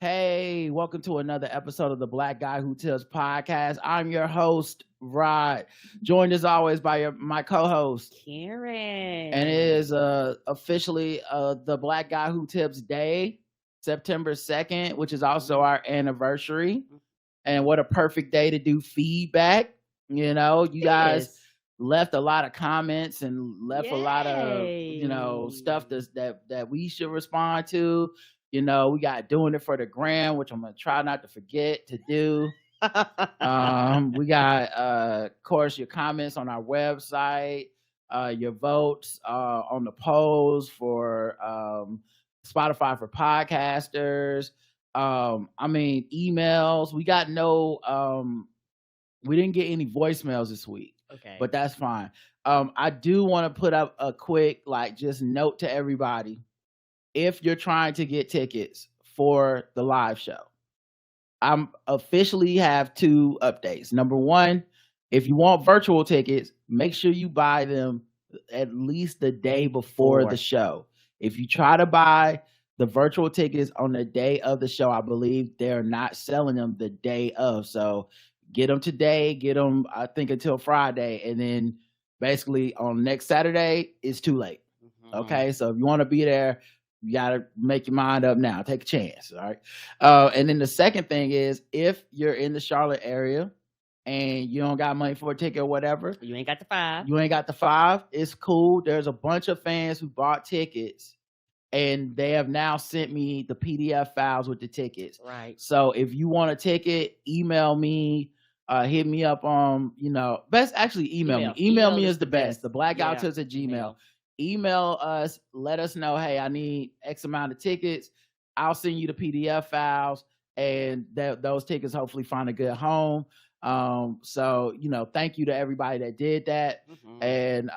Hey, welcome to another episode of the Black Guy Who Tells podcast. I'm your host, Rod, joined as always by my co-host, and it Karen. is officially the Black Guy Who Tips Day, September 2nd, which is also our anniversary. And what a perfect day to do feedback. You guys Yes. left a lot of comments and left a lot of stuff Yay. that we should respond to. We got doing it for the gram, which I'm gonna try not to forget to do. We got of course your comments on our website, your votes on the polls for Spotify for podcasters. Emails. We didn't get any voicemails this week, Okay. but that's fine. I do want to put up a quick just note to everybody. If you're trying to get tickets for the live show, I'm officially have two updates. Number one, if you want virtual tickets, make sure you buy them at least the day before the show. If you try to buy the virtual tickets on the day of the show, I believe they're not selling them the day of. So get them today, get them, I think, until Friday. And then basically on next Saturday, it's too late. Okay. So if you want to be there, you got to make your mind up now. Take a chance. All right. And then the second thing is, if you're in the Charlotte area and you don't got money for a ticket or whatever, You ain't got the five. It's cool. There's a bunch of fans who bought tickets and they have now sent me the PDF files with the tickets. Right. So if you want a ticket, email me. Hit me up on, best actually email me. Email me is the best. The blackoutters at Gmail. Email us, let us know, hey, I need X amount of tickets. I'll send you the PDF files, and those tickets hopefully find a good home. So thank you to everybody that did that. And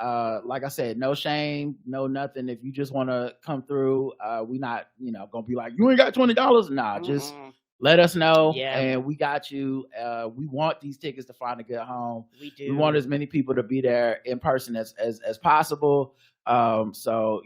like I said, no shame, no nothing. If you just want to come through, we not gonna be like, you ain't got $20. Nah, just let us know, and we got you. We want these tickets to find a good home. We do. We want as many people to be there in person as possible. So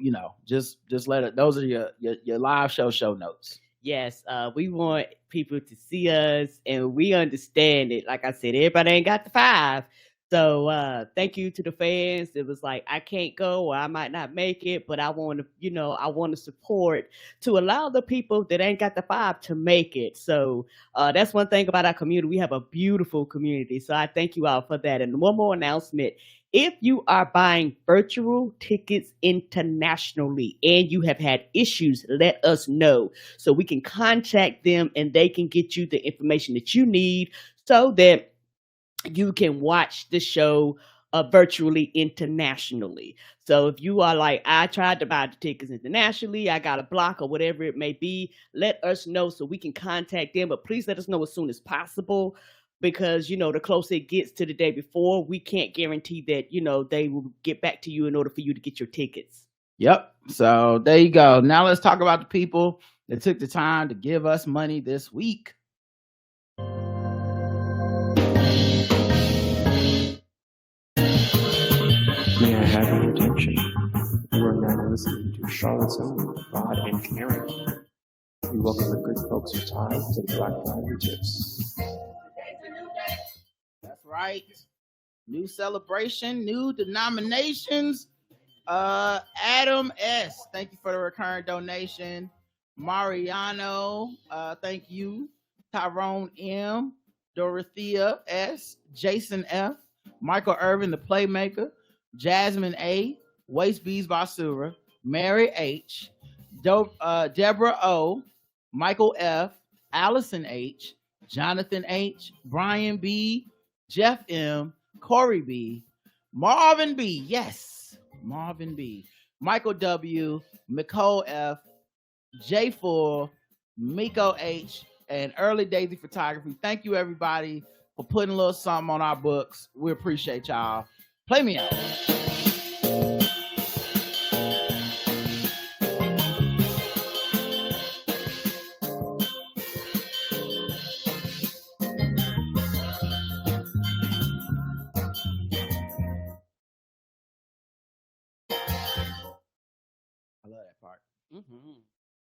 just let it. Those are your live show notes. Yes, we want people to see us, and we understand it. Like I said, everybody ain't got the five. So thank you to the fans. It was like, I can't go, or I might not make it, but I want to, I want to support to allow the people that ain't got the five to make it. So that's one thing about our community. We have a beautiful community. So I thank you all for that. And one more announcement. If you are buying virtual tickets internationally and you have had issues, let us know so we can contact them and they can get you the information that you need so that you can watch the show virtually internationally. So if you are like, I tried to buy the tickets internationally, I got a block or whatever it may be, let us know so we can contact them. But please let us know as soon as possible, because the closer it gets to the day before, we can't guarantee that they will get back to you in order for you to get your tickets. Yep. So there you go. Now let's talk about the people that took the time to give us money this week. May I have your attention? You are now listening to Charlotte's own Rod and Karen. We welcome the good folks who tie to the Black Guy Tips. That's right. New celebration, new denominations. Adam S., thank you for the recurring donation. Mariano, thank you. Tyrone M., Dorothea S., Jason F., Michael Irvin, the Playmaker, Jasmine A., Waste Bees Basura, Mary H., Deborah O., Michael F., Allison H., Jonathan H., Brian B., Jeff M., Corey B., Marvin B., yes, Marvin B., Michael W., Nicole F., J. Full, Miko H., and Early Daisy Photography. Thank you, everybody, for putting a little something on our books. We appreciate y'all. Play me out. I love that part.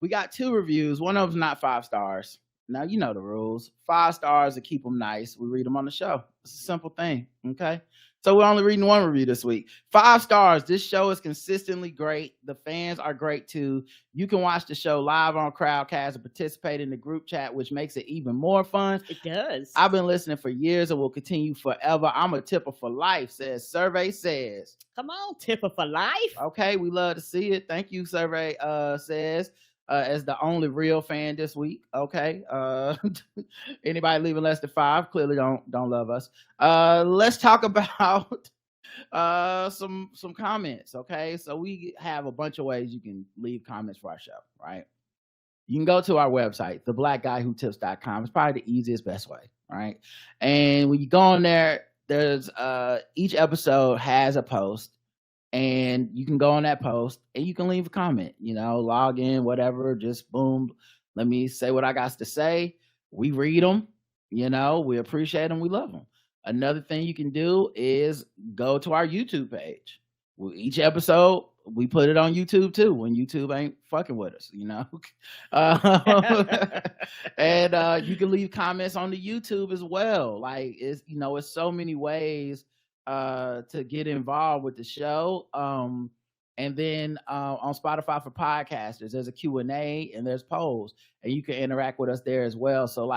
We got 2 reviews. One of them's not 5 stars. Now you know the rules. 5 stars to keep them nice. We read them on the show. It's a simple thing. Okay. So we're only reading 1 review this week. 5 stars. This show is consistently great. The fans are great too. You can watch the show live on Crowdcast and participate in the group chat, which makes it even more fun. It does. I've been listening for years and will continue forever. I'm a tipper for life, says Survey Says. Come on, tipper for life. Okay, we love to see it. Thank you, Survey Says. As the only real fan this week. Okay. Anybody leaving less than 5 clearly don't love us. Let's talk about some comments. Okay. So we have a bunch of ways you can leave comments for our show, right? You can go to our website, theblackguywhotips.com. It's probably the easiest, best way, right? And when you go on there, there's each episode has a post. And you can go on that post and you can leave a comment, log in, whatever, just boom. Let me say what I got to say. We read them, we appreciate them. We love them. Another thing you can do is go to our YouTube page. Each episode, we put it on YouTube too when YouTube ain't fucking with us, and you can leave comments on the YouTube as well. Like it's so many ways to get involved with the show. And then on Spotify for podcasters, there's a Q&A and there's polls, and you can interact with us there as well. So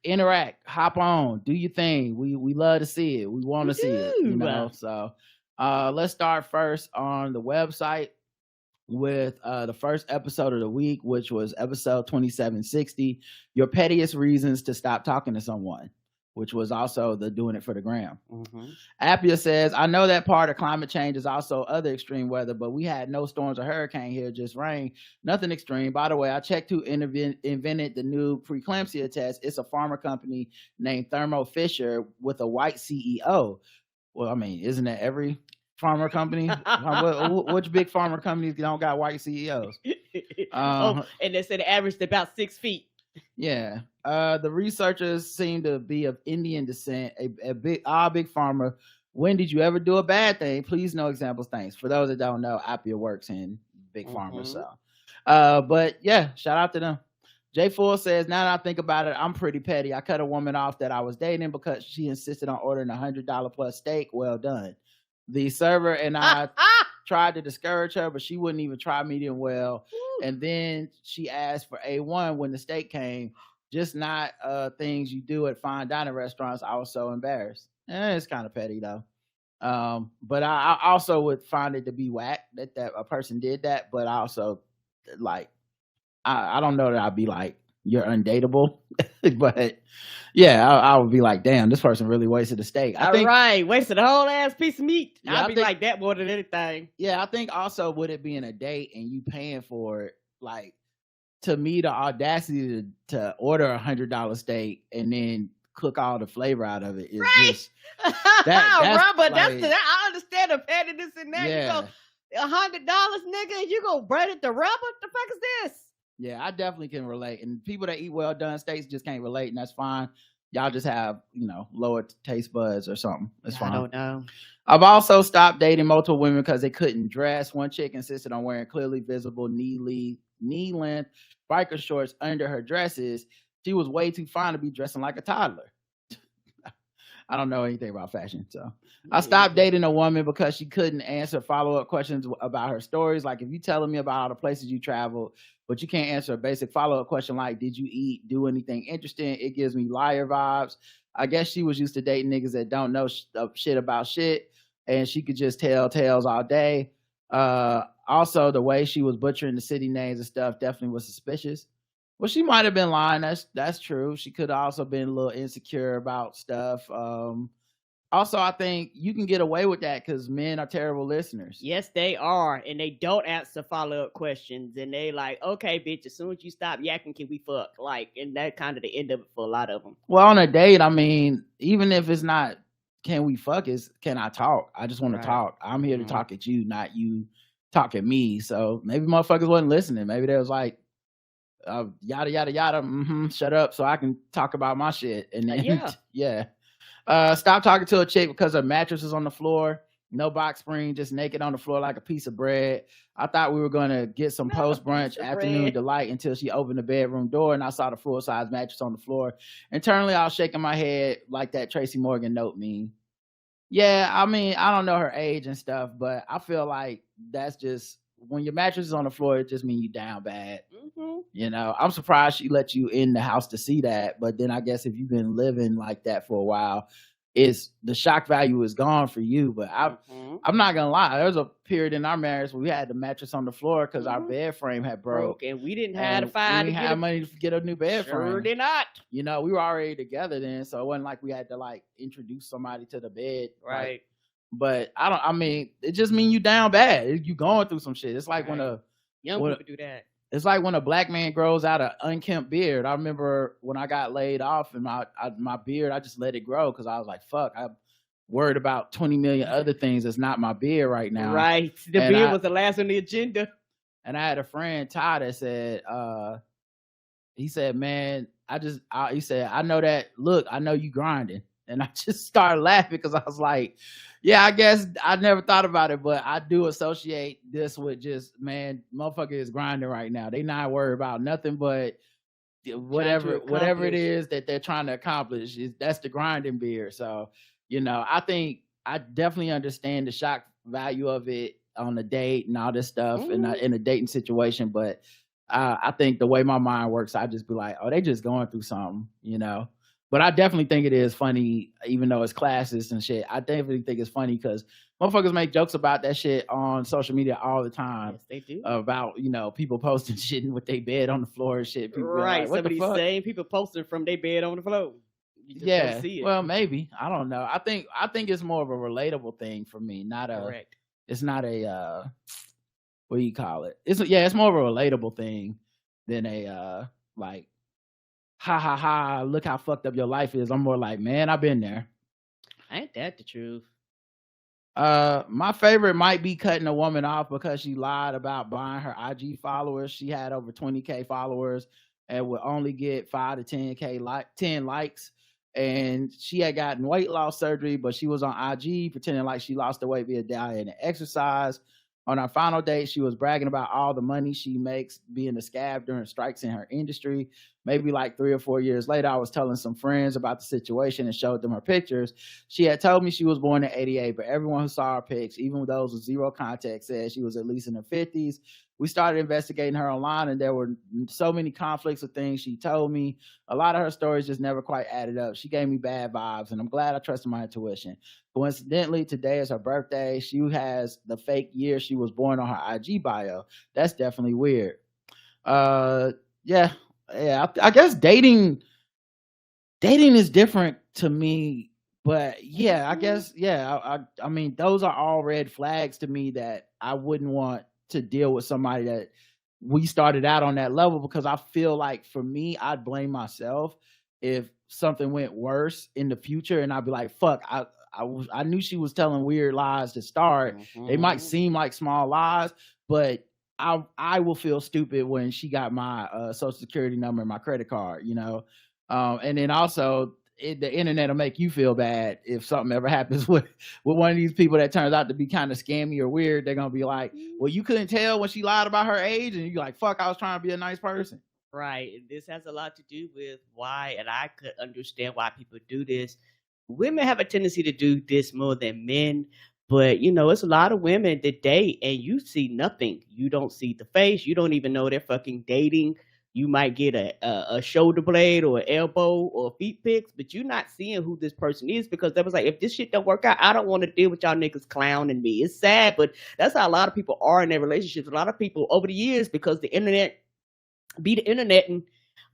interact, hop on, do your thing. We love to see it. We want to see it, So let's start first on the website with the first episode of the week, which was episode 2760, Your Pettiest Reasons to Stop Talking to Someone, which was also the Doing It for the Gram. Appia says, I know that part of climate change is also other extreme weather, but we had no storms or hurricane here, just rain. Nothing extreme. By the way, I checked who invented the new preeclampsia test. It's a pharma company named Thermo Fisher with a white CEO. Well, I mean, isn't that every pharma company? Which big pharma companies don't got white CEOs? And they said it averaged about 6 feet. Yeah. The researchers seem to be of Indian descent. A big pharma. When did you ever do a bad thing? Please, no examples. Thanks. For those that don't know, Appia works in big pharma. So, but yeah, shout out to them. J Full says, now that I think about it, I'm pretty petty. I cut a woman off that I was dating because she insisted on ordering $100 plus steak. Well done. The server and I tried to discourage her, but she wouldn't even try medium well. And then she asked for A1 when the steak came. Just not things you do at fine dining restaurants. I was so embarrassed. It's kind of petty though. But I also would find it to be whack that a person did that. But I also I don't know that I'd be like, you're undateable. But yeah, I would be like, damn, this person really wasted a steak. Wasted a whole ass piece of meat. Yeah, I'd be like that more than anything. Yeah, I think also with it being a date and you paying for it, like, to me, the audacity to order $100 steak and then cook all the flavor out of it is just that's but I understand the pettiness in that. Yeah. You go $100, nigga, and you go bread it to rubber? What the fuck is this? Yeah, I definitely can relate. And people that eat well done steaks just can't relate, and that's fine. Y'all just have, lower taste buds or something. It's fine. I don't know. I've also stopped dating multiple women because they couldn't dress. One chick insisted on wearing clearly visible knee-length biker shorts under her dresses. She was way too fine to be dressing like a toddler. I don't know anything about fashion, so I stopped dating a woman because she couldn't answer follow-up questions about her stories. Like, if you telling me about all the places you traveled, but you can't answer a basic follow-up question like, did you eat, do anything interesting? It gives me liar vibes. I guess she was used to dating niggas that don't know shit about shit, and she could just tell tales all day. Also, the way she was butchering the city names and stuff definitely was suspicious. Well, she might have been lying. That's true. She could have also been a little insecure about stuff. Also, I think you can get away with that because men are terrible listeners. Yes, they are. And they don't answer follow-up questions. And they like, okay, bitch, as soon as you stop yakking, can we fuck? Like, and that kind of the end of it for a lot of them. Well, on a date, I mean, even if it's not, can we fuck, is can I talk? I just want to talk. I'm here to talk at you, not you talk at me. So maybe motherfuckers wasn't listening. Maybe they was like, yada, yada, yada. Shut up so I can talk about my shit. And then, yeah. Stop talking to a chick because her mattress is on the floor. No box spring, just naked on the floor like a piece of bread. I thought we were going to get some post brunch afternoon delight until she opened the bedroom door and I saw the full size mattress on the floor. Internally, I was shaking my head like that Tracy Morgan note meme. Yeah, I mean, I don't know her age and stuff, but I feel like that's just when your mattress is on the floor, it just means you down bad. You know, I'm surprised she let you in the house to see that. But then I guess if you've been living like that for a while, it's the shock value is gone for you. But I'm not gonna lie, there was a period in our marriage where we had the mattress on the floor because our bed frame had broke, and we didn't have money to get a new bed frame. Sure did not. You know, we were already together then, so it wasn't like we had to like introduce somebody to the bed, right? Like, but I mean, it just means you down bad. You going through some shit. It's like when a young people do that. It's like when a black man grows out an unkempt beard. I remember when I got laid off and my beard, I just let it grow because I was like, fuck, I'm worried about 20 million other things that's not my beard right now. Right. The beard was the last on the agenda. And I had a friend, Todd, that said, he said, man, he said, I know that, look, I know you grinding. And I just started laughing because I was like, yeah, I guess I never thought about it, but I do associate this with just, man, motherfucker is grinding right now. They not worried about nothing but whatever it is that they're trying to accomplish. That's the grinding beard. So, you know, I think I definitely understand the shock value of it on a date and all this stuff and in a dating situation. But I think the way my mind works, I just be like, oh, they just going through something, you know. But I definitely think it is funny, even though it's classist and shit. I definitely think it's funny because motherfuckers make jokes about that shit on social media all the time. Yes, they do. About, you know, people posting shit with their bed on the floor and shit. People right. Like, what some of these same people posting from their bed on the floor. Yeah. Well, maybe. I don't know. I think it's more of a relatable thing for me. Not a. Correct. It's not a. What do you call it? It's more of a relatable thing than a like. Ha ha ha, look how fucked up your life is. I'm more like, man, I've been there. Ain't that the truth? My favorite might be cutting a woman off because she lied about buying her IG followers. She had over 20K followers and would only get 5 to 10K 10 likes. And she had gotten weight loss surgery, but she was on IG pretending like she lost the weight via diet and exercise. On our final date, she was bragging about all the money she makes being a scab during strikes in her industry. Maybe like 3 or 4 years later, I was telling some friends about the situation and showed them her pictures. She had told me she was born in 88, but everyone who saw her pics, even those with zero context, said she was at least in her 50s. We started investigating her online, and there were so many conflicts of things she told me. A lot of her stories just never quite added up. She gave me bad vibes, and I'm glad I trusted my intuition. Coincidentally, today is her birthday. She has the fake year she was born on her IG bio. That's definitely weird. Yeah. I guess dating is different to me, but yeah, I guess, yeah. I mean, those are all red flags to me that I wouldn't want to deal with somebody that we started out on that level, because I feel like for me, I'd blame myself if something went worse in the future, and I'd be like, fuck, I knew she was telling weird lies to start. They might seem like small lies, but I will feel stupid when she got my social security number and my credit card, you know? And then also the internet will make you feel bad if something ever happens with one of these people that turns out to be kind of scammy or weird. They're going to be like, well, you couldn't tell when she lied about her age. And you're like, fuck, I was trying to be a nice person. Right. This has a lot to do with why, and I could understand why people do this. Women have a tendency to do this more than men. But, you know, it's a lot of women that date and you see nothing. You don't see the face. You don't even know they're fucking dating. You might get a shoulder blade or an elbow or feet pics, but you're not seeing who this person is, because they was like, if this shit don't work out, I don't want to deal with y'all niggas clowning me. It's sad, but that's how a lot of people are in their relationships. A lot of people over the years, because the internet be the internet, and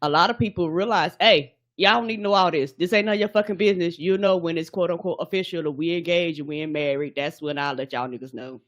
a lot of people realize, hey, y'all don't need to know all this. This ain't none of your fucking business. You know when it's quote unquote official or we engaged and we ain't married. That's when I'll let y'all niggas know.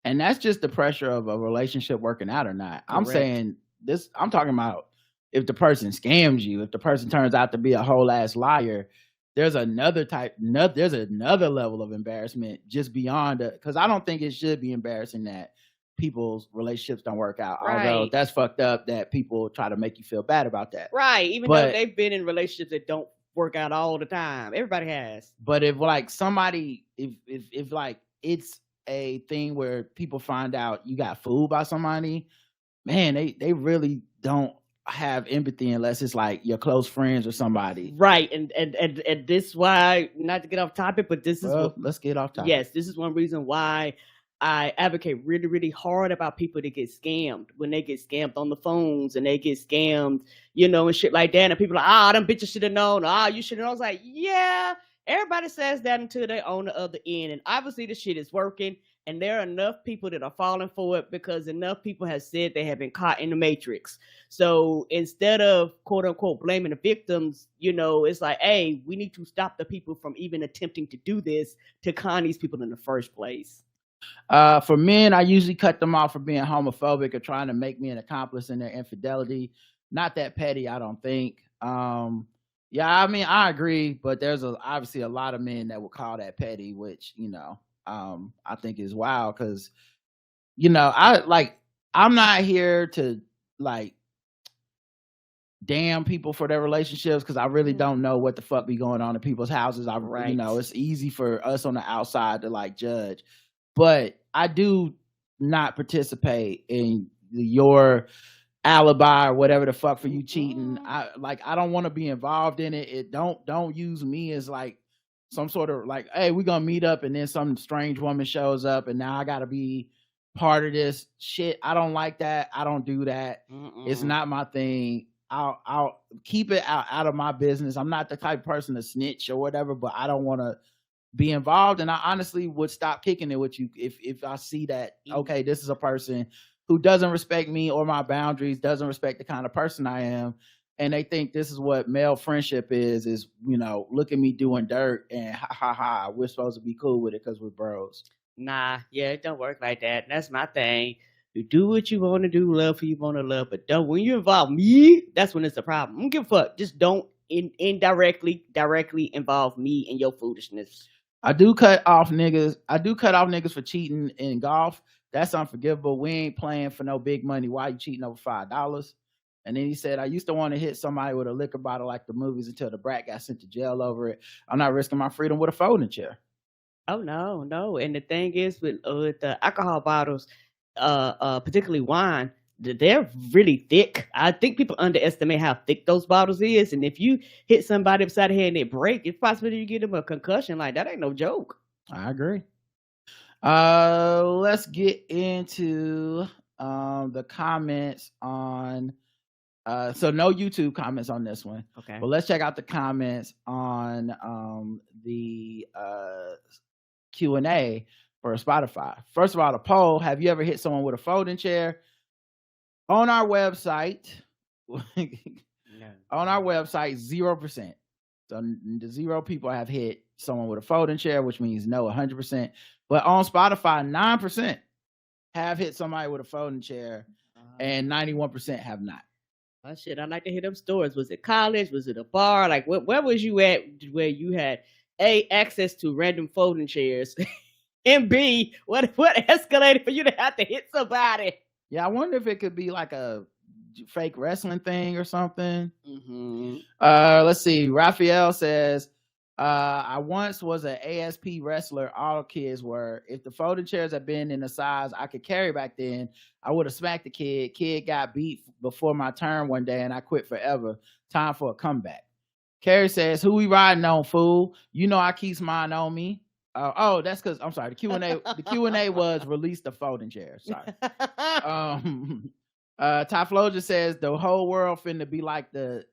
And that's just the pressure of a relationship working out or not. Correct. I'm saying this, I'm talking about if the person scams you, if the person turns out to be a whole ass liar, there's another level of embarrassment just beyond it. Because I don't think it should be embarrassing that people's relationships don't work out. Right. Although that's fucked up that people try to make you feel bad about that. Right. Even though they've been in relationships that don't work out all the time. Everybody has. But if like somebody, if like it's a thing where people find out you got fooled by somebody, man, they really don't have empathy unless it's like your close friends or somebody. Right. And this why, not to get off topic, but this is Well, what, let's get off topic. yes, this is one reason why I advocate really, really hard about people that get scammed when they get scammed on the phones and they get scammed, you know, and shit like that. And people are like, them bitches should have known. You should have known. I was like, yeah, everybody says that until they're on the other end. And obviously the shit is working. And there are enough people that are falling for it because enough people have said they have been caught in the matrix. So instead of quote unquote blaming the victims, you know, it's like, hey, we need to stop the people from even attempting to do this to con these people in the first place. For men, I usually cut them off for being homophobic or trying to make me an accomplice in their infidelity. Not that petty, I don't think. Yeah, I mean, I agree, but there's obviously a lot of men that would call that petty, which, you know, I think is wild because, you know, I'm not here to like damn people for their relationships because I really don't know what the fuck be going on in people's houses. Right. You know, it's easy for us on the outside to like judge, but I do not participate in your alibi or whatever the fuck for you cheating. I don't want to be involved in it. Don't use me as like some sort of like, hey, we're gonna meet up and then some strange woman shows up and now I gotta be part of this shit. I don't like that. I don't do that. It's not my thing. I'll keep it out of my business. I'm not the type of person to snitch or whatever, but I don't want to be involved. And I honestly would stop kicking it with you if I see that, okay, this is a person who doesn't respect me or my boundaries, doesn't respect the kind of person I am. And they think this is what male friendship is, you know, look at me doing dirt and ha, we're supposed to be cool with it because we're bros. Nah, yeah, it don't work like that. That's my thing. You do what you want to do, love who you want to love, but don't, when you involve me, that's when it's a problem. I don't give a fuck. Just don't directly involve me in your foolishness. I do cut off niggas for cheating in golf. That's unforgivable. We ain't playing for no big money. Why you cheating over $5? And then he said, I used to want to hit somebody with a liquor bottle like the movies until the brat got sent to jail over it. I'm not risking my freedom with a folding chair. Oh, no. And the thing is with the alcohol bottles, particularly wine, they're really thick. I think people underestimate how thick those bottles is. And if you hit somebody upside the head and they break, it's possible you get them a concussion. Like, that ain't no joke. I agree. Let's get into the comments on so no YouTube comments on this one. Okay. But let's check out the comments on the Q&A for Spotify. First of all, the poll, have you ever hit someone with a folding chair? On our website, No. on our website, 0%. So the 0 people have hit someone with a folding chair, which means no, 100%. But on Spotify, 9% have hit somebody with a folding chair, and 91% have not. Oh shit, I like to hear them stories. Was it college? Was it a bar? Like, where was you at where you had A, access to random folding chairs, and B, what escalated for you to have to hit somebody? Yeah, I wonder if it could be like a fake wrestling thing or something. Let's see. Raphael says, I once was an ASP wrestler. All kids were. If the folding chairs had been in the size I could carry back then, I would have smacked the kid. Kid got beat before my turn one day and I quit forever. Time for a comeback. Carrie says, who we riding on, fool? You know I keeps mine on me. That's because I'm sorry. The Q&A was release the folding chair. Sorry. Typhloja says the whole world finna be like the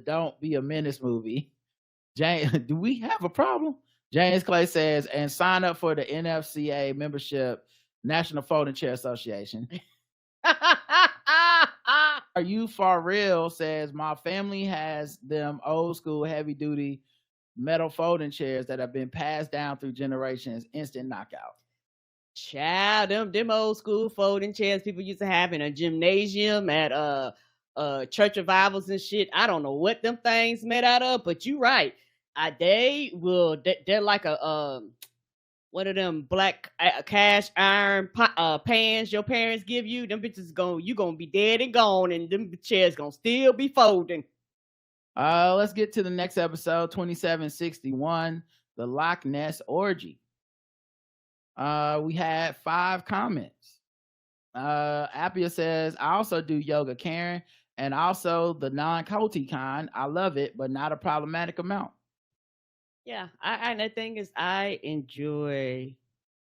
Don't Be a Menace movie. Do we have a problem? James Clay says, and sign up for the NFCA membership, National Folding Chair Association. Are you for real? Says, my family has them old school heavy duty metal folding chairs that have been passed down through generations. Instant knockout. Child, them old school folding chairs people used to have in a gymnasium at church revivals and shit. I don't know what them things made out of, but you right. They're like a one of them black cast iron pans your parents give you. Them bitches you gonna be dead and gone, and them chairs gonna still be folding. Let's get to the next episode, 2761, the Loch Ness Orgy. We had 5 comments. Appia says, I also do yoga, Karen, and also the non-culty kind. I love it, but not a problematic amount. Yeah, and the thing is, I enjoy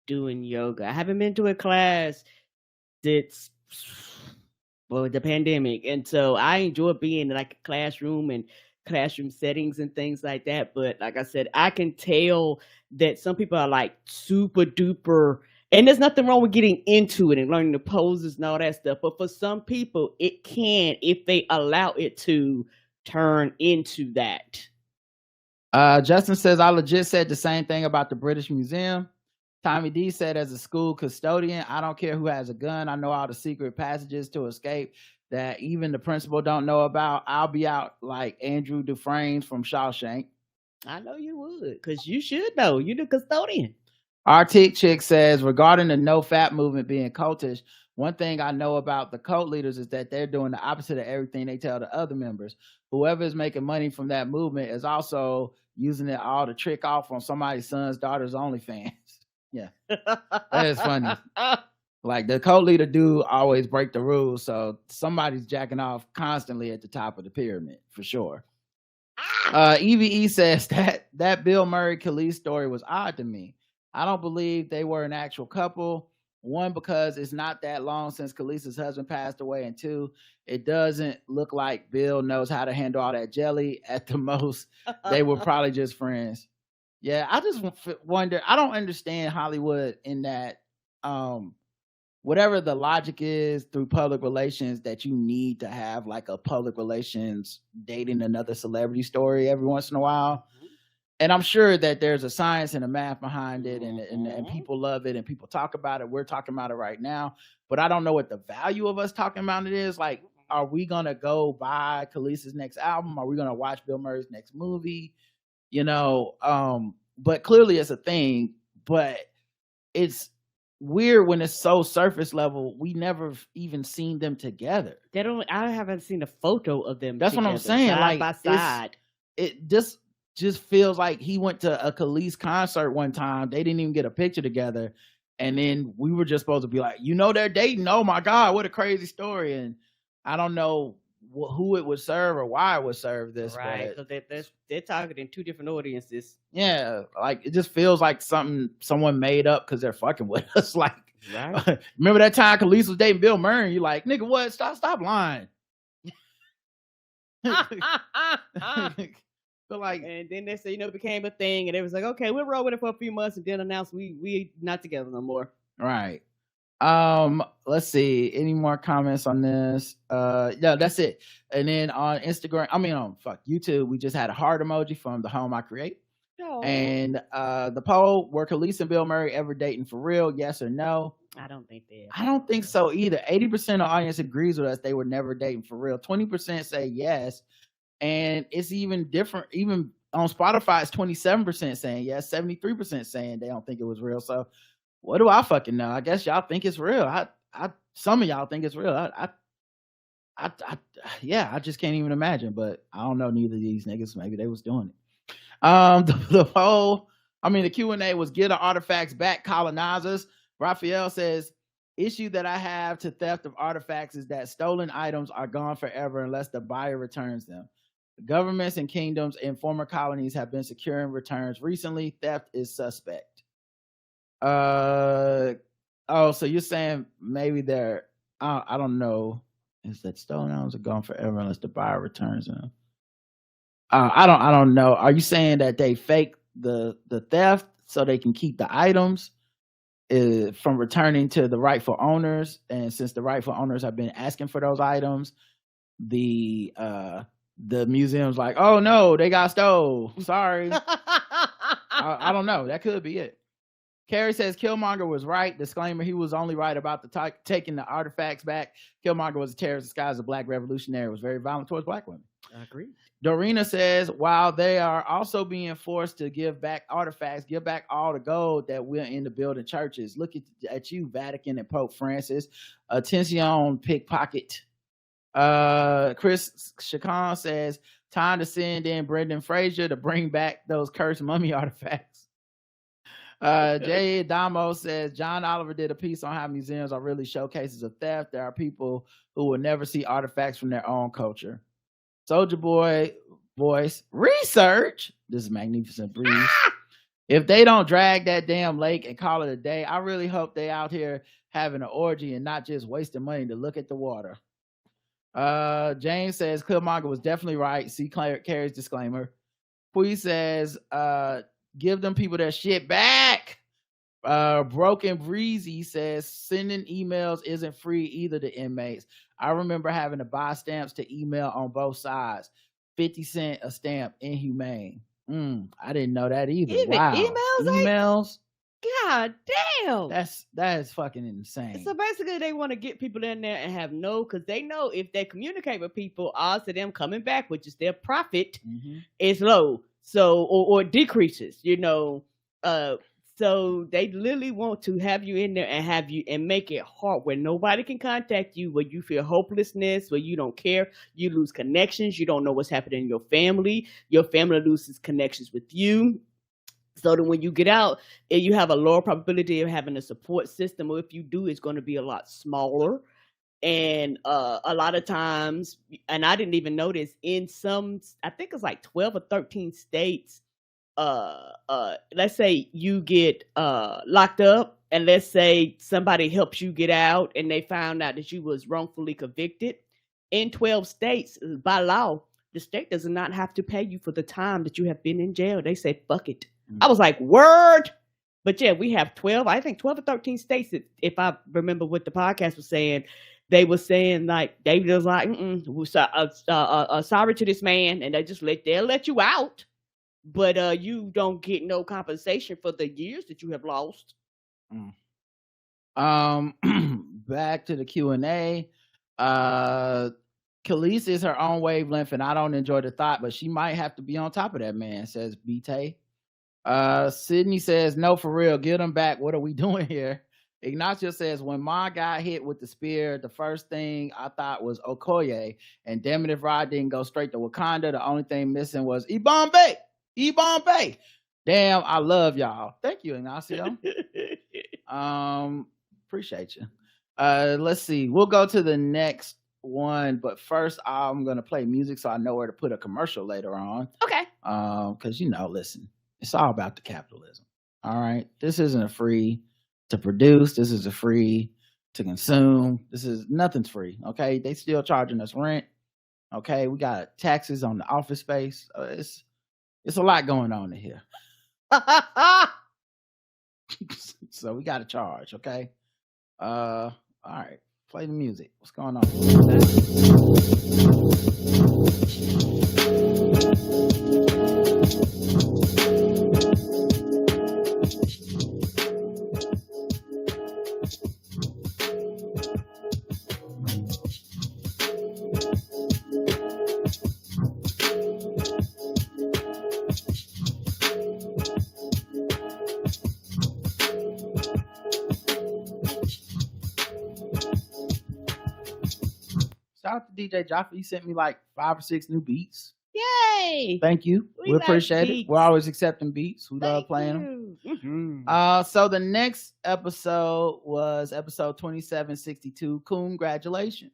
doing yoga. I haven't been to a class that's the pandemic, and so I enjoy being in like a classroom and classroom settings and things like that. But like I said, I can tell that some people are like super duper, and there's nothing wrong with getting into it and learning the poses and all that stuff. But for some people, it can, if they allow it to, turn into that. Justin says, I legit said the same thing about the British Museum. Tommy D said, as a school custodian, I don't care who has a gun. I know all the secret passages to escape that even the principal don't know about. I'll be out like Andrew Dufresne from Shawshank. I know you would, because you should know. You're the custodian. Arctic Chick says, regarding the no fap movement being cultish, one thing I know about the cult leaders is that they're doing the opposite of everything they tell the other members. Whoever is making money from that movement is also using it all to trick off on somebody's son's daughter's OnlyFans. Yeah, that is funny. Like the cult leader do always break the rules, so somebody's jacking off constantly at the top of the pyramid for sure. EVE says that Bill Murray Khalees story was odd to me. I don't believe they were an actual couple. One, because it's not that long since Khalees's husband passed away, and two, it doesn't look like Bill knows how to handle all that jelly. At the most, they were probably just friends. Yeah, I just wonder. I don't understand Hollywood in that whatever the logic is through public relations, that you need to have like a public relations dating another celebrity story every once in a while. And I'm sure that there's a science and a math behind it, and people love it and people talk about it. We're talking about it right now, but I don't know what the value of us talking about it is. Like, are we gonna go buy Khalees's next album? Are we gonna watch Bill Murray's next movie? But clearly it's a thing, but it's weird when it's so surface level. We never even seen them together. I haven't seen a photo of them. That's together, what I'm saying. side Like, by side. It just feels like he went to a Khalees concert one time. They didn't even get a picture together, and then we were just supposed to be like, they're dating. Oh my God, what a crazy story! And I don't know who it would serve or why it would serve this. Right, because they're targeting two different audiences. Yeah, like it just feels like something someone made up because they're fucking with us. Like, right. Remember that time Khalees was dating Bill Murray? And you're like, nigga, what? Stop lying. But like, and then they say, it became a thing, and it was like, okay, we'll roll with it for a few months, and then announce we not together no more. Right. Let's see. Any more comments on this? No, that's it. And then on Instagram, on YouTube, we just had a heart emoji from the home I create. Oh. And the poll: were Khalees and Bill Murray ever dating for real? Yes or no? I don't think they. I don't think so either. 80% of the audience agrees with us. They were never dating for real. 20% say yes. And it's even different. Even on Spotify, it's 27% saying yes, 73% saying they don't think it was real. So what do I fucking know? I guess y'all think it's real. Some of y'all think it's real. I just can't even imagine. But I don't know neither of these niggas. Maybe they was doing it. The Q&A was get the artifacts back, colonizers. Raphael says, issue that I have to theft of artifacts is that stolen items are gone forever unless the buyer returns them. Governments and kingdoms in former colonies have been securing returns. Recently, theft is suspect. So you're saying maybe they're, I don't know. Is that stolen items are gone forever unless the buyer returns them? I don't know. Are you saying that they fake the theft so they can keep the items from returning to the rightful owners? And since the rightful owners have been asking for those items, the museum's like, oh no, they got stole. Sorry. I don't know. That could be it. Carrie says Killmonger was right. Disclaimer: he was only right about the taking the artifacts back. Killmonger was a terrorist disguised as a black revolutionary. Was very violent towards black women. I agree. Dorina says, while they are also being forced to give back artifacts, give back all the gold that we're in the building churches. Look at you, Vatican and Pope Francis. Attention, pickpocket. Chris Chacon says, time to send in Brendan Fraser to bring back those cursed mummy artifacts. Jay Damo says John Oliver did a piece on how museums are really showcases of theft. There are people who will never see artifacts from their own culture. Soldier Boy voice research. This is Magnificent Breeze. If they don't drag that damn lake and call it a day, I really hope they out here having an orgy and not just wasting money to look at the water. James says Killmonger was definitely right. See Carrie's disclaimer. Pui says give them people their shit back. Broken Breezy says sending emails isn't free either to inmates. I remember having to buy stamps to email on both sides. 50 cents a stamp, inhumane. I didn't know that either. Even wow. emails? God damn. That is fucking insane. So basically they want to get people in there and have because they know if they communicate with people, odds of them coming back, which is their profit, is low. So or decreases, so they literally want to have you in there and have you and make it hard where nobody can contact you, where you feel hopelessness, where you don't care, you lose connections, you don't know what's happening in your family loses connections with you. So that when you get out, you have a lower probability of having a support system, or if you do, it's going to be a lot smaller. And a lot of times, and I didn't even know this, in some, I think it's like 12 or 13 states, let's say you get locked up, and let's say somebody helps you get out and they found out that you was wrongfully convicted. In 12 states, by law, the state does not have to pay you for the time that you have been in jail. They say, fuck it. I was like, word. But yeah, we have 12 or 13 states, if I remember what the podcast was saying. They were saying like, they was like, sorry to this man, and they'll let you out. But you don't get no compensation for the years that you have lost. Back to the Q&A. Khalees is her own wavelength, and I don't enjoy the thought, but she might have to be on top of that man, says B-Tay. Sydney says, no, for real, get them back. What are we doing here? Ignacio says, when Ma got hit with the spear, the first thing I thought was Okoye, and damn it if Rod didn't go straight to Wakanda. The only thing missing was Ibombe. Damn, I love y'all. Thank you, Ignacio. Appreciate you. Let's see. We'll go to the next one, but first I'm gonna play music so I know where to put a commercial later on. Okay. Because listen, it's all about the capitalism. All right. This isn't a free to produce. This is a free to consume. Nothing's free. Okay. They still charging us rent. Okay. We got taxes on the office space. It's a lot going on in here. So we got to charge. Okay. All right. Play the music. What's going on? Shout out to DJ Jaffa. He sent me like 5 or 6 new beats. Yay! Thank you. We like appreciate beats. it. We're always accepting beats. We love playing them. So the next episode was episode 2762. Congratulations.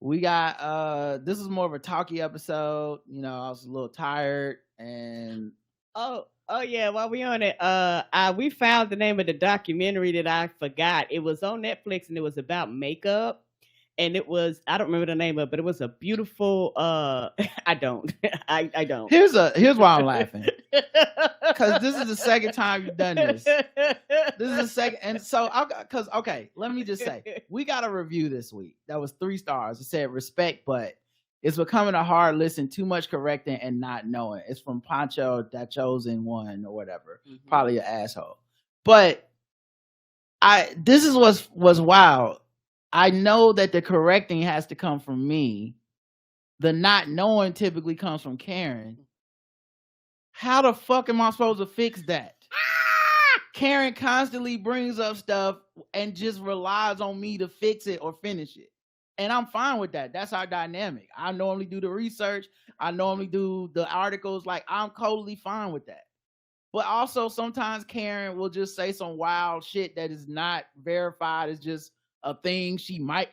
We got this is more of a talky episode. I was a little tired and Oh yeah, while we on it, we found the name of the documentary that I forgot. It was on Netflix and it was about makeup. And it was, I don't remember the name of it, but it was a beautiful I don't. I don't. Here's why I'm laughing. Because this is the second time you've done this. This is the second, and so let me just say, we got a review this week that was 3 stars. It said respect, but it's becoming a hard listen, too much correcting and not knowing. It's from Pancho That Chosen One or whatever. Probably an asshole. But this is what's wild. I know that the correcting has to come from me. The not knowing typically comes from Karen. How the fuck am I supposed to fix that? Karen constantly brings up stuff and just relies on me to fix it or finish it. And I'm fine with that. That's our dynamic. I normally do the research. I normally do the articles. Like, I'm totally fine with that. But also sometimes Karen will just say some wild shit that is not verified. It's just a thing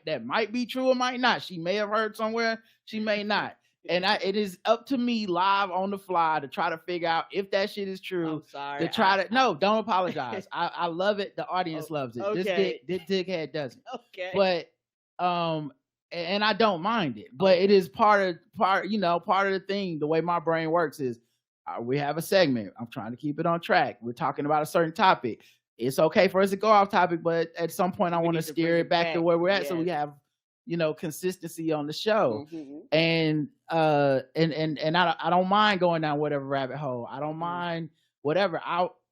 that might be true or might not. She may have heard somewhere, she may not. And it is up to me live on the fly to try to figure out if that shit is true. I'm sorry. No, don't apologize. I love it. The audience loves it. Okay. This dickhead doesn't. Okay. But and I don't mind it. But it is part of the thing. The way my brain works is we have a segment. I'm trying to keep it on track. We're talking about a certain topic. It's okay for us to go off topic, but at some point I want to steer it back to where we're at, so we have consistency on the show. And I don't mind going down whatever rabbit hole. I don't mind whatever.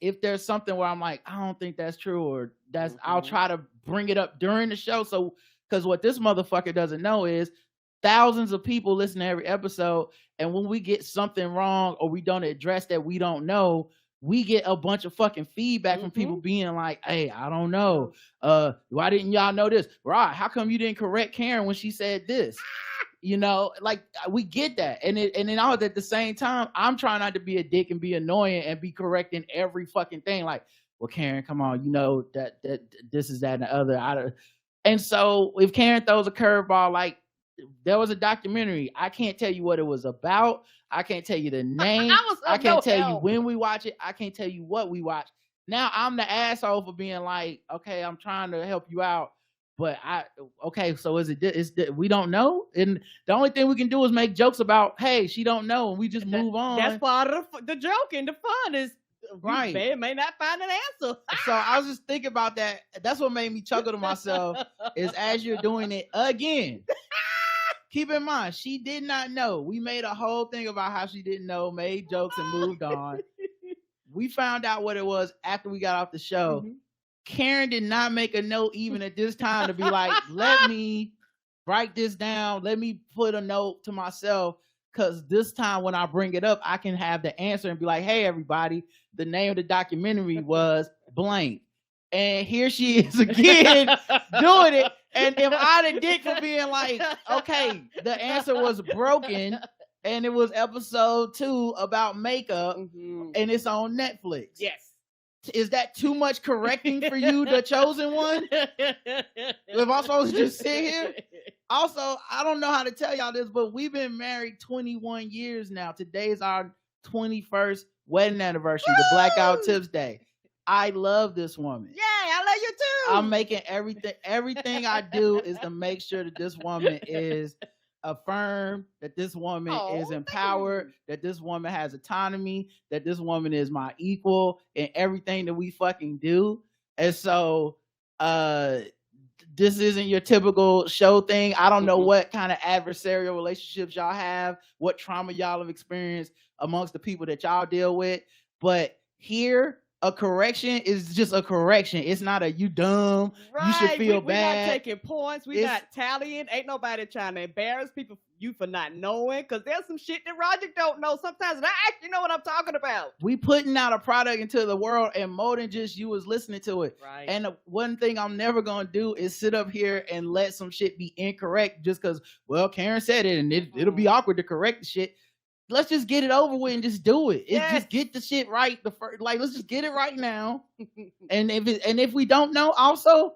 If there's something where I'm like, I don't think that's true, or I'll try to bring it up during the show. So, because what this motherfucker doesn't know is thousands of people listen to every episode, and when we get something wrong or we don't address that we don't know, we get a bunch of fucking feedback from people being like, hey, I don't know. Why didn't y'all know this? Right. How come you didn't correct Karen when she said this? Like, we get that. And then all at the same time, I'm trying not to be a dick and be annoying and be correcting every fucking thing. Like, well, Karen, come on, that this is that and the other. And so if Karen throws a curveball, like, there was a documentary. I can't tell you what it was about. I can't tell you the name. I can't tell you when we watch it. I can't tell you what we watch. Now I'm the asshole for being like, okay, I'm trying to help you out, but so we don't know, and the only thing we can do is make jokes about, hey, she don't know, and we just move on. That's part of the joke and the fun is right. You may not find an answer. So I was just thinking about that. That's what made me chuckle to myself. Is as you're doing it again. Keep in mind, she did not know. We made a whole thing about how she didn't know, made jokes and moved on. We found out what it was after we got off the show. Karen did not make a note even at this time to be like, let me write this down. Let me put a note to myself, because this time when I bring it up, I can have the answer and be like, hey, everybody, the name of the documentary was blank. And here she is again doing it. And if I'd a dick for being like, okay, the answer was broken, and it was episode 2 about makeup, and it's on Netflix. Yes. Is that too much correcting for you, the chosen one? If I'm supposed to just sit here? Also, I don't know how to tell y'all this, but we've been married 21 years now. Today's our 21st wedding anniversary, the Blackout Tips Day. I love this woman. Yeah, I love you too. I'm making everything I do is to make sure that this woman is affirmed, that this woman is empowered, that this woman has autonomy, that this woman is my equal in everything that we fucking do. And so this isn't your typical show thing. I don't know what kind of adversarial relationships y'all have, what trauma y'all have experienced amongst the people that y'all deal with, but here a correction is just a correction. It's not a you dumb. Right. You should feel bad. We're not taking points. We're not tallying. Ain't nobody trying to embarrass you for not knowing, because there's some shit that Roger don't know sometimes, and I actually know what I'm talking about. We putting out a product into the world, and more than just you was listening to it. Right. And one thing I'm never gonna do is sit up here and let some shit be incorrect just because, well, Karen said it, and it'll be awkward to correct the shit. Let's just get it over with and just do it. Just get the shit right. Let's just get it right now. And if we don't know, also,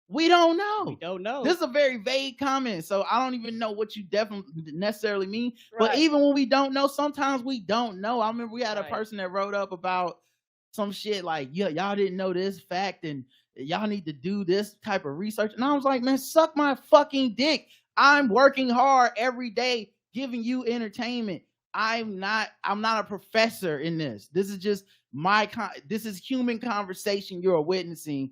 we don't know. We don't know. This is a very vague comment, so I don't even know what you definitely necessarily mean. Right. But even when we don't know, sometimes we don't know. I remember we had a person that wrote up about some shit like, yeah, y'all didn't know this fact, and y'all need to do this type of research. And I was like, man, suck my fucking dick. I'm working hard every day giving you entertainment. I'm not a professor in this. This is just this is human conversation you're witnessing.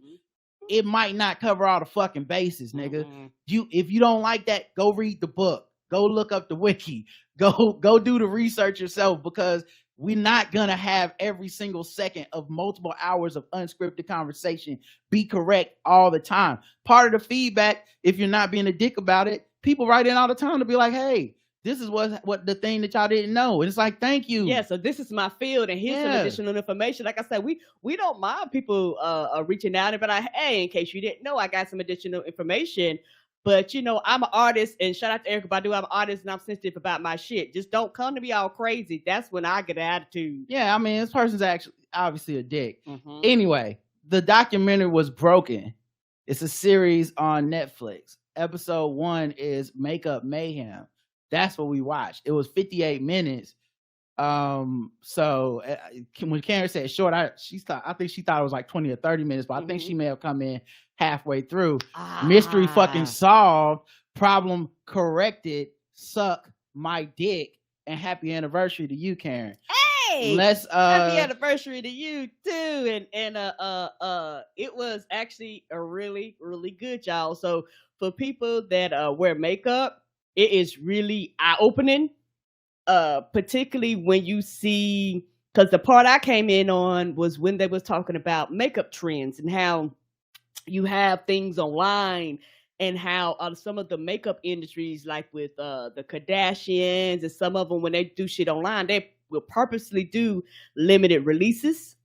It might not cover all the fucking bases, nigga. If you don't like that, go read the book. Go look up the wiki. Go do the research yourself, because we're not gonna have every single second of multiple hours of unscripted conversation be correct all the time. Part of the feedback, if you're not being a dick about it, people write in all the time to be like, hey, this is what the thing that y'all didn't know. And it's like, thank you. Yeah, so this is my field, and here's some additional information. Like I said, we don't mind people reaching out, but hey, in case you didn't know, I got some additional information. But I'm an artist, and shout out to Erykah Badu. I'm an artist, and I'm sensitive about my shit. Just don't come to me all crazy. That's when I get an attitude. Yeah, I mean, this person's actually obviously a dick. Mhm. Anyway, the documentary was Broken. It's a series on Netflix. Episode 1 is Makeup Mayhem. That's what we watched. It was 58 minutes. So when Karen said short, I think she thought it was like 20 or 30 minutes, but I think she may have come in halfway through. Mystery fucking solved, problem corrected, suck my dick, and happy anniversary to you, Karen. Hey, let's happy anniversary to you too. And it was actually a really, really good, y'all. So for people that wear makeup, it is really eye-opening. Particularly when you see, because the part I came in on was when they was talking about makeup trends and how you have things online, and how some of the makeup industries, like with the Kardashians and some of them, when they do shit online, they will purposely do limited releases.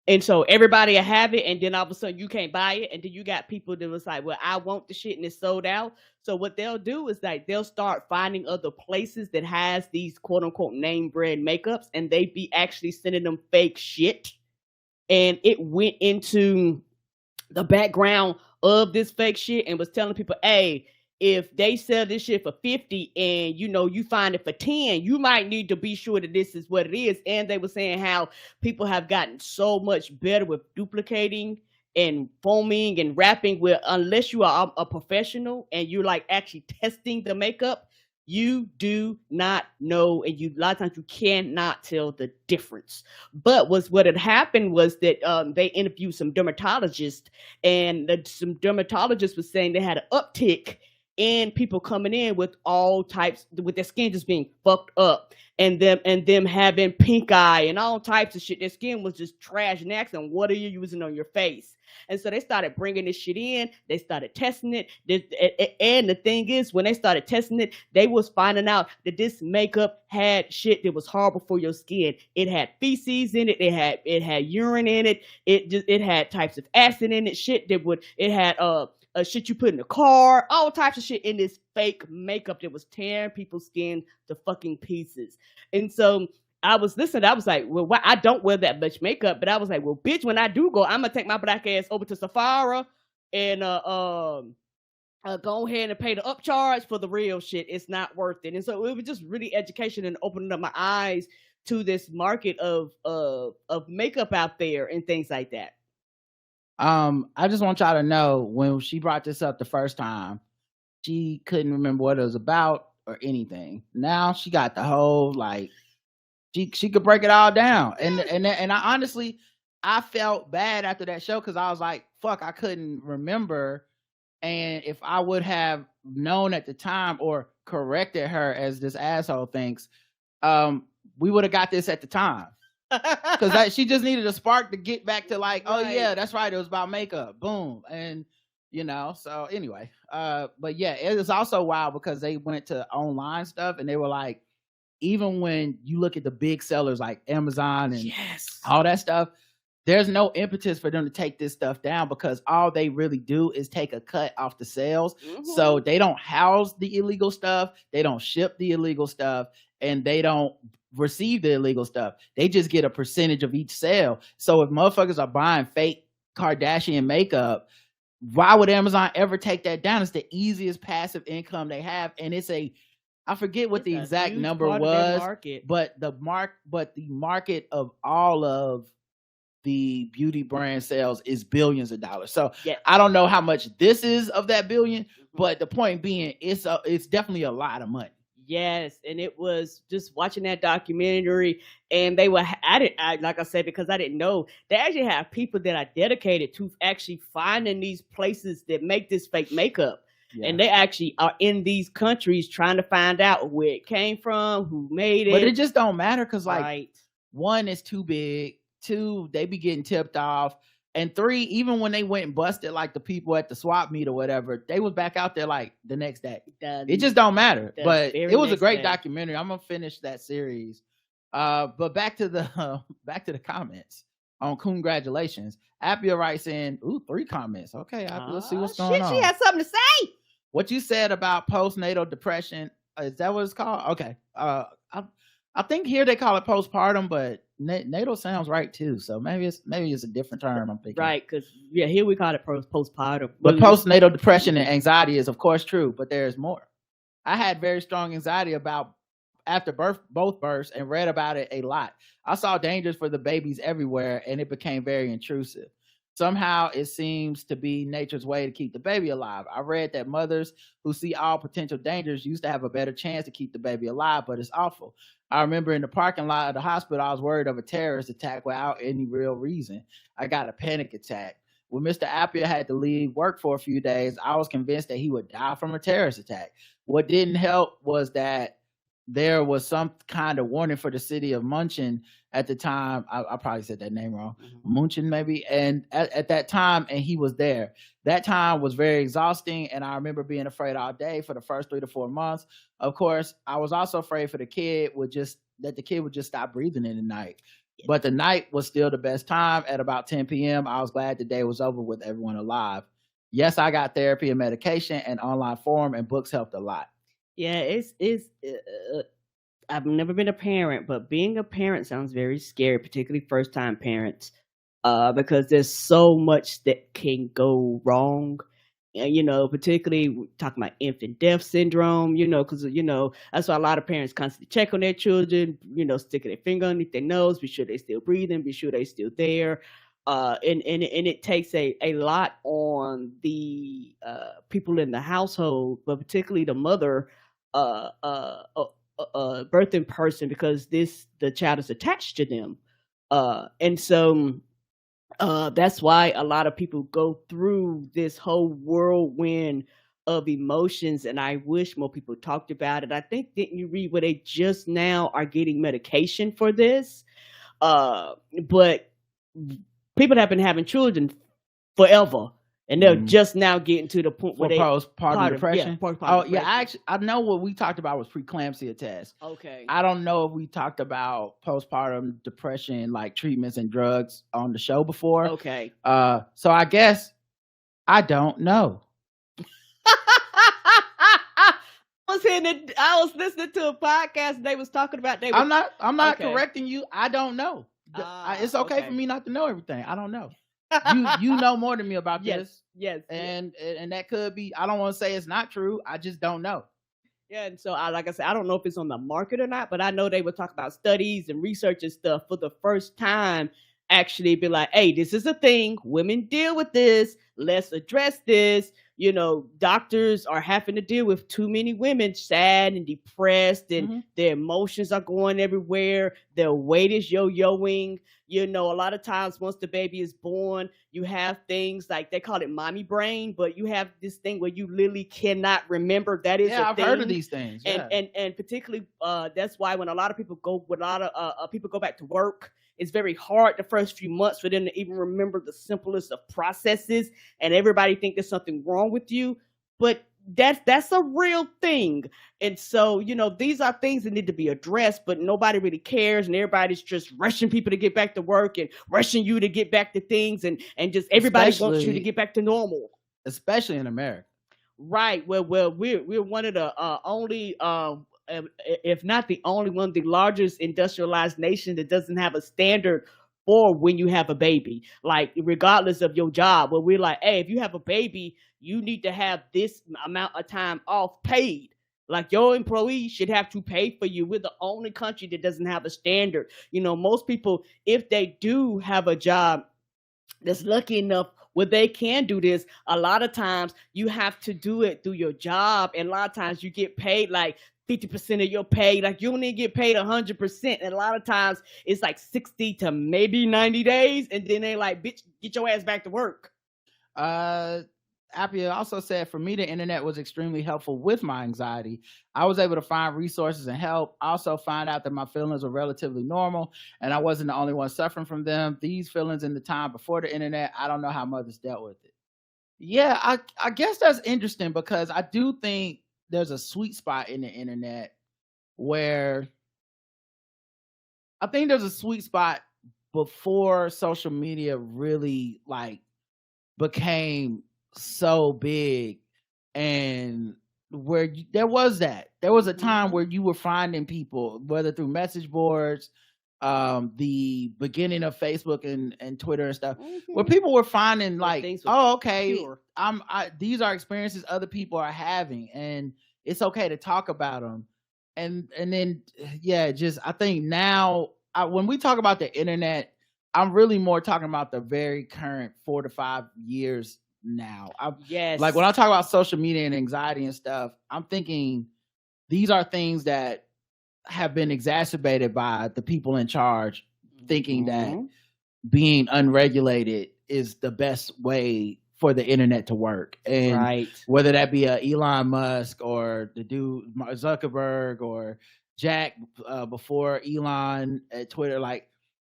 And so everybody will have it, and then all of a sudden you can't buy it, and then you got people that was like, well, I want the shit, and it's sold out. So what they'll do is like they'll start finding other places that has these quote unquote name brand makeups, and they be actually sending them fake shit. And it went into the background of this fake shit and was telling people, hey, if they sell this shit for 50 and you find it for 10, you might need to be sure that this is what it is. And they were saying how people have gotten so much better with duplicating and foaming and wrapping, where unless you are a professional and you're like actually testing the makeup, you do not know, and a lot of times you cannot tell the difference. But what had happened was that they interviewed some dermatologists, and some dermatologists was saying they had an uptick in people coming in with all types, with their skin just being fucked up, and them having pink eye and all types of shit. Their skin was just trash and asking, what are you using on your face? And so they started bringing this shit in. They started testing it. And the thing is, when they started testing it, they was finding out that this makeup had shit that was horrible for your skin. It had feces in it. It had urine in it. It had types of acid in it. It had shit you put in the car, all types of shit in this fake makeup that was tearing people's skin to fucking pieces. And so I was listening, I was like, well, I don't wear that much makeup, but I was like, well, bitch, when I do go, I'm gonna take my black ass over to Sephora and go ahead and pay the upcharge for the real shit. It's not worth it. And so it was just really education and opening up my eyes to this market of makeup out there and things like that. I just want y'all to know, when she brought this up the first time, she couldn't remember what it was about or anything. Now she got the whole, like, she could break it all down. And I honestly, I felt bad after that show, because I was like, fuck, I couldn't remember. And if I would have known at the time or corrected her, as this asshole thinks, we would have got this at the time. Because she just needed a spark to get back to like, oh yeah, that's right, it was about makeup, boom. And so anyway, but yeah, it was also wild because they went to online stuff, and they were like, even when you look at the big sellers like Amazon and all that stuff, there's no impetus for them to take this stuff down, because all they really do is take a cut off the sales. So they don't house the illegal stuff, they don't ship the illegal stuff, and they don't receive the illegal stuff. They just get a percentage of each sale. So if motherfuckers are buying fake Kardashian makeup, why would Amazon ever take that down? It's the easiest passive income they have, and I forget what the exact number was, but the market of all of the beauty brand sales is billions of dollars. So I don't know how much this is of that billion, but the point being, it's definitely a lot of money. Yes, and it was just watching that documentary, and they were like I said, because I didn't know, they actually have people that are dedicated to actually finding these places that make this fake makeup. And they actually are in these countries trying to find out where it came from, who made it. But it just don't matter, because like, one, is too big. Two, they be getting tipped off. And three, even when they went and busted like the people at the swap meet or whatever, they was back out there like the next day. It just don't matter. But it was a great documentary. I'm gonna finish that series. But back to the comments on congratulations. Appia writes in, 3 comments. Okay, let's see what's going on. She has something to say. what you said about postnatal depression, is that what it's called? Okay. I think here they call it postpartum, but natal sounds right too. So maybe it's a different term I'm thinking. Right, because here we call it postpartum. But postnatal depression and anxiety is of course true, but there's more. I had very strong anxiety about after both births, and read about it a lot. I saw dangers for the babies everywhere, and it became very intrusive. Somehow it seems to be nature's way to keep the baby alive. I read that mothers who see all potential dangers used to have a better chance to keep the baby alive, but it's awful. I remember in the parking lot of the hospital, I was worried of a terrorist attack without any real reason. I got a panic attack. When Mr. Appia had to leave work for a few days, I was convinced that he would die from a terrorist attack. What didn't help was that there was some kind of warning for the city of Munchen at the time. I probably said that name wrong. Munchen maybe. And at that time, and he was there. That time was very exhausting, and I remember being afraid all day for the first 3 to 4 months. Of course, I was also afraid for the kid would just stop breathing in the night. But the night was still the best time. At about 10 p.m., I was glad the day was over with everyone alive. Yes, I got therapy and medication and online forum, and books helped a lot. Yeah, I've never been a parent, but being a parent sounds very scary, particularly first-time parents, because there's so much that can go wrong. Particularly talking about infant death syndrome, because, that's why a lot of parents constantly check on their children, sticking their finger underneath their nose, be sure they're still breathing, be sure they're still there. And it takes a lot on the people in the household, but particularly the mother, birthing person, because the child is attached to them, and so that's why a lot of people go through this whole whirlwind of emotions, and I wish more people talked about it. I think, didn't you read where they just now are getting medication for this? But people have been having children forever, and they're just now getting to the point where they postpartum depression. Postpartum depression. I know what we talked about was preeclampsia test. Okay. I don't know if we talked about postpartum depression, like treatments and drugs, on the show before. Okay. So I guess I don't know. I was listening to a podcast and they was talking about I'm not correcting you. I don't know. It's okay for me not to know everything. I don't know. You know more than me about this. Yes. And that could be, I don't want to say it's not true. I just don't know. Yeah, and so like I said, I don't know if it's on the market or not, but I know they would talk about studies and research and stuff for the first time, actually be like, hey, this is a thing. Women deal with this. Let's address this. Doctors are having to deal with too many women sad and depressed, and their emotions are going everywhere. Their weight is yo-yoing. A lot of times once the baby is born, you have things like, they call it mommy brain, but you have this thing where you literally cannot remember that is a I've thing. heard of these things. Yeah. And particularly that's why when a lot of people go back to work, it's very hard the first few months for them to even remember the simplest of processes, and everybody think there's something wrong with you, but that's a real thing. And so, these are things that need to be addressed, but nobody really cares, and everybody's just rushing people to get back to work and rushing you to get back to things, and just everybody wants you to get back to normal. Especially in America. Right. Well, we're one of the only if not the only one, the largest industrialized nation that doesn't have a standard for when you have a baby, like regardless of your job, where we're like, hey, if you have a baby, you need to have this amount of time off paid. Like, your employees should have to pay for you. We're the only country that doesn't have a standard. Most people, if they do have a job that's lucky enough where they can do this, a lot of times you have to do it through your job, and a lot of times you get paid like 50% of your pay. Like, you only get paid 100%, and a lot of times it's like 60 to maybe 90 days, and then they like, bitch, get your ass back to work. Appia also said, for me, the internet was extremely helpful with my anxiety. I was able to find resources and help. I also find out that my feelings were relatively normal, and I wasn't the only one suffering from them. These feelings in the time before the internet, I don't know how mothers dealt with it. Yeah, I guess that's interesting, because I do think there's a sweet spot in the internet where I think there's a sweet spot before social media really like became so big and where there was a time Mhm. where you were finding people, whether through message boards, the beginning of Facebook and Twitter and stuff, where Mhm. people were finding Where like, things were oh, okay, pure. these are experiences other people are having, and it's okay to talk about them. And then yeah, just I think now when we talk about the internet, I'm really more talking about the very current 4 to 5 years now. Like when I Yes. talk about social media and anxiety and stuff, I'm thinking these are things that have been exacerbated by the people in charge thinking that Mhm. being unregulated is the best way for the internet to work. And Right. whether that be Elon Musk or the dude Mark Zuckerberg or Jack before Elon at Twitter, like,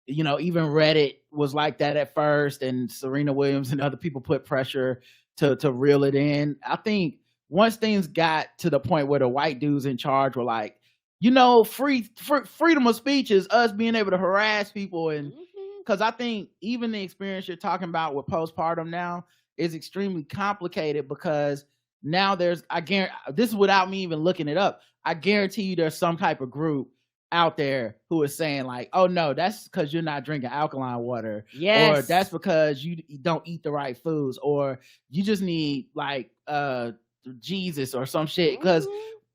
even Reddit was like that at first, and Serena Williams and other people put pressure to reel it in. I think once things got to the point where the white dudes in charge were like, freedom of speech is us being able to harass people. And Mhm. because I think even the experience you're talking about with postpartum now is extremely complicated, because now I guarantee, this is without me even looking it up, I guarantee you there's some type of group out there who is saying like, oh no, that's because you're not drinking alkaline water, or that's Yes. because you don't eat the right foods, or you just need like Jesus or some shit. Mhm.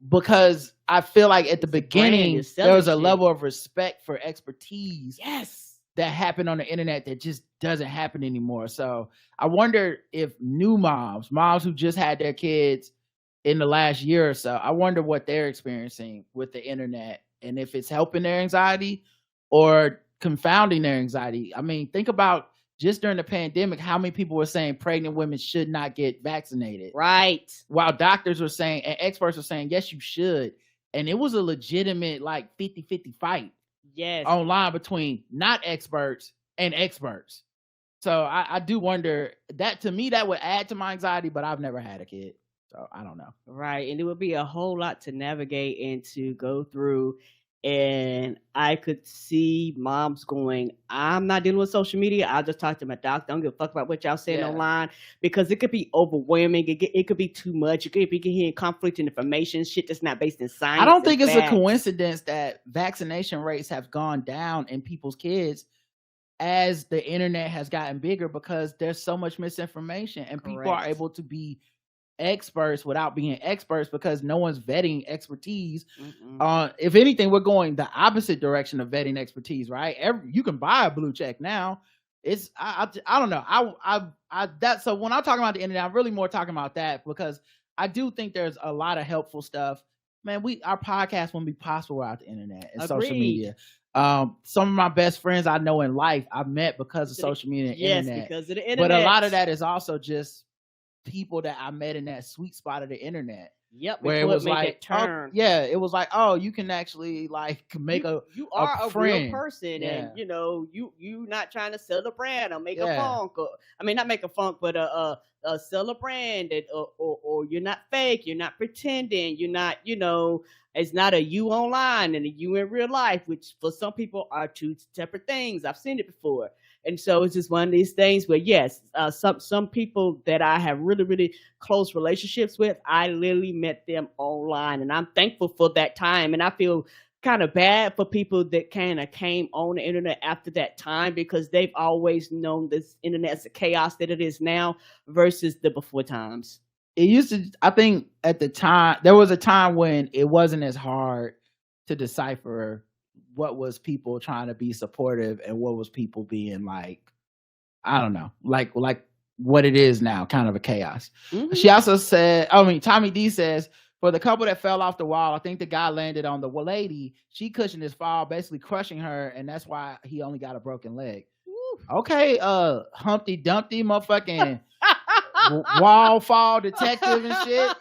Because I feel like at the It's a brand. You're beginning there selling was a shit. level of respect for expertise Yes. that happened on the internet that just doesn't happen anymore. So I wonder if new moms who just had their kids in the last year or so, I wonder what they're experiencing with the internet, and if it's helping their anxiety or confounding their anxiety. I mean, think about just during the pandemic, how many people were saying pregnant women should not get vaccinated, Right. while doctors were saying and experts were saying, yes, you should. And it was a legitimate like 50-50 fight Yes. online between not experts and experts. So I do wonder, that to me that would add to my anxiety, but I've never had a kid, so I don't know. Right. And it would be a whole lot to navigate and to go through. And I could see moms going, I'm not dealing with social media. I'll just talk to my doctor. I don't give a fuck about what y'all saying Yeah. online, because it could be overwhelming. It could be too much. You could be hearing conflicting information, shit that's not based in science. I don't think and it's a facts. coincidence that vaccination rates have gone down in people's kids as the internet has gotten bigger, because there's so much misinformation and people are Correct. able to be experts without being experts, because no one's vetting expertise. Mm-mm. If anything, we're going the opposite direction of vetting expertise, right? You can buy a blue check now. It's I don't know. So when I'm talking about the internet, I'm really more talking about that, because I do think there's a lot of helpful stuff. Man, our podcast wouldn't be possible without the internet and social Agreed. media. Some of my best friends I know in life I've met because of social media and Yes, internet. because of the internet. But a lot of that is also just people that I met in that sweet spot of the internet. Yep, Where it was like, it was like, oh, you can actually like make you are a friend. real person, Yeah. and you not trying to sell a brand or make a Yeah. funk, or I mean not make a funk, but sell a brand, that or you're not fake, you're not pretending, you're not it's not a you online and a you in real life, which for some people are two separate things. I've seen it before. And so it's just one of these things where, yes, some people that I have really, really close relationships with, I literally met them online, and I'm thankful for that time. And I feel kind of bad for people that kind of came on the internet after that time, because they've always known this internet as the chaos that it is now versus the before times. It used to, I think at the time, there was a time when it wasn't as hard to decipher what was people trying to be supportive and what was people being like, I don't know, like what it is now, kind of a chaos. Mhm. She also said, Tommy D says, for the couple that fell off the wall, I think the guy landed on the lady. She cushioned his fall, basically crushing her, and that's why he only got a broken leg. Woo. Okay, Humpty Dumpty, motherfucking wall fall detective and shit.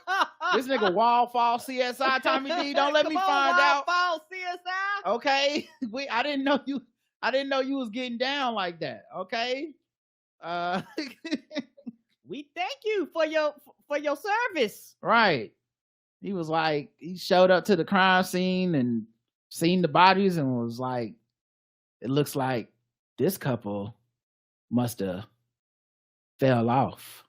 This nigga wall fall CSI, Tommy D. Don't let me find out. Wall CSI. Okay, I didn't know you was getting down like that. Okay, we thank you for your service. Right. He was like, he showed up to the crime scene and seen the bodies and was like, it looks like this couple must have fell off.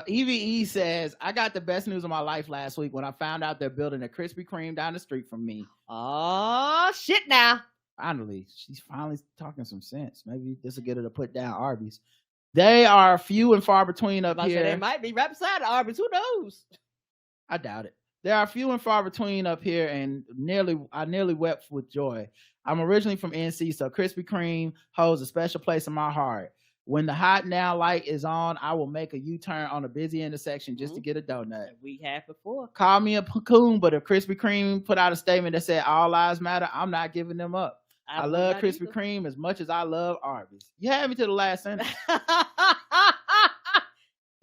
EVE says, I got the best news of my life last week when I found out they're building a Krispy Kreme down the street from me. Oh, shit now. Finally, she's finally talking some sense. Maybe this will get her to put down Arby's. They are few and far between up here. They might be right beside Arby's. Who knows? I doubt it. There are few and far between up here, and I nearly wept with joy. I'm originally from NC, so Krispy Kreme holds a special place in my heart. When the hot now light is on, I will make a U-turn on a busy intersection just to get a donut. We have before. Call me a cocoon, but if Krispy Kreme put out a statement that said all lives matter, I'm not giving them up. I love Krispy Kreme as much as I love Arby's. You had me to the last sentence.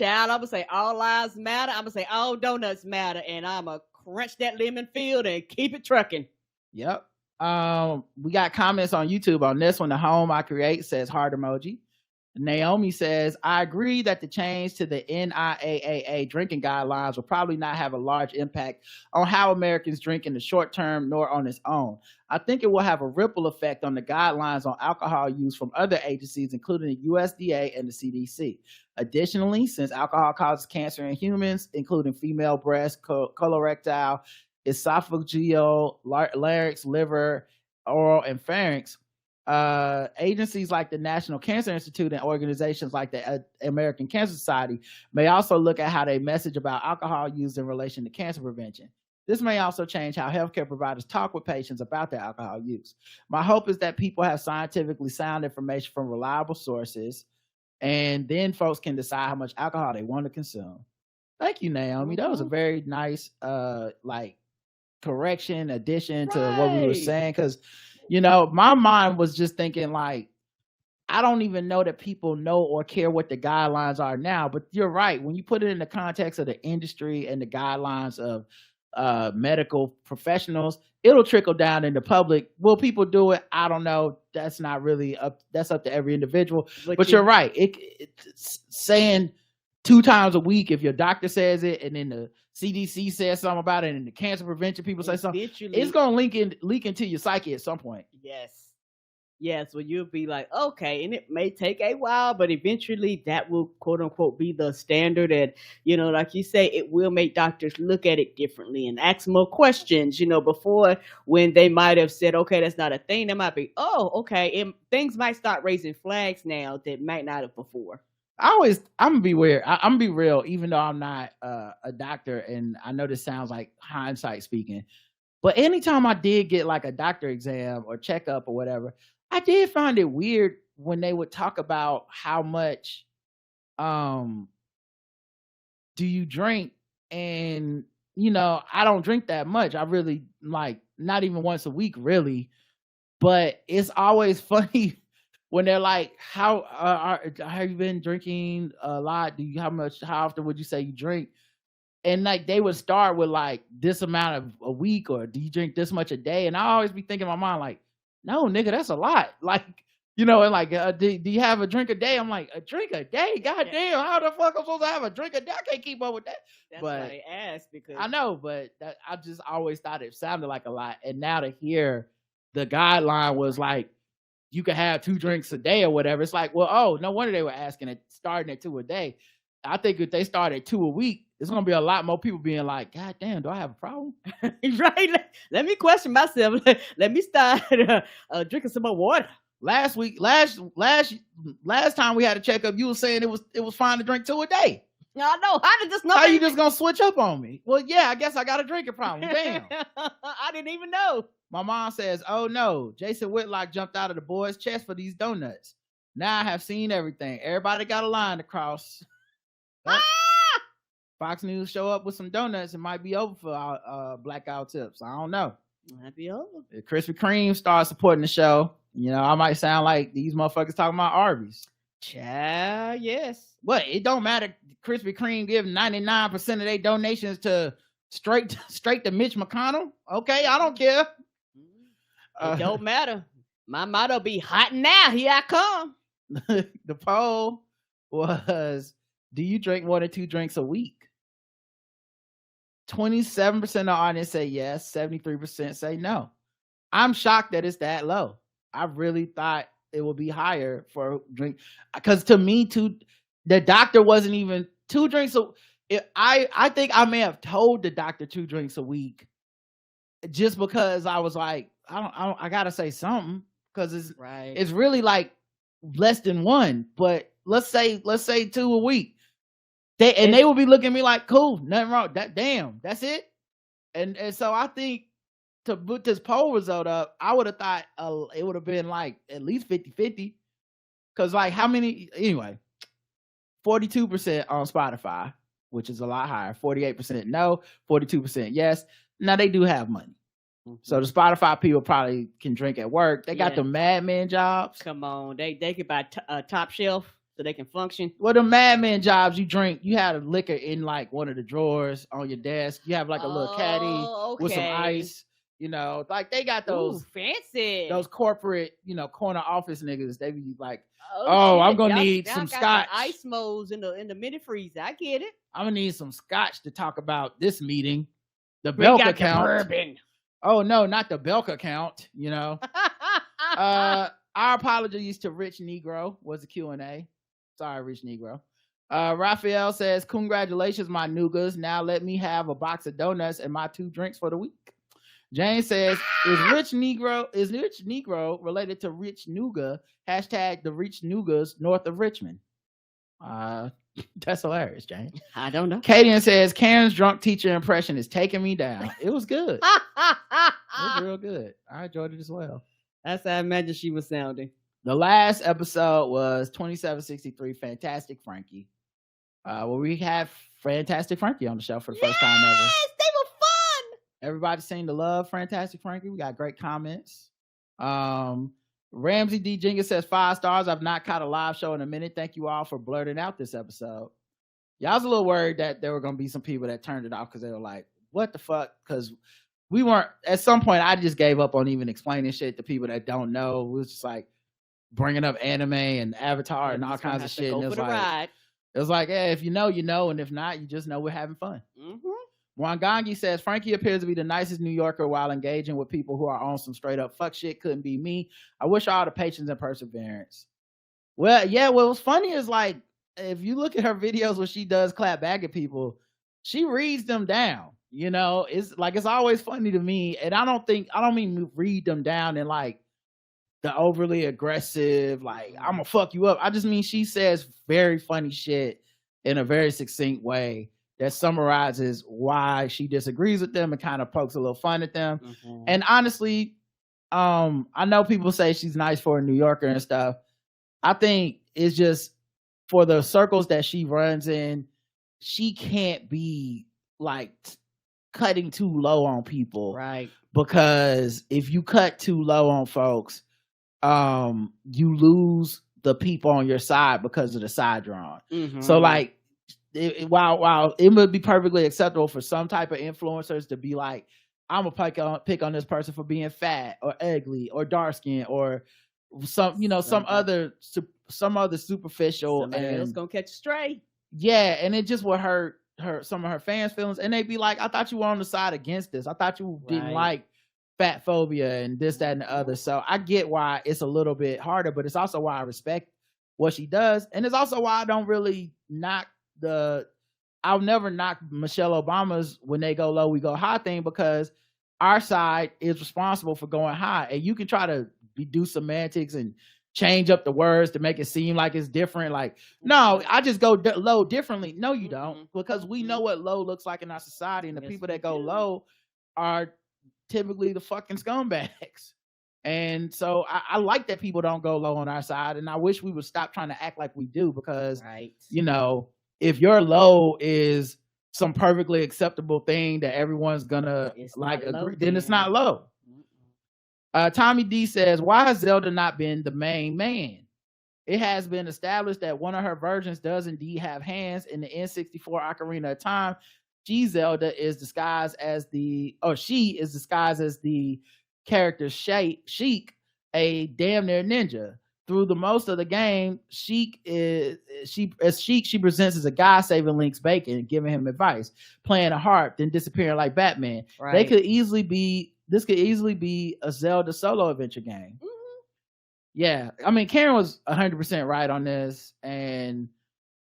Child, I'm going to say all lives matter. I'm going to say all donuts matter. And I'm going to crunch that lemon field and keep it trucking. Yep. We got comments on YouTube on this one. The home I create says heart emoji. Naomi says, I agree that the change to the NIAAA drinking guidelines will probably not have a large impact on how Americans drink in the short term nor on its own. I think it will have a ripple effect on the guidelines on alcohol use from other agencies, including the USDA and the CDC. Additionally, since alcohol causes cancer in humans, including female breast, colorectal, esophageal, larynx, liver, oral, and pharynx, agencies like the National Cancer Institute and organizations like the American Cancer Society may also look at how they message about alcohol use in relation to cancer prevention. This may also change how healthcare providers talk with patients about their alcohol use. My hope is that people have scientifically sound information from reliable sources, and then folks can decide how much alcohol they want to consume. Thank you, Naomi. That was a very nice correction, addition to what we were saying, because my mind was just thinking like, I don't even know that people know or care what the guidelines are now, but you're right. When you put it in the context of the industry and the guidelines of medical professionals, it'll trickle down in the public. Will people do it? I don't know. That's not really that's up to every individual, but you're right. It's saying 2 times a week, if your doctor says it, and then the CDC says something about it, and the cancer prevention people say something, it's going to leak into your psyche at some point. Yes. Well, you'll be like, okay, and it may take a while, but eventually that will, quote unquote, be the standard. And, like you say, it will make doctors look at it differently and ask more questions, before, when they might have said, okay, that's not a thing. That might be, oh, okay. And things might start raising flags now that might not have before. I'm gonna be weird. I'm gonna be real, even though I'm not a doctor, and I know this sounds like hindsight speaking, but anytime I did get like a doctor exam or checkup or whatever, I did find it weird when they would talk about how much do you drink, and I don't drink that much. I really not even once a week really, but it's always funny when they're like, how have you been drinking a lot? How often would you say you drink? And they would start with like this amount of a week, or do you drink this much a day? And I always be thinking in my mind like, no, nigga, that's a lot. And do you have a drink a day? I'm like, a drink a day? God damn, how the fuck am I supposed to have a drink a day? I can't keep up with that. That's why they ask, because I know, but I just always thought it sounded like a lot. And now to hear the guideline was like, you could have 2 drinks a day or whatever. It's like, well, oh, no wonder they were asking it, starting at 2 a day. I think if they start at 2 a week, there's going to be a lot more people being like, God damn, do I have a problem? Right. Let me question myself. Let me start drinking some more water. Last time we had a checkup, you were saying it was fine to drink 2 a day. I know. How did this know? How you just going to switch up on me? Well, yeah, I guess I got a drinking problem. Damn. I didn't even know. My mom says, oh no, Jason Whitlock jumped out of the boy's chest for these donuts. Now I have seen everything. Everybody got a line to cross. Fox News show up with some donuts. It might be over for blackout tips. I don't know. Might be over. If Krispy Kreme starts supporting the show, I might sound like these motherfuckers talking about Arby's. Child, yes. But it don't matter. Krispy Kreme give 99% of their donations to straight to Mitch McConnell. Okay, I don't care. It don't matter. My motto be hot now. Here I come. The poll was, do you drink more than 2 drinks a week? 27% of the audience say yes. 73% say no. I'm shocked that it's that low. I really thought it would be higher for drink. Because to me, the doctor wasn't even 2 drinks. So I think I may have told the doctor 2 drinks a week, just because I was like, I gotta say something, because it's really like less than 1. But let's say 2 a week. They would be looking at me like, cool, nothing wrong. That's it. And so I think, to put this poll result up, I would have thought it would have been like at least 50-50. Because like how many, anyway, 42% on Spotify, which is a lot higher. 48% no, 42% yes. Now they do have money. So the Spotify people probably can drink at work. They got the Mad Men jobs. Come on, they can buy top shelf so they can function. Well, the Mad Men jobs, you have a liquor in like one of the drawers on your desk. You have like a little caddy with some ice. You know, like they got those fancy, those corporate, corner office niggas. They be like, I'm gonna need some scotch. Ice modes in the mini freezer. I get it. I'm gonna need some scotch to talk about this meeting. The Belk account. Bourbon. Oh no, not the Belk account. Our apologies to Rich Negro was a Q&A. Sorry, Rich Negro. Raphael says, congratulations, my nougas. Now let me have a box of donuts and my 2 drinks for the week. Jane says, is Rich Negro related to Rich Nougat? Hashtag the Rich Nougats north of Richmond. That's hilarious, Jane. I don't know. Kadian says, Karen's drunk teacher impression is taking me down. It was good. It was real good. I enjoyed it as well. That's how I imagine she was sounding. The last episode was 2763, Fantastic Frankie. Where we had Fantastic Frankie on the show for the first time ever. Yes, they were fun. Everybody seemed to love Fantastic Frankie. We got great comments. Ramsey D. Jenkins says 5 stars. I've not caught a live show in a minute. Thank you all for blurting out this episode. Yeah, I was a little worried that there were going to be some people that turned it off because they were like, what the fuck? Because we weren't, at some point, I just gave up on even explaining shit to people that don't know. It was just like bringing up anime and Avatar and all kinds of shit. And it was like, yeah, if you know, you know. And if not, you just know we're having fun. Wangangi says, Frankie appears to be the nicest New Yorker while engaging with people who are on some straight up fuck shit. Couldn't be me. I wish all the patience and perseverance. Well, yeah, what's funny is like, if you look at her videos when she does clap back at people, she reads them down. It's like, it's always funny to me. And I don't mean read them down in like the overly aggressive, like, I'm gonna fuck you up. I just mean she says very funny shit in a very succinct way that summarizes why she disagrees with them and kind of pokes a little fun at them. And honestly, I know people say she's nice for a New Yorker and stuff. I think it's just for the circles that she runs in, she can't be like cutting too low on people. Right. Because if you cut too low on folks, you lose the people on your side because of the side drawn. So like, while it would be perfectly acceptable for some type of influencers to be like, I'm gonna pick on this person for being fat or ugly or dark skinned or some other superficial, somebody else gonna catch a stray. Yeah, and it just would hurt some of her fans' feelings, and they'd be like, I thought you were on the side against this. I thought you didn't like fat phobia and this, that, and the other. So I get why it's a little bit harder, but it's also why I respect what she does, and it's also why I don't really I'll never knock Michelle Obama's when they go low, we go high thing, because our side is responsible for going high. And you can try to do semantics and change up the words to make it seem like it's different. Like, no, I just go low differently. No, you don't, because we know what low looks like in our society. And the people that go low are typically the fucking scumbags. And so I like that people don't go low on our side. And I wish we would stop trying to act like we do, because, if your low is some perfectly acceptable thing that everyone's gonna agree, then it's not low. Tommy D says, why has Zelda not been the main man? It has been established that one of her versions does indeed have hands. In the N64 Ocarina of Time, Zelda is disguised as the character Sheik, a damn near ninja. Through the most of the game, she presents as a guy saving Link's bacon, giving him advice, playing a harp, then disappearing like Batman. Right. This could easily be a Zelda solo adventure game. Yeah, I mean, Karen was 100% right on this, and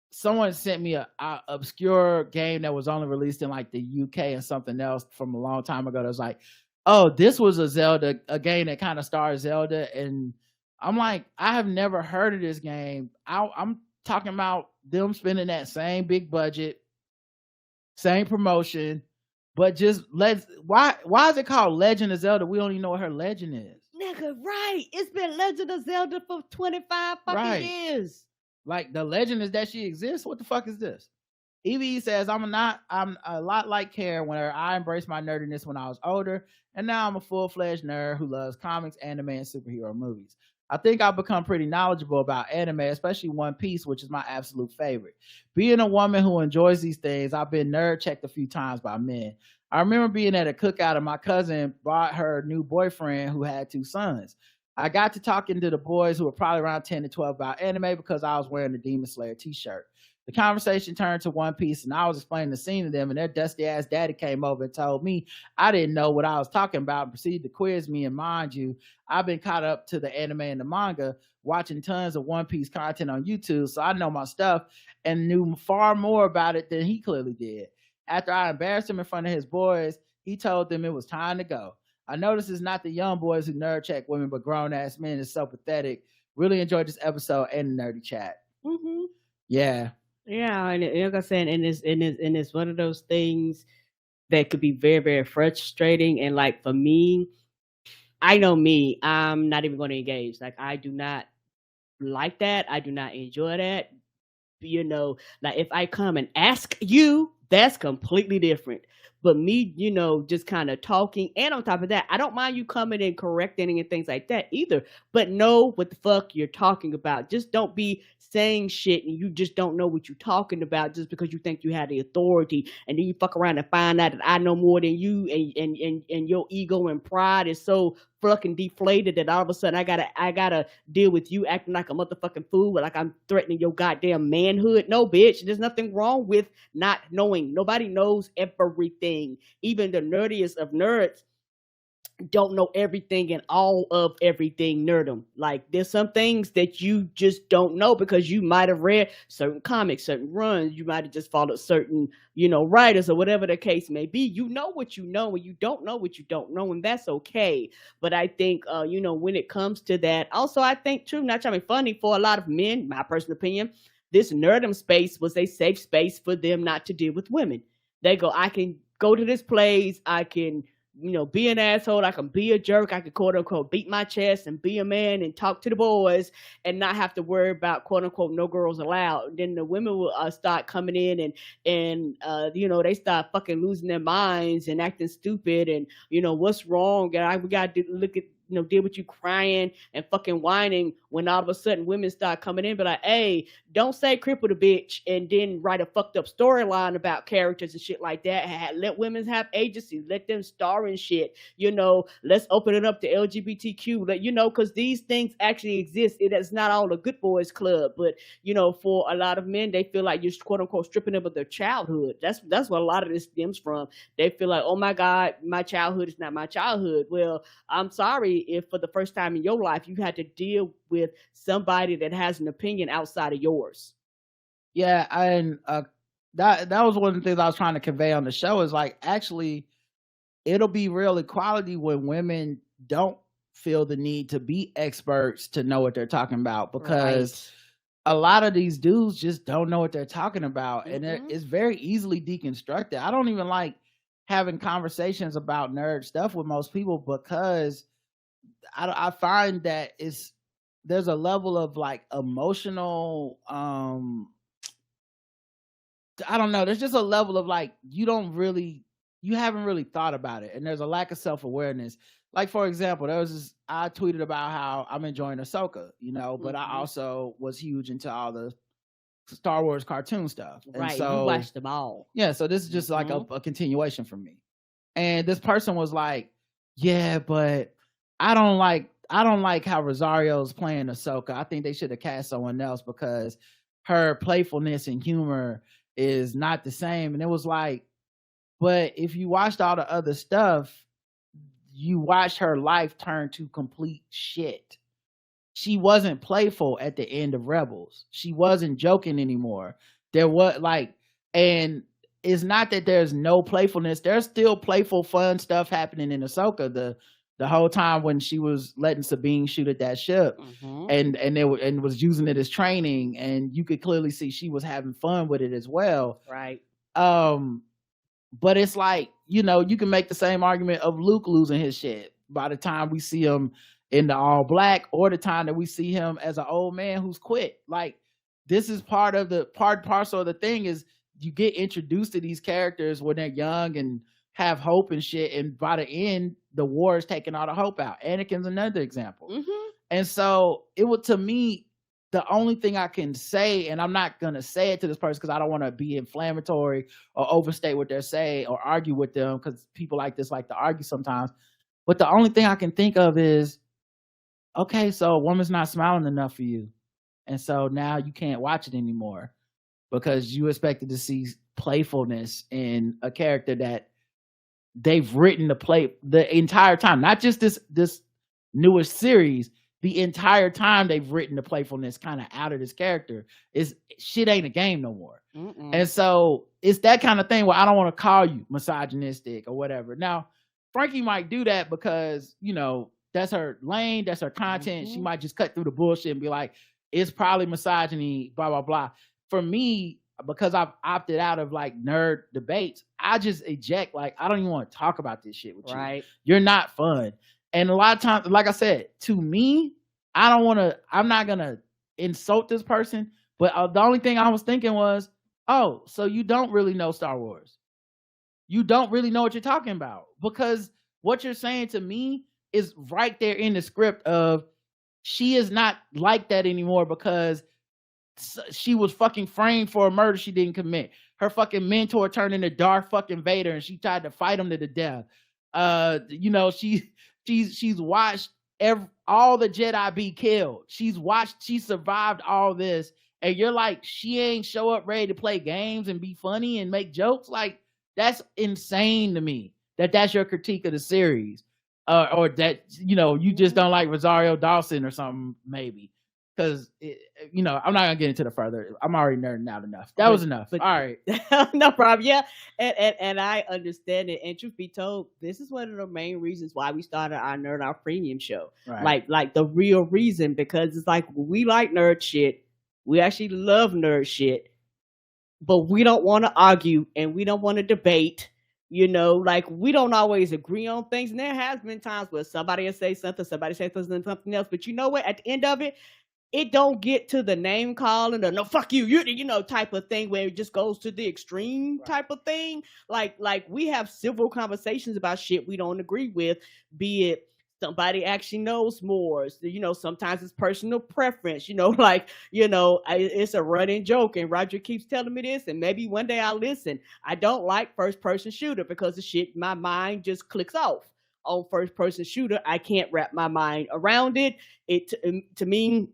someone sent me a obscure game that was only released in like the UK and something else from a long time ago. That was like, oh, this was a game that kind of stars Zelda, and I'm like, I have never heard of this game. I'm talking about them spending that same big budget, same promotion, but just why is it called Legend of Zelda? We don't even know what her legend is. Nigga, right. It's been Legend of Zelda for 25 fucking years. Like, the legend is that she exists. What the fuck is this? Evie says, I'm a lot like Karen when I embraced my nerdiness when I was older, and now I'm a full-fledged nerd who loves comics, anime, and superhero movies. I think I've become pretty knowledgeable about anime, especially One Piece, which is my absolute favorite. Being a woman who enjoys these things, I've been nerd checked a few times by men. I remember being at a cookout and my cousin brought her new boyfriend who had 2 sons. I got to talking to the boys who were probably around 10 to 12 about anime because I was wearing the Demon Slayer t-shirt. The conversation turned to One Piece, and I was explaining the scene to them, and their dusty ass daddy came over and told me I didn't know what I was talking about and proceeded to quiz me. And mind you, I've been caught up to the anime and the manga, watching tons of One Piece content on YouTube, so I know my stuff and knew far more about it than he clearly did. After I embarrassed him in front of his boys, he told them it was time to go. I noticed it's not the young boys who nerd check women, but grown ass men. It's so pathetic. Really enjoyed this episode and the nerdy chat. Mm-hmm. Yeah. Yeah, and like I said, and it's one of those things that could be very, very frustrating. And like for me, I know me, I'm not even going to engage. Like I do not like that. I do not enjoy that. You know, like if I come and ask you, that's completely different. But me, you know, just kind of talking, and on top of that, I don't mind you coming and correcting and things like that either. But know what the fuck you're talking about. Just don't be saying shit and you just don't know what you're talking about just because you think you have the authority, and then you fuck around and find out that I know more than you, and your ego and pride is so fucking deflated that all of a sudden I gotta deal with you acting like a motherfucking fool, like I'm threatening your goddamn manhood. No, bitch, there's nothing wrong with not knowing. Nobody knows everything. Even the nerdiest of nerds don't know everything and all of everything nerdom. Like there's some things that you just don't know because you might have read certain comics, certain runs, you might have just followed certain, you know, writers or whatever the case may be. You know what you know, and you don't know what you don't know, and that's okay. But I think you know, when it comes to that, also I think too, not trying to be funny, for a lot of men, my personal opinion, this nerdom space was a safe space for them not to deal with women. They go, I can go to this place, I can, you know, be an asshole, I can be a jerk, I can quote unquote beat my chest and be a man and talk to the boys and not have to worry about quote unquote no girls allowed. Then the women will start coming in and you know, they start fucking losing their minds and acting stupid, and you know, what's wrong, and we got to look at, you know, deal with you crying and fucking whining when all of a sudden women start coming in, but like, hey, don't say cripple a bitch and then write a fucked up storyline about characters and shit like that. Let women have agency, let them star in shit, you know, let's open it up to LGBTQ, let, you know, because these things actually exist. It is not all a good boys club, but you know, for a lot of men, they feel like you're quote unquote stripping them of their childhood. That's what a lot of this stems from. They feel like, oh my God, my childhood is not my childhood. Well, I'm sorry if for the first time in your life you had to deal with somebody that has an opinion outside of yours. Yeah, and that was one of the things I was trying to convey on the show, is like, actually it'll be real equality when women don't feel the need to be experts to know what they're talking about, because a lot of these dudes just don't know what they're talking about. And it's very easily deconstructed. I don't even like having conversations about nerd stuff with most people, because I find that there's a level of like emotional, I don't know, there's just a level of like, you haven't really thought about it, and there's a lack of self-awareness. Like, for example, I tweeted about how I'm enjoying Ahsoka, you know, but I also was huge into all the Star Wars cartoon stuff. And right, so, you watched them all. Yeah, so this is just like a continuation for me. And this person was like, yeah, but I don't like how Rosario's playing Ahsoka. I think they should have cast someone else because her playfulness and humor is not the same. And it was like, but if you watched all the other stuff, you watched her life turn to complete shit. she wasn't playful at the end of Rebels. She wasn't joking anymore. There was like, and it's not that there's no playfulness. There's still playful, fun stuff happening in Ahsoka. The whole time when she was letting Sabine shoot at that ship, and was using it as training, and you could clearly see she was having fun with it as well. Right. But it's like, you know, you can make the same argument of Luke losing his shit by the time we see him in the all black, or the time that we see him as an old man who's quit. Like, this is part parcel of the thing is you get introduced to these characters when they're young and have hope and shit, and by the end, the war is taking all the hope out. Anakin's another example. And so it would, to me, the only thing I can say, and I'm not going to say it to this person because I don't want to be inflammatory or overstate what they're saying or argue with them, because people like this like to argue sometimes. But the only thing I can think of is, okay, so a woman's not smiling enough for you. And so now you can't watch it anymore because you expected to see playfulness in a character that they've written the entire time. Not just this newest series. The entire time they've written the playfulness kind of out of this character. Shit ain't a game no more. And so it's that kind of thing where I don't want to call you misogynistic or whatever. Now, Frankie might do that because, you know, that's her lane, that's her content. She might just cut through the bullshit and be like, it's probably misogyny, blah, blah, blah. For me, because I've opted out of like nerd debates, I just eject, like, I don't even want to talk about this shit with you. Right. You're not fun. And a lot of times, like I said, to me, I'm not going to insult this person. But the only thing I was thinking was, oh, so you don't really know Star Wars. You don't really know what you're talking about. Because what you're saying to me is right there in the script of she is not like that anymore because she was fucking framed for a murder she didn't commit. Her fucking mentor turned into Darth fucking Vader and she tried to fight him to the death. You know, she's watched all the Jedi be killed. She survived all this, and you're like, she ain't show up ready to play games and be funny and make jokes. Like, that's insane to me. That's your critique of the series, or that, you know, you just don't like Rosario Dawson or something, maybe. Because, you know, I'm not gonna get into the further. I'm already nerding out enough. That was enough. All right, no problem. Yeah, and I understand it. And truth be told, this is one of the main reasons why we started our Nerd Out Premium show. Right. Like the real reason, because it's like, we like nerd shit. We actually love nerd shit, but we don't want to argue and we don't want to debate. You know, like, we don't always agree on things, and there has been times where somebody will say something, somebody says something else. But you know what? At the end of it, it don't get to the name calling or no fuck you, you know, type of thing where it just goes to the extreme type of thing. Like we have civil conversations about shit we don't agree with, be it somebody actually knows more. So, you know, sometimes it's personal preference, you know, like, you know, it's a running joke, and Roger keeps telling me this, and maybe one day I'll listen. I don't like first person shooter because the shit, my mind just clicks off on first person shooter. I can't wrap my mind around it. To me,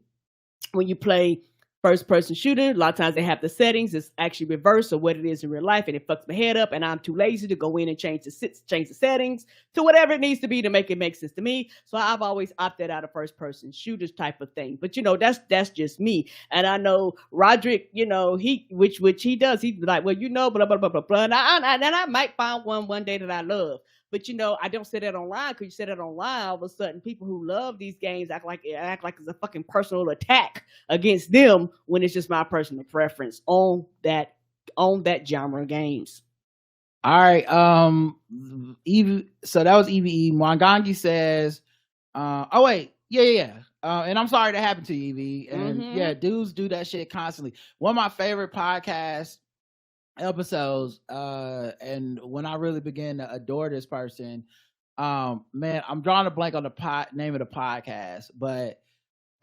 when you play first person shooter, a lot of times they have the settings, it's actually reverse of what it is in real life, and it fucks my head up, and I'm too lazy to go in and change the settings to whatever it needs to be to make it make sense to me. So I've always opted out of first person shooters type of thing. But you know, that's just me. And I know Roderick, you know, which he does, he's like, well, you know, blah blah blah blah blah, and I might find one day that I love. But, you know, I don't say that online, because you say that online, all of a sudden people who love these games act like it's a fucking personal attack against them, when it's just my personal preference on that genre of games. All right. So that was Evie. Mwangangi says, oh wait, yeah. And I'm sorry that happened to you, Evie. And yeah, dudes do that shit constantly. One of my favorite podcasts episodes, and when I really began to adore this person, man, I'm drawing a blank on the name of the podcast, but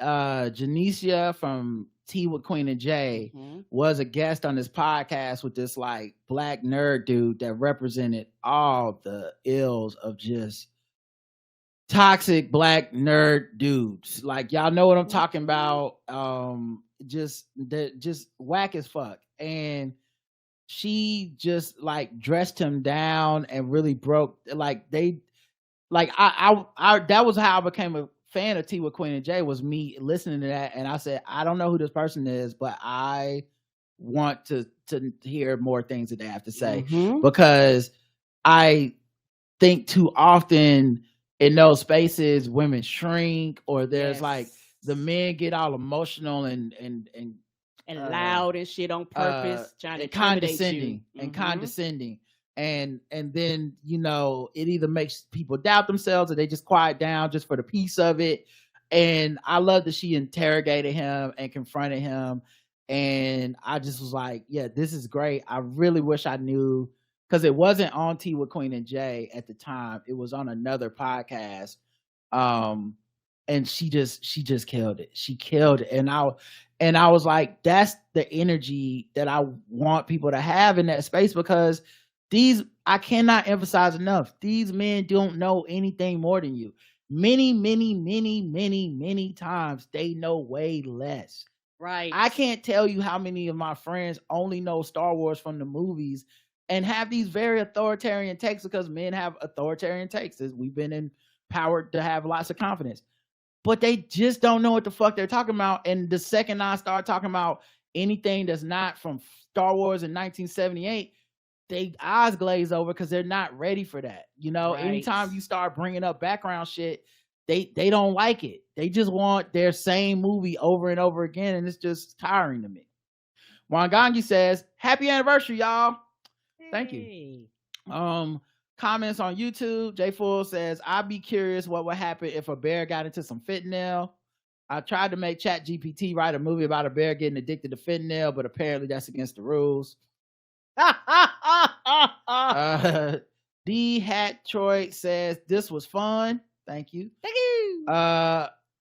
Janicia from Tea with Queen and Jay was a guest on this podcast with this like black nerd dude that represented all the ills of just toxic black nerd dudes. Like, y'all know what I'm talking about. Just whack as fuck. And she just like dressed him down and really broke, like, they, like, I that was how I became a fan of Tea with Queen and Jay was me listening to that, and I said, I don't know who this person is, but I want to hear more things that they have to say, because I think too often in those spaces women shrink, or there's like the men get all emotional and loud and shit on purpose, trying to condescending and then, you know, it either makes people doubt themselves or they just quiet down just for the piece of it. And I love that she interrogated him and confronted him, and I just was like, yeah, this is great. I really wish I knew, because it wasn't on Tea with Queen and Jay at the time, it was on another podcast. And she just killed it. She killed it. And I was like, that's the energy that I want people to have in that space, because I cannot emphasize enough, these men don't know anything more than you. Many times they know way less. Right. I can't tell you how many of my friends only know Star Wars from the movies and have these very authoritarian takes, because men have authoritarian takes. We've been empowered to have lots of confidence, but they just don't know what the fuck they're talking about. And the second I start talking about anything that's not from Star Wars in 1978, they eyes glaze over, because they're not ready for that. You know, anytime you start bringing up background shit, they don't like it. They just want their same movie over and over again, and it's just tiring to me. Wangangi says, happy anniversary, y'all. Thank you. Comments on YouTube. J Full says, I'd be curious what would happen if a bear got into some fentanyl. I tried to make ChatGPT write a movie about a bear getting addicted to fentanyl, but apparently that's against the rules. D Hat Troy says, this was fun. Thank you. Thank you.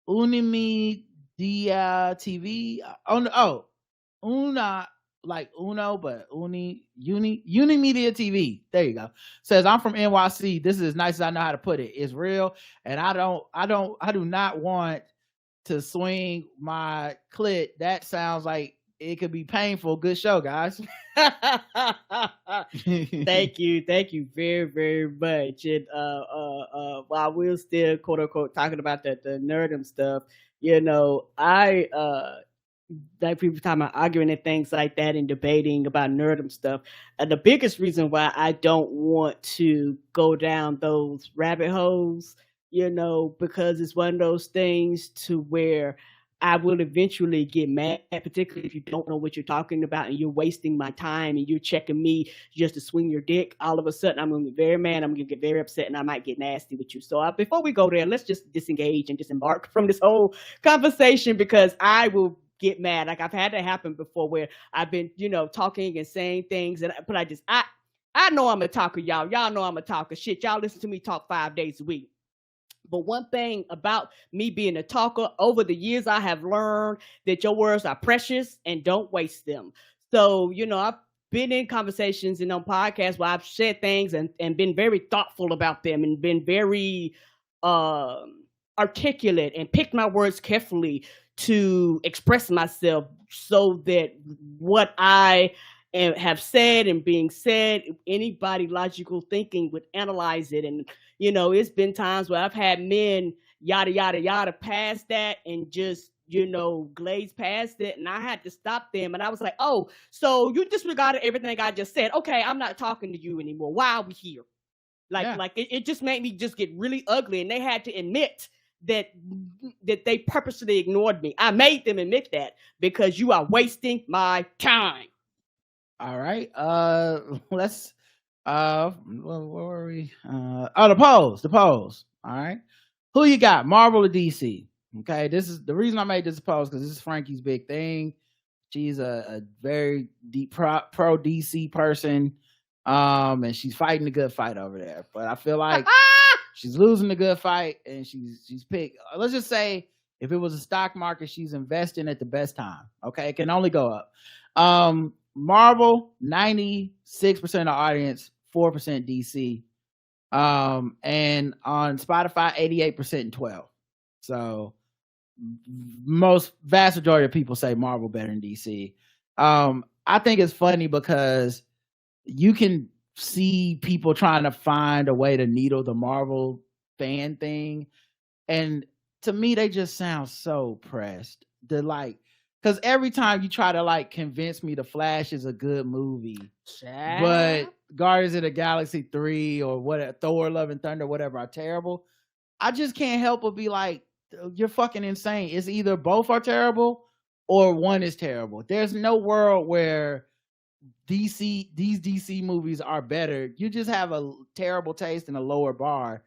Unimi TV. Una, like Uno, but Unimedia TV. There you go. Says, I'm from NYC. This is as nice as I know how to put it. It's real, and I do not want to swing my clit. That sounds like it could be painful. Good show, guys. Thank you very, very much. And while we're still quote unquote talking about the nerdum stuff, you know, I like people talking about arguing and things like that and debating about nerdum stuff. And the biggest reason why I don't want to go down those rabbit holes, you know, because it's one of those things to where I will eventually get mad, particularly if you don't know what you're talking about and you're wasting my time and you're checking me just to swing your dick. All of a sudden, I'm going to get very mad. I'm going to get very upset, and I might get nasty with you. So before we go there, let's just disengage and disembark from this whole conversation, because I will get mad. Like, I've had that happen before, where I've been, you know, talking and saying things, but I know I'm a talker, y'all. Y'all know I'm a talker. Shit, y'all listen to me talk 5 days a week. But one thing about me being a talker, over the years, I have learned that your words are precious and don't waste them. So, you know, I've been in conversations and on podcasts where I've said things and been very thoughtful about them and been very articulate and picked my words carefully to express myself, so that what I have said and being said, anybody logical thinking would analyze it. And, you know, it's been times where I've had men yada, yada, yada past that and just, you know, glaze past it. And I had to stop them. And I was like, oh, so you disregarded everything I just said. Okay, I'm not talking to you anymore. Why are we here? Like it just made me just get really ugly. And they had to admit that they purposely ignored me. I made them admit that, because you are wasting my time. All right. Let's where were we? The polls. All right. Who you got? Marvel or DC? Okay. This is the reason I made this poll, because this is Frankie's big thing. She's a very deep pro DC person. And she's fighting a good fight over there. But I feel like she's losing a good fight, and she's picked. Let's just say, if it was a stock market, she's investing at the best time. Okay. It can only go up. Marvel, 96% of the audience, 4% DC. And on Spotify, 88% and 12. So vast majority of people say Marvel better than DC. I think it's funny because you can see people trying to find a way to needle the Marvel fan thing. And to me, they just sound so pressed. Because every time you try to convince me The Flash is a good movie, but Guardians of the Galaxy 3 or what, Thor: Love and Thunder, whatever, are terrible, I just can't help but be like, you're fucking insane. It's either both are terrible or one is terrible. There's no world where these DC movies are better. You just have a terrible taste and a lower bar.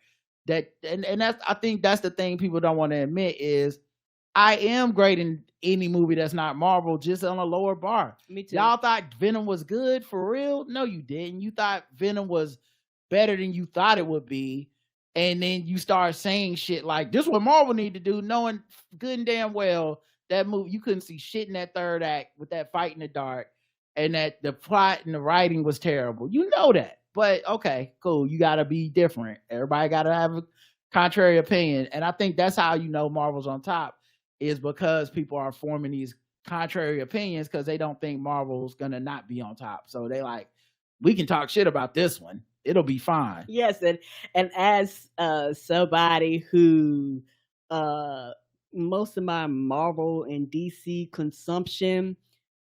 And that's, I think that's the thing people don't want to admit is I am grading any movie that's not Marvel just on a lower bar. Me too. Y'all thought Venom was good for real? No, you didn't. You thought Venom was better than you thought it would be. And then you start saying shit like, this is what Marvel need to do, knowing good and damn well that movie, you couldn't see shit in that third act with that fight in the dark, and that the plot and the writing was terrible. You know that. But okay, cool. You got to be different. Everybody got to have a contrary opinion. And I think that's how you know Marvel's on top, is because people are forming these contrary opinions because they don't think Marvel's going to not be on top. So they like, we can talk shit about this one. It'll be fine. Yes, and as somebody who most of my Marvel and DC consumption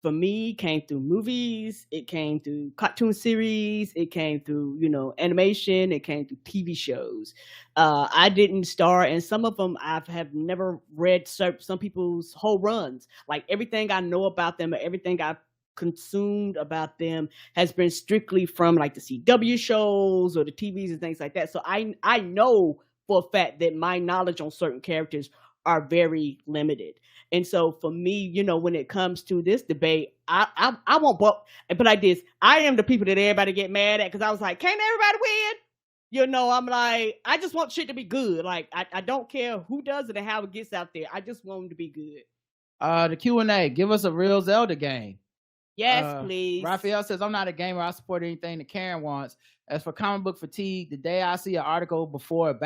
for me came through movies, it came through cartoon series, it came through, animation, it came through TV shows. I didn't start, and some of them I have never read some people's whole runs. Like everything I know about them, or everything I've consumed about them has been strictly from like the CW shows or the TVs and things like that. So I know for a fact that my knowledge on certain characters are very limited. And so for me, when it comes to this debate, I won't, but like this, I am the people that everybody get mad at, because I was like, can't everybody win? I'm like, I just want shit to be good. Like, I don't care who does it and how it gets out there. I just want them to be good. The Q&A, give us a real Zelda game. Yes, please. Raphael says, I'm not a gamer. I support anything that Karen wants. As for comic book fatigue, the day I see an article before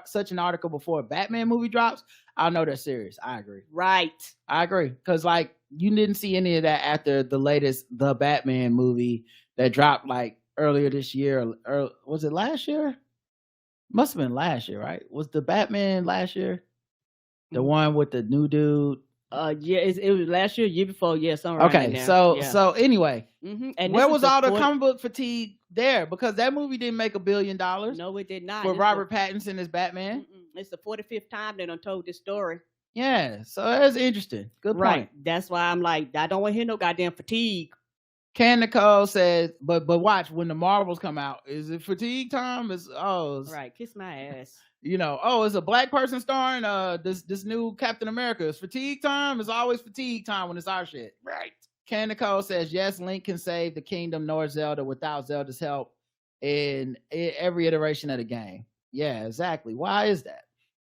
such an article before a Batman movie drops, I'll know they're serious. I agree. Right. I agree. Because you didn't see any of that after the latest The Batman movie that dropped earlier this year. Or was it last year? Must have been last year, right? Was the Batman last year? The one with the new dude? Yeah, it was last year before, yeah, somewhere. Okay, so anyway, and where was all the comic book fatigue there? Because that movie didn't make $1 billion. No, it did not. With Robert Pattinson as Batman. It's the 45th time they done told this story. Yeah, so that's interesting. Good point. Right. That's why I'm like, I don't want to hear no goddamn fatigue. Can Nicole says, but watch when the Marvels come out. Is it fatigue time? Right, kiss my ass. It's a black person starring this new Captain America. It's fatigue time. It's always fatigue time when it's our shit. Right. Can Nicole says, yes, Link can save the kingdom nor Zelda without Zelda's help in every iteration of the game. Yeah, exactly. Why is that?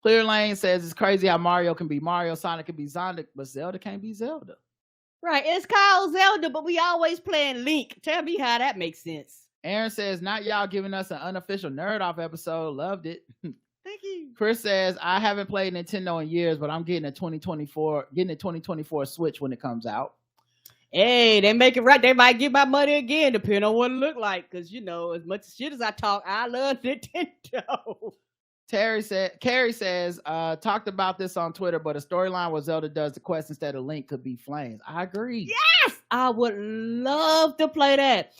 Clear Lane says, it's crazy how Mario can be Mario, Sonic can be Sonic, but Zelda can't be Zelda. Right. It's called Zelda, but we always playing Link. Tell me how that makes sense. Aaron says, not y'all giving us an unofficial Nerd Off episode. Loved it. Thank you. Chris says, I haven't played Nintendo in years, but I'm getting a 2024 Switch when it comes out. Hey, they make it right. They might give my money again, depending on what it look like. Because, as much shit as I talk, I love Nintendo. Carrie says, talked about this on Twitter, but a storyline where Zelda does the quest instead of Link could be Flames. I agree. Yes! I would love to play that.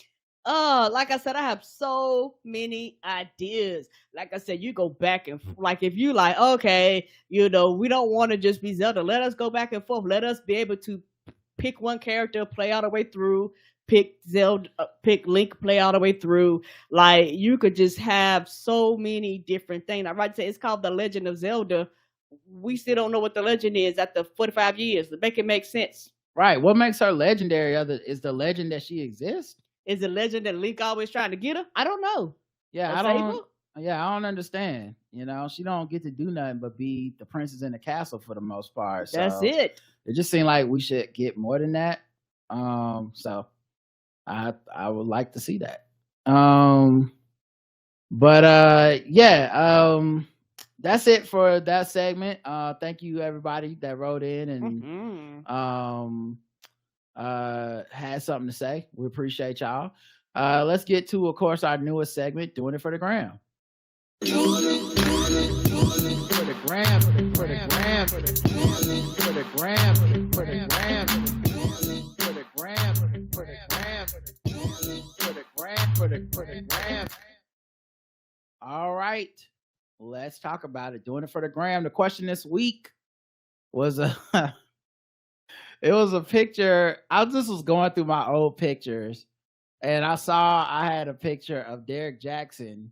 Like I said, I have so many ideas. Like I said, you go back and if you okay, we don't want to just be Zelda. Let us go back and forth. Let us be able to pick one character, play all the way through, pick Zelda, pick Link, play all the way through. You could just have so many different things. I'd rather say it's called The Legend of Zelda. We still don't know what the legend is after 45 years. To make it make sense. Right. What makes her legendary is the legend that she exists? Is the legend that Link always trying to get her? I don't know. Yeah, I don't understand. She don't get to do nothing but be the princess in the castle for the most part. So that's it. It just seemed like we should get more than that. So I would like to see that. That's it for that segment. Thank you everybody that wrote in and had something to say. We appreciate y'all. Let's get to, of course, our newest segment, Doing It for the Gram. For the gram, for the gram, for the gram, for the gram, for the gram, for the gram, for the gram. All right, let's talk about it. Doing it for the gram. The question this week was it was a picture. I just was going through my old pictures, and I saw I had a picture of Derek Jackson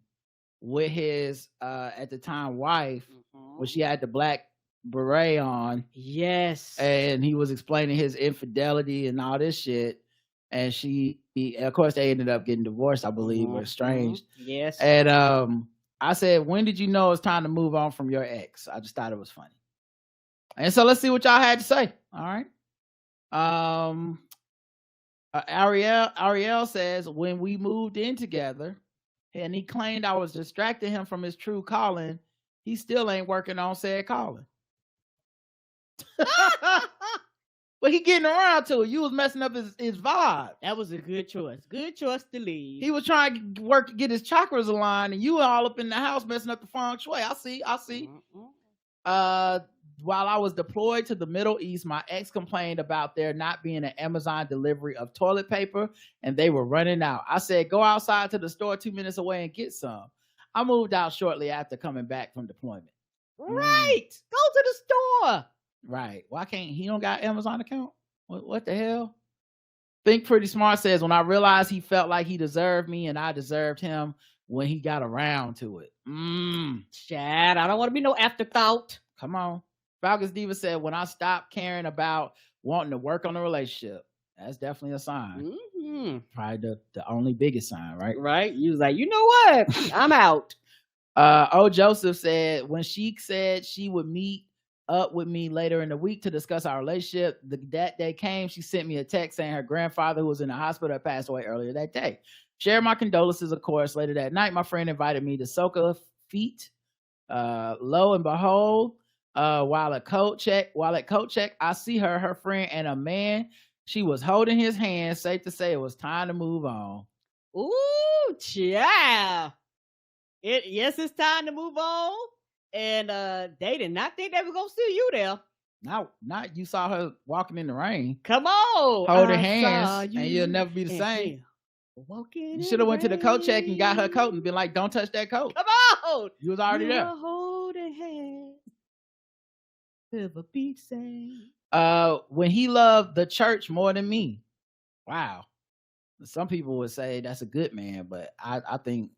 with his at the time wife, when she had the black beret on. Yes. And he was explaining his infidelity and all this shit. And of course, they ended up getting divorced, I believe, or estranged. Yes. And I said, when did you know it's time to move on from your ex? I just thought it was funny. And so let's see what y'all had to say. All right. Ariel says, when we moved in together and he claimed I was distracting him from his true calling, he still ain't working on said calling. But he getting around to it. You was messing up his vibe. That was a good choice. Good choice to leave. He was trying to get his chakras aligned, and you were all up in the house messing up the feng shui. I see. While I was deployed to the Middle East, my ex complained about there not being an Amazon delivery of toilet paper, and they were running out. I said, go outside to the store 2 minutes away and get some. I moved out shortly after coming back from deployment. Right. Go to the store. Right. Why can't he don't got Amazon account? What the hell? Think Pretty Smart says, when I realized he felt like he deserved me and I deserved him when he got around to it. Chad, I don't want to be no afterthought. Come on. Falcons Diva said, when I stopped caring about wanting to work on a relationship. That's definitely a sign. Probably the only biggest sign, right? Right. You was like, you know what? I'm out. Joseph said, when she said she would meet up with me later in the week to discuss our relationship, that day came, she sent me a text saying her grandfather, who was in the hospital, had passed away earlier that day. Share my condolences, of course. Later that night, my friend invited me to soak her feet. Lo and behold, while at coat check, I see her friend, and a man. She was holding his hand. Safe to say, it was time to move on. Ooh, yeah. Yes, it's time to move on. And they did not think they were gonna see you there. Not you saw her walking in the rain. Come on, holding hands, and you'll never be the same. Walking. You should have went to the coat check and got her coat and been like, "Don't touch that coat." Come on, you was already there. Holding hands. Silver Beach sand. When he loved the church more than me. Wow. Some people would say that's a good man, but I think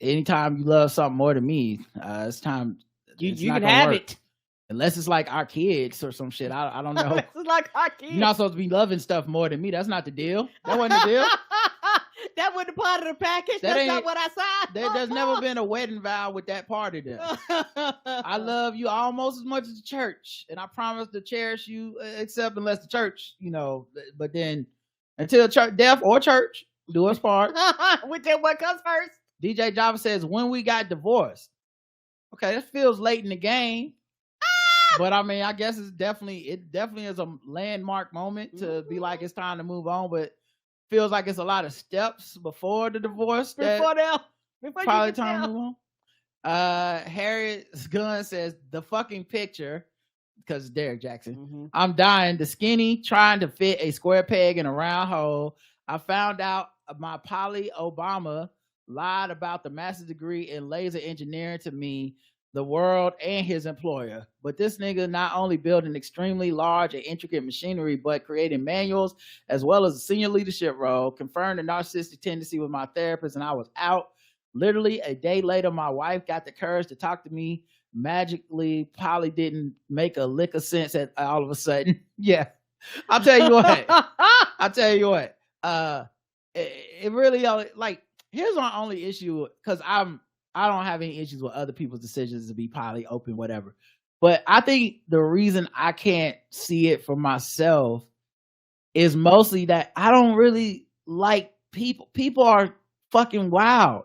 anytime you love something more than me, it's time. You can have it. Unless it's like our kids or some shit. I don't know. It's like our kids. You're not supposed to be loving stuff more than me. That's not the deal. That wasn't the deal. That wasn't part of the package. That's not what I signed. There's never been a wedding vow with that part of them. I love you almost as much as the church, and I promise to cherish you, except unless the church, but then until church, death or church, do us part. Whichever one comes first. DJ Java says, when we got divorced. Okay, that feels late in the game. But I mean, I guess it definitely is a landmark moment to be like, it's time to move on, but feels like it's a lot of steps before the divorce. Before probably time to move on. Harriet Gunn says, the fucking picture, because Derek Jackson, I'm dying. The skinny trying to fit a square peg in a round hole. I found out my Polly Obama lied about the master's degree in laser engineering to me, the world, and his employer. But this nigga not only building extremely large and intricate machinery, but creating manuals as well as a senior leadership role, confirmed the narcissistic tendency with my therapist, and I was out. Literally a day later, my wife got the courage to talk to me. Magically, Polly didn't make a lick of sense at all of a sudden. Yeah. I'll tell you what. It really, like, here's my only issue, because I don't have any issues with other people's decisions to be poly, open, whatever. But I think the reason I can't see it for myself is mostly that I don't really like people. People are fucking wild.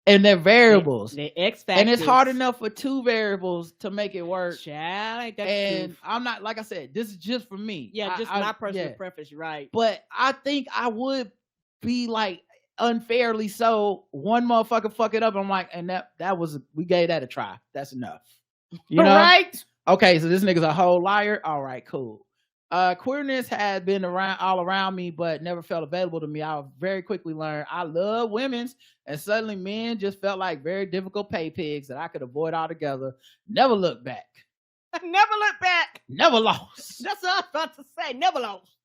And they're variables. They're X factors. And it's hard enough for two variables to make it work. Child, and truth. I'm not, like I said, this is just for me. Yeah, just my personal preference, right. But I think I would be like, unfairly so, one motherfucker fuck it up, I'm like, and that was, we gave that a try. That's enough. You know? Right? Okay, so this nigga's a whole liar. All right, cool. Queerness had been around all around me, but never felt available to me. I very quickly learned I love women's, and suddenly men just felt like very difficult pay pigs that I could avoid altogether. Never look back. Never look back. Never lost. That's what I was about to say. Never lost.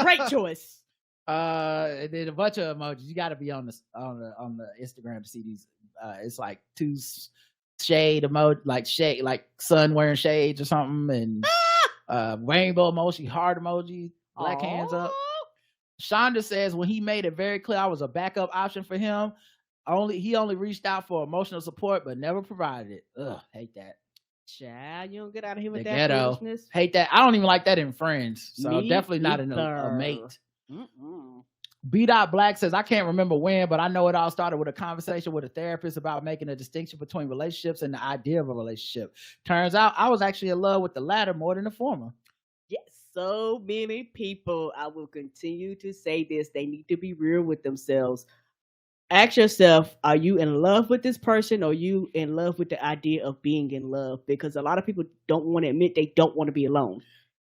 Great choice. And then a bunch of emojis. You got to be on the Instagram to see these. It's like two shade emoji, like sun wearing shades or something, and rainbow emoji, heart emoji, black hands up. Shonda says when he made it very clear I was a backup option for him, he only reached out for emotional support but never provided it. Ugh, hate that. Child, you don't get out of here with The that ghetto. foolishness. Hate that. I don't even like that in friends. So Me definitely not in a mate. B. Black says, I can't remember when, but I know it all started with a conversation with a therapist about making a distinction between relationships and the idea of a relationship. Turns out I was actually in love with the latter more than the former. Yes, so many people, I will continue to say this, they need to be real with themselves. Ask yourself, are you in love with this person, or are you in love with the idea of being in love? Because a lot of people don't want to admit they don't want to be alone.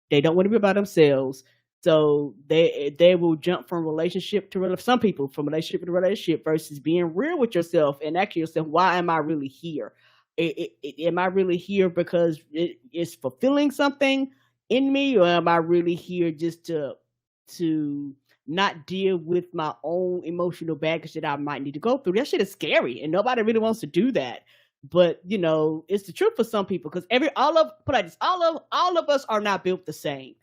They don't want to be by themselves. So they will jump from relationship to some people from relationship to relationship versus being real with yourself and asking yourself, why am I really here? Am I really here because it's fulfilling something in me, or am I really here just to not deal with my own emotional baggage that I might need to go through? That shit is scary, and nobody really wants to do that. But you know, it's the truth for some people, because all of us are not built the same.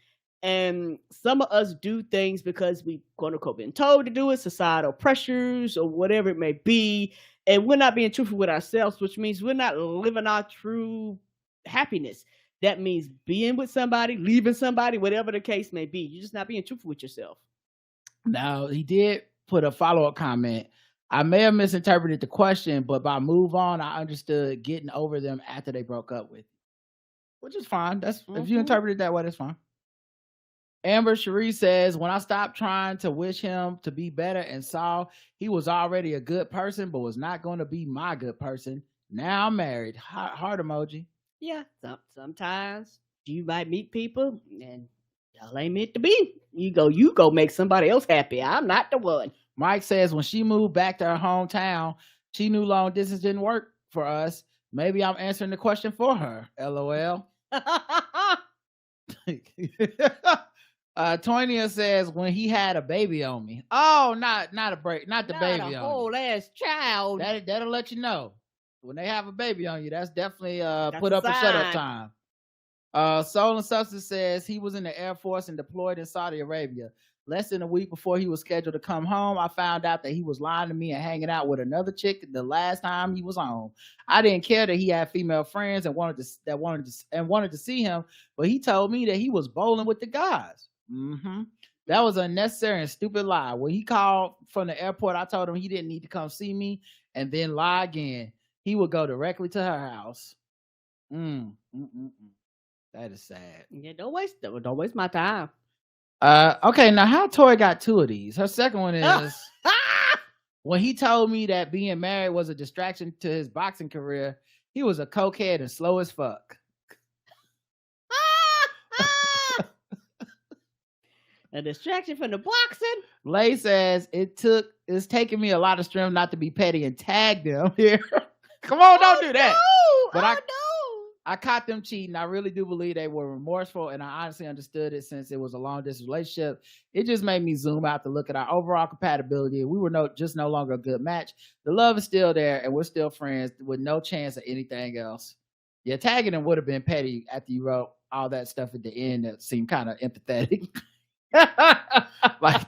And some of us do things because we quote unquote been told to do it, societal pressures or whatever it may be. And we're not being truthful with ourselves, which means we're not living our true happiness. That means being with somebody, leaving somebody, whatever the case may be. You're just not being truthful with yourself. Now, he did put a follow-up comment. I may have misinterpreted the question, but by move on, I understood getting over them after they broke up with you. Which is fine. That's if you interpret it that way, that's fine. Amber Cherie says, when I stopped trying to wish him to be better and saw he was already a good person but was not going to be my good person, now I'm married. Heart emoji. Yeah, sometimes you might meet people and y'all ain't meant to be. You go make somebody else happy. I'm not the one. Mike says, when she moved back to her hometown, she knew long distance didn't work for us. Maybe I'm answering the question for her. LOL. Tonya says, when he had a baby on me. Oh, not the baby on you. Whole ass child. That'll let you know. When they have a baby on you, that's definitely That's put up a and shut up sign. time. Soul and Substance says he was in the Air Force and deployed in Saudi Arabia. Less than a week before he was scheduled to come home, I found out that he was lying to me and hanging out with another chick the last time he was home. I didn't care that he had female friends and wanted to see him, but he told me that he was bowling with the guys. That was a unnecessary and stupid lie. When he called from the airport, I told him he didn't need to come see me, and then lie again. He would go directly to her house. That is sad. Yeah, don't waste my time. Okay, now how Tori got two of these? Her second one is when he told me that being married was a distraction to his boxing career, he was a cokehead and slow as fuck. A distraction from the boxing? Lay says it's taking me a lot of strength not to be petty and tag them here. Come on, don't do that. No. But I caught them cheating. I really do believe they were remorseful, and I honestly understood it since it was a long distance relationship. It just made me zoom out to look at our overall compatibility. We were just no longer a good match. The love is still there, and we're still friends with no chance of anything else. Yeah, tagging them would have been petty after you wrote all that stuff at the end that seemed kind of empathetic. Like,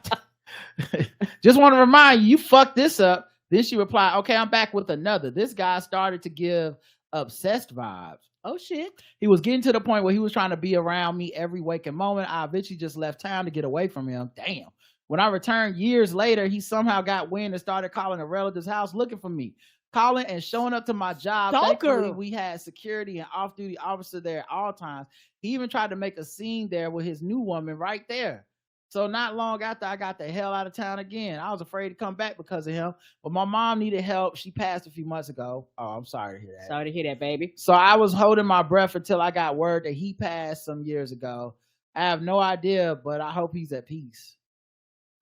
just want to remind you fucked this up. Then she replied, okay, I'm back with another. This guy started to give obsessed vibes. Oh shit. He was getting to the point where he was trying to be around me every waking moment. I eventually just left town to get away from him. Damn. When I returned years later, he somehow got wind and started calling a relative's house looking for me. Calling and showing up to my job. Thankfully, we had security and off-duty officer there at all times. He even tried to make a scene there with his new woman right there. So not long after I got the hell out of town again, I was afraid to come back because of him. But my mom needed help. She passed a few months ago. Oh, I'm sorry to hear that. Sorry to hear that, baby. So I was holding my breath until I got word that he passed some years ago. I have no idea, but I hope he's at peace.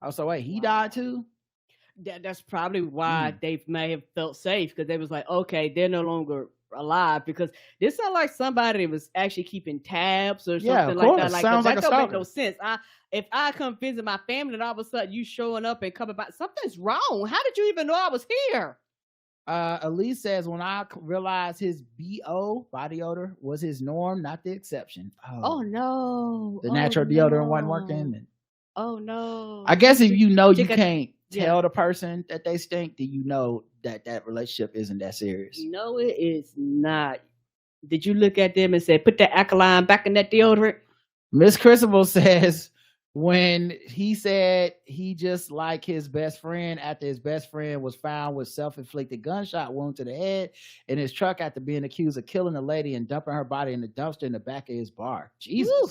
Oh, so wait, he died too? That's probably why they may have felt safe, because they was like, okay, they're no longer alive, because this sounds like somebody was actually keeping tabs or something like that. Like, sounds that like don't a make no stalker. sense. If I come visit my family and all of a sudden you showing up and coming back, something's wrong. How did you even know I was here? Elise says, when I realized his BO, body odor, was his norm, not the exception. Oh no. The natural deodorant wasn't working. Oh no. I guess if you know you can't tell the person that they stink, then you know that that relationship isn't that serious. No, it is not. Did you look at them and say, put that alkaline back in that deodorant? Miss Christabel says, when he said he just like his best friend after his best friend was found with self-inflicted gunshot wound to the head in his truck after being accused of killing a lady and dumping her body in the dumpster in the back of his bar. Jesus. Woo.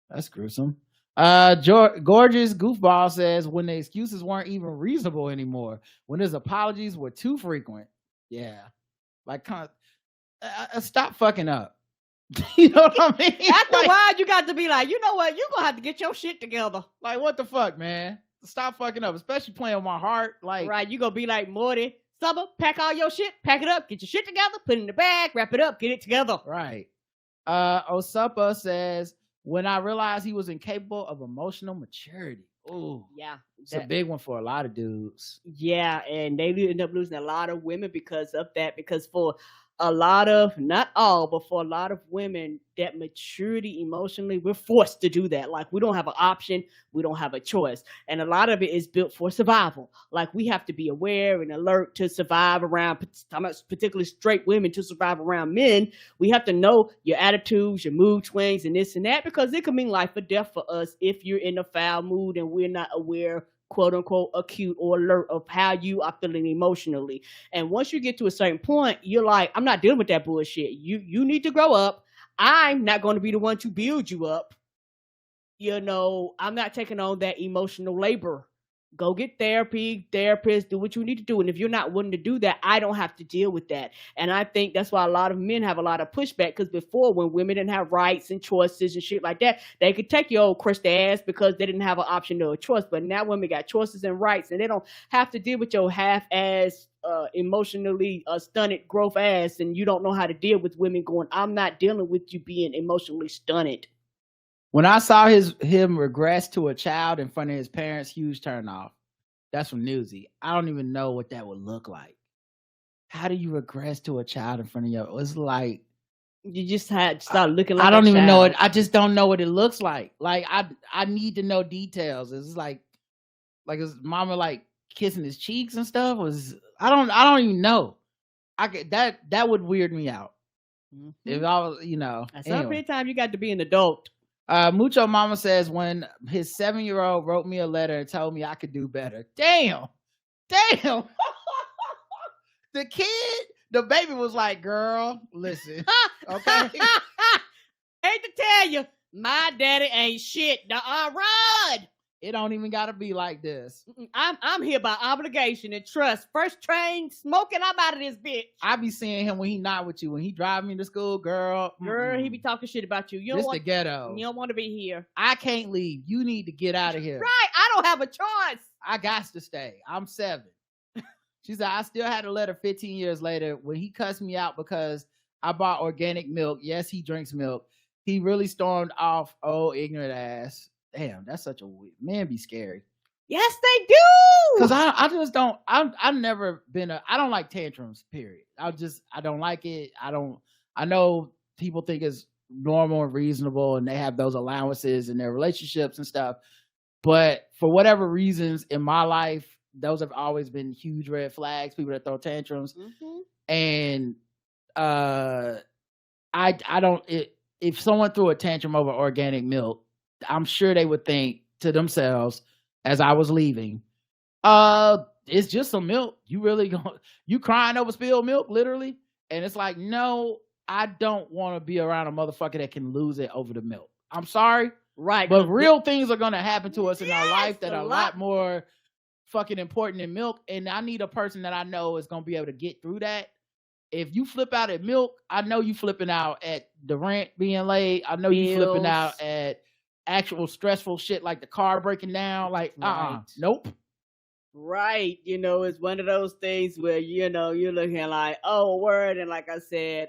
That's gruesome. Gorgeous Goofball says, when the excuses weren't even reasonable anymore, when his apologies were too frequent. Yeah. Like, stop fucking up. You know what I mean? After a while, you got to be like, you know what? You're going to have to get your shit together. Like, what the fuck, man? Stop fucking up, especially playing with my heart. Like, right, you going to be like, Morty, Summer, pack all your shit, pack it up, get your shit together, put it in the bag, wrap it up, get it together. Right. Osuppa says, when I realized he was incapable of emotional maturity. Ooh. Yeah. It's a big one for a lot of dudes. Yeah, and they end up losing a lot of women because of that, because for a lot of, not all, but for a lot of women, that maturity emotionally, we're forced to do that. Like, we don't have an option. We don't have a choice. And a lot of it is built for survival. Like, we have to be aware and alert to survive around, particularly straight women, to survive around men. We have to know your attitudes, your mood swings, and this and that, because it could mean life or death for us if you're in a foul mood and we're not aware, quote unquote, acute or alert of how you are feeling emotionally. And once you get to a certain point, you're like, I'm not dealing with that bullshit. You need to grow up. I'm not going to be the one to build you up. You know, I'm not taking on that emotional labor. Go get therapy, therapist, do what you need to do. And if you're not willing to do that, I don't have to deal with that. And I think that's why a lot of men have a lot of pushback, because before, when women didn't have rights and choices and shit like that, they could take your old crusty ass because they didn't have an option or a choice. But now women got choices and rights, and they don't have to deal with your half-ass, emotionally stunted growth ass, and you don't know how to deal with women going, I'm not dealing with you being emotionally stunted. When I saw him regress to a child in front of his parents, huge turnoff. That's from Newsy. I don't even know what that would look like. How do you regress to a child in front of you? It's like, you just had to start looking like I don't even child. know it. I just don't know what it looks like. Like, I need to know details. It's like his mama like kissing his cheeks and stuff. I don't even know. That would weird me out. Mm-hmm. If I was, at some point in time, you got to be an adult. Mucho Mama says, when his 7-year-old wrote me a letter and told me I could do better. Damn. The baby was like, girl, listen. Okay. Hate to tell you, my daddy ain't shit. Run. It don't even gotta be like this. I'm here by obligation and trust. First train smoking, I'm out of this bitch. I be seeing him when he not with you. When he drive me to school, girl, he be talking shit about you. You this the ghetto. You don't want to be here. I can't leave. You need to get out of here. Right. I don't have a choice. I got to stay. I'm 7. She said, I still had a letter 15 years later when he cussed me out because I bought organic milk. Yes, he drinks milk. He really stormed off. Oh, ignorant ass. Damn, that's such a weird man. Be scary. Yes, they do. Because I just don't. I've never been I don't like tantrums. Period. I don't like it. I know people think it's normal and reasonable, and they have those allowances in their relationships and stuff. But for whatever reasons in my life, those have always been huge red flags. People that throw tantrums, and I don't. If someone threw a tantrum over organic milk, I'm sure they would think to themselves as I was leaving, it's just some milk. You crying over spilled milk, literally? And it's like, no, I don't want to be around a motherfucker that can lose it over the milk. I'm sorry. Right. But real things are gonna happen to us in our life that a are a lot more fucking important than milk. And I need a person that I know is gonna be able to get through that. If you flip out at milk, I know you flipping out at the rent being late. I know you flipping out at actual stressful shit like the car breaking down. Like, nope. Right. You know, it's one of those things where, you know, you're looking like, oh, word. And like I said,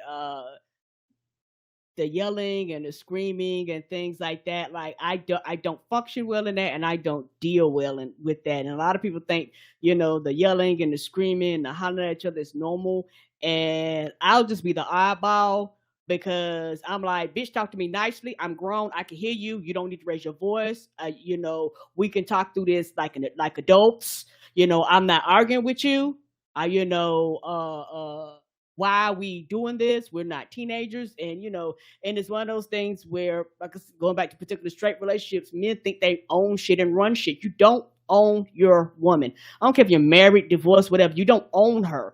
the yelling and the screaming and things like that, like I don't function well in that, and I don't deal well with that. And a lot of people think, you know, the yelling and the screaming and the hollering at each other is normal, and I'll just be the oddball because I'm like, bitch, talk to me nicely. I'm grown. I can hear you. You don't need to raise your voice. You know, we can talk through this like adults. You know, I'm not arguing with you. You know, why are we doing this? We're not teenagers. And, you know, and it's one of those things where, like, going back to particular straight relationships, men think they own shit and run shit. You don't own your woman. I don't care if you're married, divorced, whatever. You don't own her.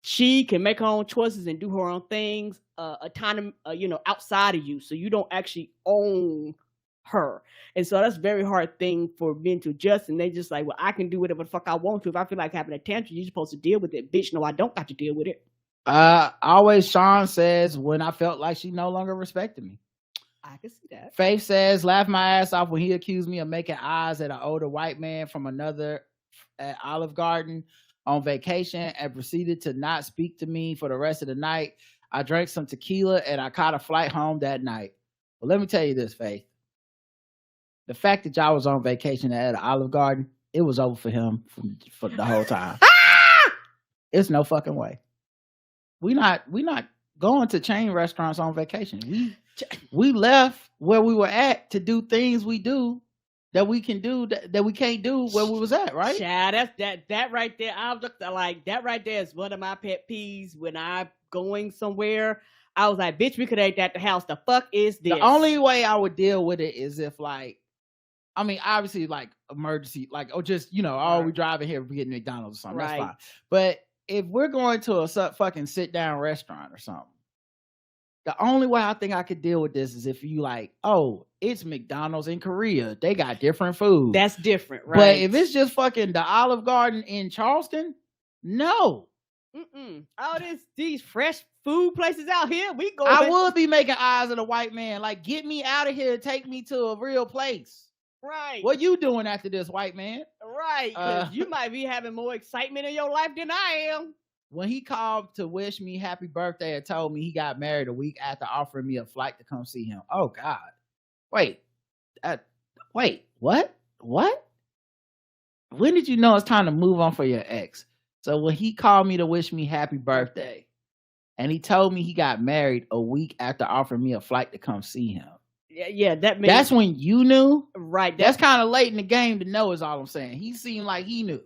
She can make her own choices and do her own things, autonomous, you know, outside of you. So you don't actually own her. And so that's a very hard thing for men to adjust. And they just like, well, I can do whatever the fuck I want to. If I feel like having a tantrum, you're supposed to deal with it. Bitch, no, I don't have to deal with it. Always Sean says, when I felt like she no longer respected me. I can see that. Faith says, laugh my ass off when he accused me of making eyes at an older white man from another at Olive Garden on vacation and proceeded to not speak to me for the rest of the night. I drank some tequila and I caught a flight home that night. Well, let me tell you this, Faith. The fact that y'all was on vacation at Olive Garden, it was over for him for the whole time. It's no fucking way. We not going to chain restaurants on vacation. We left where we were at to do things we do that we can do that we can't do where we was at, right? Yeah, that right there. I was like, that right there is one of my pet peeves when I'm going somewhere. I was like, bitch, we could have ate at the house. The fuck is this? The only way I would deal with it is if, like, I mean, obviously, like, emergency, like, or just, you know, right. we driving here, we getting McDonald's or something. Right. That's fine. But if we're going to a fucking sit down restaurant or something, the only way I think I could deal with this is if you like, oh, it's McDonald's in Korea. They got different food. That's different, right? But if it's just fucking the Olive Garden in Charleston, no. All these fresh food places out here, we go. I would be making eyes at a white man. Like, get me out of here. Take me to a real place. Right. What you doing after this, white man? Right. Because you might be having more excitement in your life than I am. When he called to wish me happy birthday and told me he got married a week after offering me a flight to come see him. Oh, God. Wait, what? When did you know it's time to move on for your ex? So when he called me to wish me happy birthday and he told me he got married a week after offering me a flight to come see him. Yeah, that's when you knew? Right. That's kind of late in the game to know is all I'm saying. He seemed like he knew.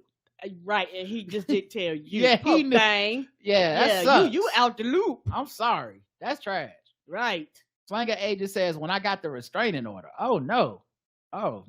Right, and he just didn't tell you. Yeah, he knew. Thing. Yeah, that sucks. You out the loop. I'm sorry. That's trash. Right. Slanger agent says, when I got the restraining order. Oh, no. Oh,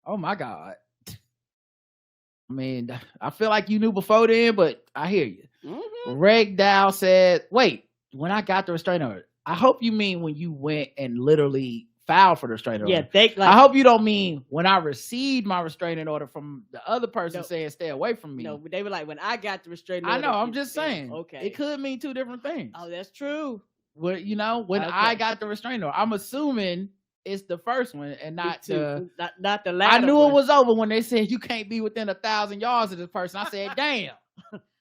my God. I mean, I feel like you knew before then, but I hear you. Reg Dow said, wait, when I got the restraining order, I hope you mean when you went and literally filed for the restraining order. Yeah, I hope you don't mean when I received my restraining order from the other person saying stay away from me. No, they were like, when I got the restraining order. I know, I'm just saying. Okay. It could mean two different things. Oh, that's true. Well, you know, when I got the restraining order, I'm assuming it's the first one and not the latter. I knew it was over when they said you can't be within 1,000 yards of this person. I said, damn.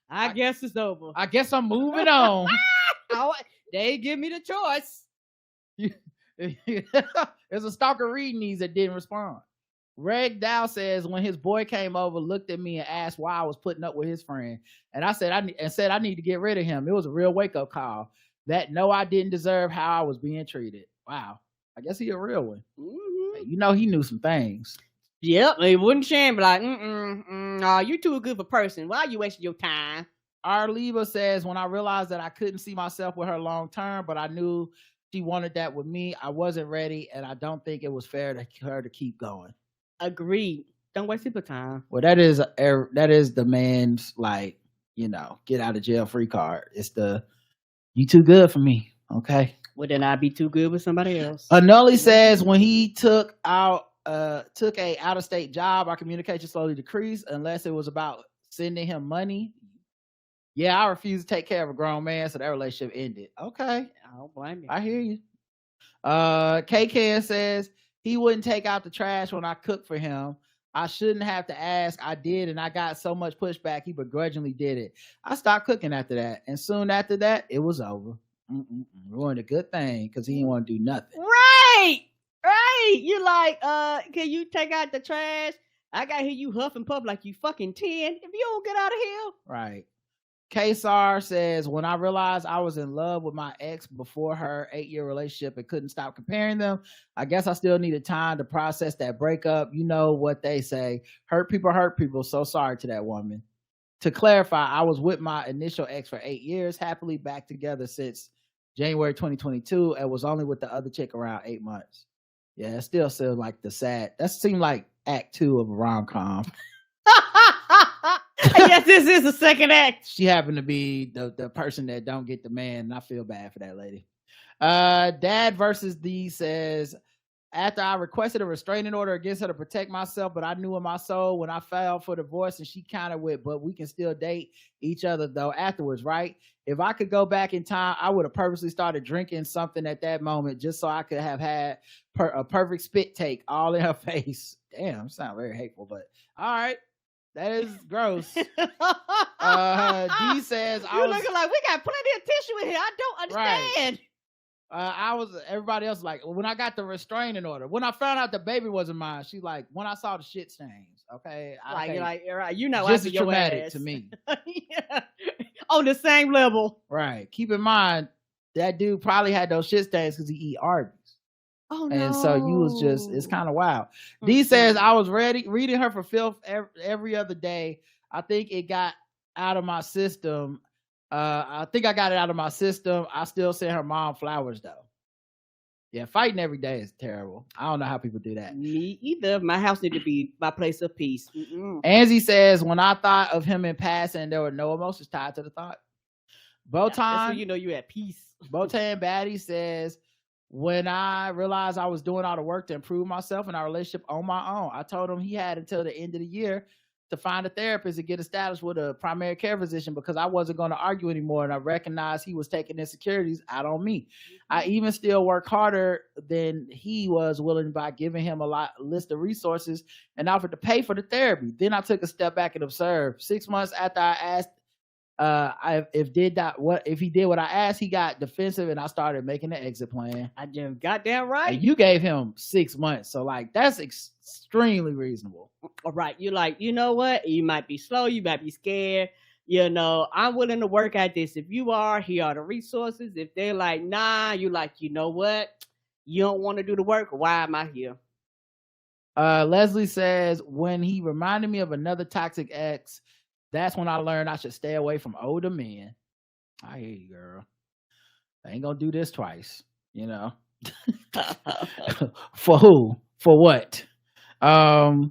I guess it's over. I guess I'm moving on. They give me the choice. There's a stalker reading these that didn't respond. Reg Dow says, when his boy came over, looked at me and asked why I was putting up with his friend. And I said, I need to get rid of him. It was a real wake-up call that no, I didn't deserve how I was being treated. Wow. I guess he a real one. You know, he knew some things. Yep. He wouldn't shame, be like, no, you too good of a person. Why are you wasting your time? Arleva says, when I realized that I couldn't see myself with her long term, but I knew she wanted that with me, I wasn't ready, and I don't think it was fair to her to keep going. Agreed. Don't waste your time. Well, that is the man's, like, you know, get out of jail free card. It's the you too good for me. Okay. Well, then I'd be too good with somebody else. Anuli says when he took a out of state job, our communication slowly decreased unless it was about sending him money. Yeah, I refuse to take care of a grown man, so that relationship ended. Okay, I don't blame you. I hear you. KK says he wouldn't take out the trash when I cooked for him. I shouldn't have to ask. I did, and I got so much pushback. He begrudgingly did it. I stopped cooking after that, and soon after that, it was over. Ruined a good thing because he didn't want to do nothing. Right. You like, can you take out the trash? I got to hear you huff and puff like you fucking 10. If you don't get out of here. Right. Kesar says, when I realized I was in love with my ex before her 8-year relationship and couldn't stop comparing them, I guess I still needed time to process that breakup. You know what they say, hurt people. So sorry to that woman. To clarify, I was with my initial ex for 8 years, happily back together since January 2022, and was only with the other chick around 8 months. Yeah, it still seems like that seemed like act 2 of a rom-com. Yes, this is the second act. She happened to be the person that don't get the man, and I feel bad for that lady. Dad versus D says, after I requested a restraining order against her to protect myself, but I knew in my soul when I filed for divorce, and she countered with, but we can still date each other though afterwards, right? If I could go back in time, I would have purposely started drinking something at that moment just so I could have had a perfect spit take all in her face. Damn, sound very hateful, but all right. That is gross. D says, You're looking like, we got plenty of tissue in here. I don't understand. Right. Everybody else like, when I got the restraining order, when I found out the baby wasn't mine, she's like, when I saw the shit stains, okay? You know, just as traumatic to me. Yeah. On the same level. Right. Keep in mind, that dude probably had those shit stains because he eat Arby's. Oh, no. And so you was just, it's kind of wild. D says, I was reading her for filth every other day. I think it got out of my system. I think I got it out of my system. I still send her mom flowers though. Yeah, fighting every day is terrible. I don't know how people do that. Me either. My house need to be my place of peace. Angie says, when I thought of him in passing, there were no emotions tied to the thought. Botan, you know you at peace. Botan Batty says, when I realized I was doing all the work to improve myself and our relationship on my own, I told him he had until the end of the year to find a therapist and get established with a primary care physician because I wasn't going to argue anymore. And I recognized he was taking insecurities out on me. I even still work harder than he was willing by giving him a list of resources and offered to pay for the therapy. Then I took a step back and observed. 6 months after I asked if he did what I asked, he got defensive and I started making an exit plan. I just got that right. And you gave him 6 months, so like that's extremely reasonable. All right, you're like, you know what? You might be slow, you might be scared. You know, I'm willing to work at this. If you are, here are the resources. If they're like, nah, you like, you know what? You don't want to do the work. Why am I here? Leslie says, when he reminded me of another toxic ex, that's when I learned I should stay away from older men. I hear you, girl. I ain't gonna do this twice, you know. For who? For what? All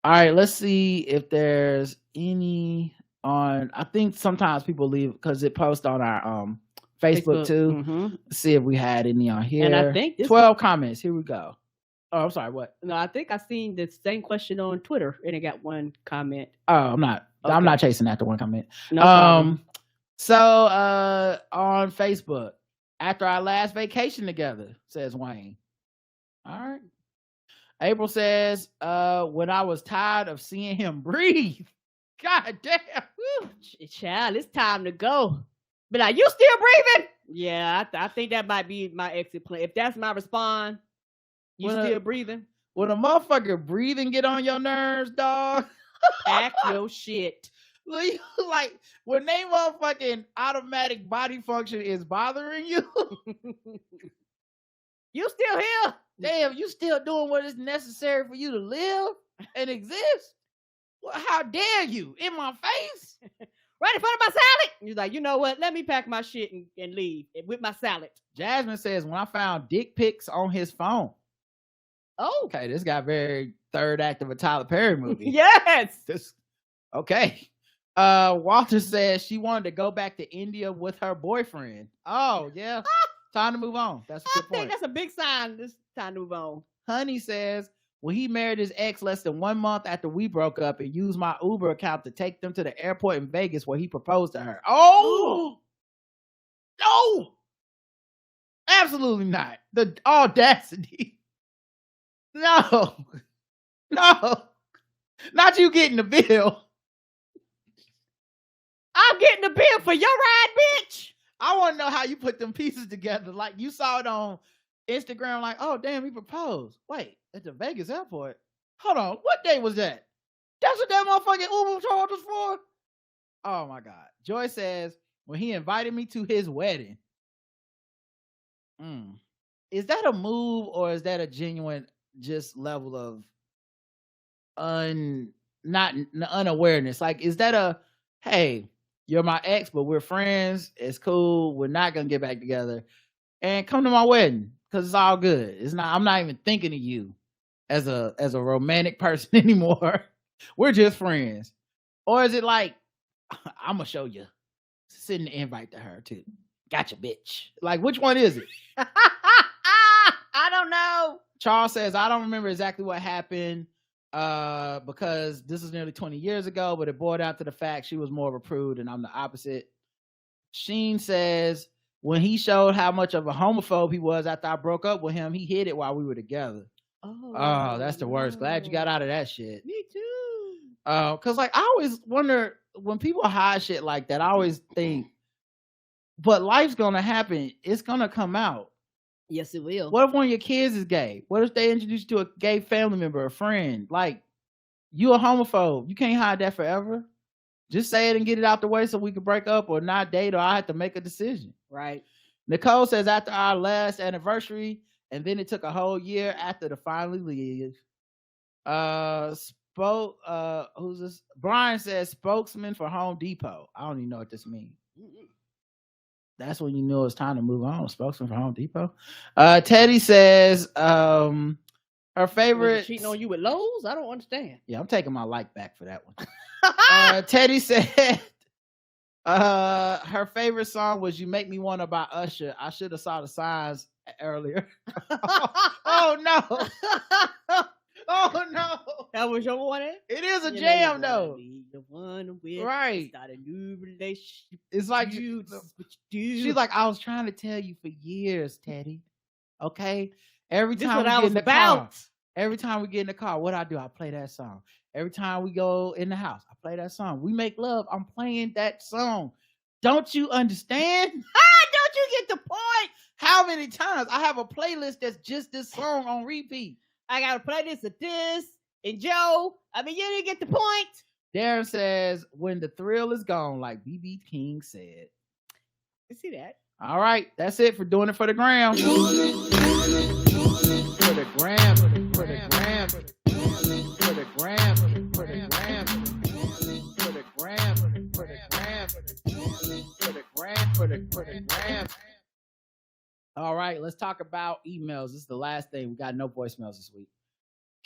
right, let's see if there's any on. I think sometimes people leave because it posts on our Facebook too. See if we had any on here. And I think 12 comments. Here we go. Oh, I'm sorry. What? No, I think I seen the same question on Twitter and it got one comment. Oh, I'm not. Okay. I'm not chasing after one comment. No problem. So on Facebook, after our last vacation together, says Wayne. All right. April says, when I was tired of seeing him breathe. God damn. Woo. Child, it's time to go. But like, you still breathing? Yeah, I think that might be my exit plan. If that's my response, you still breathing? When a motherfucker breathing get on your nerves, dog. Pack your shit. Like, when they motherfucking automatic body function is bothering you. You still here? Damn, you still doing what is necessary for you to live and exist? Well, how dare you? In my face? Right in front of my salad? He's like, you know what? Let me pack my shit and leave with my salad. Jasmine says, when I found dick pics on his phone. Oh, okay. This got very third act of a Tyler Perry movie. Yes. Okay. Walter says she wanted to go back to India with her boyfriend. Oh, yeah. Time to move on. That's a I good think point. that's a big sign. It's time to move on. Honey says, when he married his ex less than 1 month after we broke up and used my Uber account to take them to the airport in Vegas where he proposed to her. Oh! No! Absolutely not. The audacity. No. No. Not you getting the bill. I'm getting the bill for your ride, bitch. I want to know how you put them pieces together. Like, you saw it on Instagram, like, oh, damn, he proposed. Wait, at the Vegas airport? Hold on, what day was that? That's what that motherfucking Uber charge was for? Oh, my God. Joy says, when he invited me to his wedding. Is that a move or is that a genuine just level of unawareness? Like, is that a, hey, you're my ex, but we're friends. It's cool. We're not going to get back together. And come to my wedding because it's all good. It's not, I'm not even thinking of you as a romantic person anymore. We're just friends. Or is it like, I'm going to show you. Send the invite to her too. Gotcha, bitch. Like, which one is it? I don't know. Charles says, I don't remember exactly what happened because this is nearly 20 years ago, but it boiled down to the fact she was more of a prude and I'm the opposite. Sheen says, when he showed how much of a homophobe he was after I broke up with him, he hid it while we were together. Oh, that's the worst. Glad you got out of that shit. Me too. Because, like, I always wonder when people hide shit like that, I always think, but life's going to happen. It's going to come out. Yes, it will. What if one of your kids is gay? What if they introduce you to a gay family member, a friend? Like, you a homophobe. You can't hide that forever. Just say it and get it out the way so we can break up or not date, or I have to make a decision. Right. Nicole says, after our last anniversary, and then it took a whole year after to finally leave. Who's this? Brian says, spokesman for Home Depot. I don't even know what this means. That's when you know it's time to move on. Spokesman for Home Depot. Teddy says, her favorite. Cheating on you with Lowe's? I don't understand. Yeah, I'm taking my like back for that one. Teddy said, her favorite song was "You Make Me Wanna" by Usher. I should have saw the signs earlier. Oh no. Oh no. That was your one? It is a jam though. The one with right. Start a new relationship. It's like you, this is what you do. She's like, I was trying to tell you for years, Teddy. Okay. Every This time what we I get was in the about. car, every time we get in the car, what I do? I play that song. Every time we go in the house, I play that song. We make love. I'm playing that song. Don't you understand? Don't you get the point? How many times? I have a playlist that's just this song on repeat. I gotta play this at this and Joe. I mean, you didn't get the point. Darren says, when the thrill is gone, like BB King said. You see that? All right, that's it for doing it for the gram. For the gram, for the gram, for the gram, for the gram, for the gram, for the gram, for the gram, for the gram. All right, let's talk about emails. This is the last thing. We got no voicemails this week.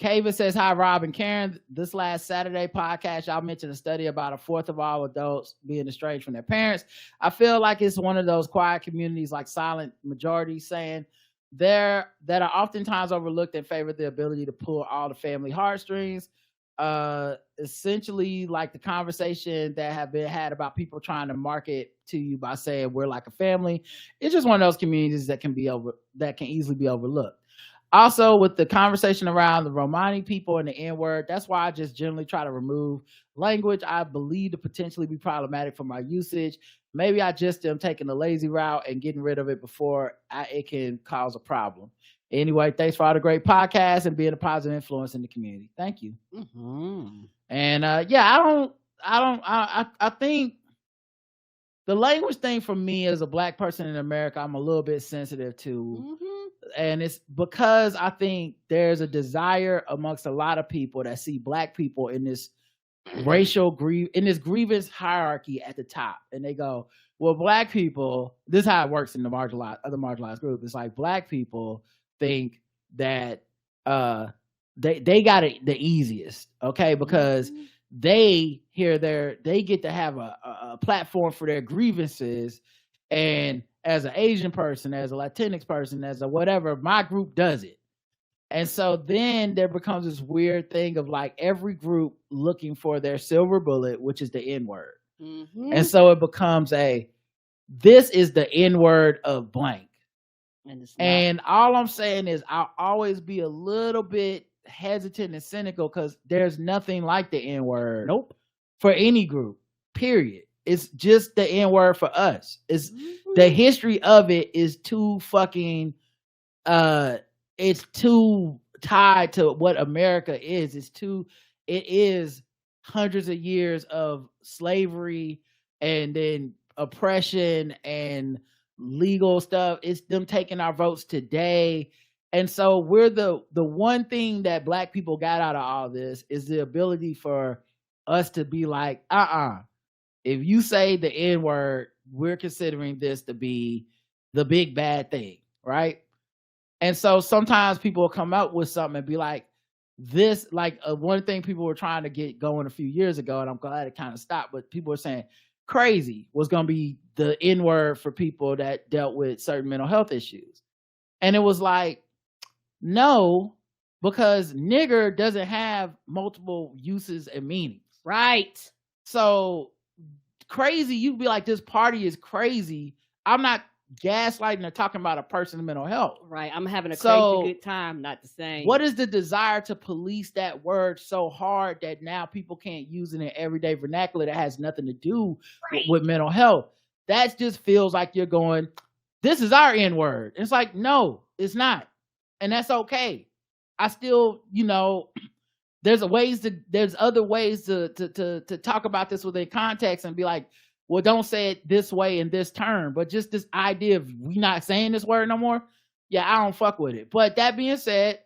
Kava says, hi, Rob and Karen. This last Saturday podcast, y'all mentioned a study about a fourth of all adults being estranged from their parents. I feel like it's one of those quiet communities like silent majority saying that are oftentimes overlooked and favor the ability to pull all the family heartstrings. Essentially like the conversation that have been had about people trying to market to you by saying we're like a family. It's just one of those communities that can easily be overlooked. Also, with the conversation around the Romani people and the N-word, that's why I just generally try to remove language I believe to potentially be problematic for my usage. Maybe I just am taking the lazy route and getting rid of it before it can cause a problem. Anyway, thanks for all the great podcasts and being a positive influence in the community. Thank you. Mm-hmm. And I think the language thing for me as a Black person in America, I'm a little bit sensitive to. Mm-hmm. And it's because I think there's a desire amongst a lot of people that see Black people in this grievance hierarchy at the top. And they go, well, Black people, this is how it works in the other marginalized group. It's like Black people think that they got it the easiest, okay? Because they get to have a platform for their grievances, And as an Asian person, as a Latinx person, as a whatever, my group does it. And so then there becomes this weird thing of like every group looking for their silver bullet, which is the N-word. Mm-hmm. And so it becomes this is the N-word of blank. And all I'm saying is I'll always be a little bit hesitant and cynical because there's nothing like the N-word. Nope. For any group, period. It's just the N-word for us. It's the history of it is too fucking it's too tied to what America is. It is hundreds of years of slavery and then oppression and legal stuff. It's them taking our votes today. And so we're the one thing that Black people got out of all this is the ability for us to be like, if you say the N-word, we're considering this to be the big bad thing, right? And so sometimes people will come up with something and be like, this, like one thing people were trying to get going a few years ago, and I'm glad it kind of stopped, but people were saying crazy was going to be the N-word for people that dealt with certain mental health issues. And it was like, no, because nigger doesn't have multiple uses and meanings. Right. So crazy, you'd be like, this party is crazy. I'm not gaslighting or talking about a person's mental health. Right. I'm having a crazy good time, not the same. What is the desire to police that word so hard that now people can't use it in everyday vernacular that has nothing to do with mental health? That just feels like you're going, this is our N-word. It's like, no, it's not. And that's okay. I still, there's other ways to talk about this within context and be like, well, don't say it this way in this term, but just this idea of we not saying this word no more. Yeah, I don't fuck with it. But that being said,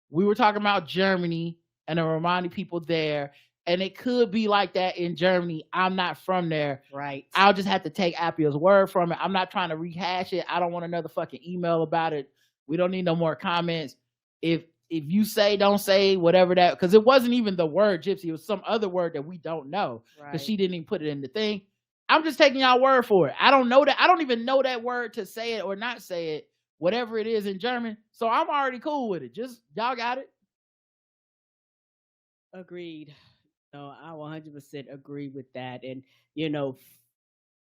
we were talking about Germany and reminding people there, and it could be like that in Germany. I'm not from there. Right. I'll just have to take Appia's word from it. I'm not trying to rehash it. I don't want another fucking email about it. We don't need no more comments. If you say, don't say whatever that, because it wasn't even the word gypsy. It was some other word that we don't know because she didn't even put it in the thing. I'm just taking y'all word for it. I don't know that. I don't even know that word to say it or not say it, whatever it is in German. So I'm already cool with it. Just y'all got it. Agreed. No, I 100% agree with that. And,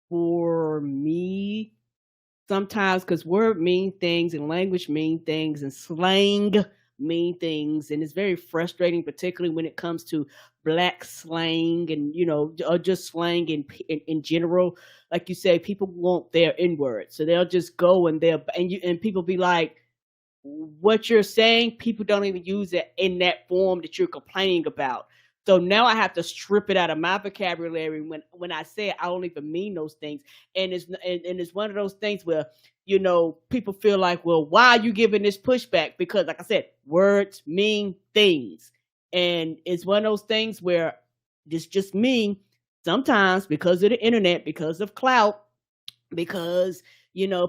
for me, sometimes because word mean things and language mean things and slang mean things, and it's very frustrating, particularly when it comes to Black slang and or just slang in general. Like you say, people want their N-word, so they'll just go and people be like, what you're saying, people don't even use it in that form that you're complaining about. So now I have to strip it out of my vocabulary when I say it, I don't even mean those things. And it's one of those things where, people feel like, well, why are you giving this pushback? Because like I said, words mean things. And it's one of those things where this just mean sometimes because of the internet, because of clout, because,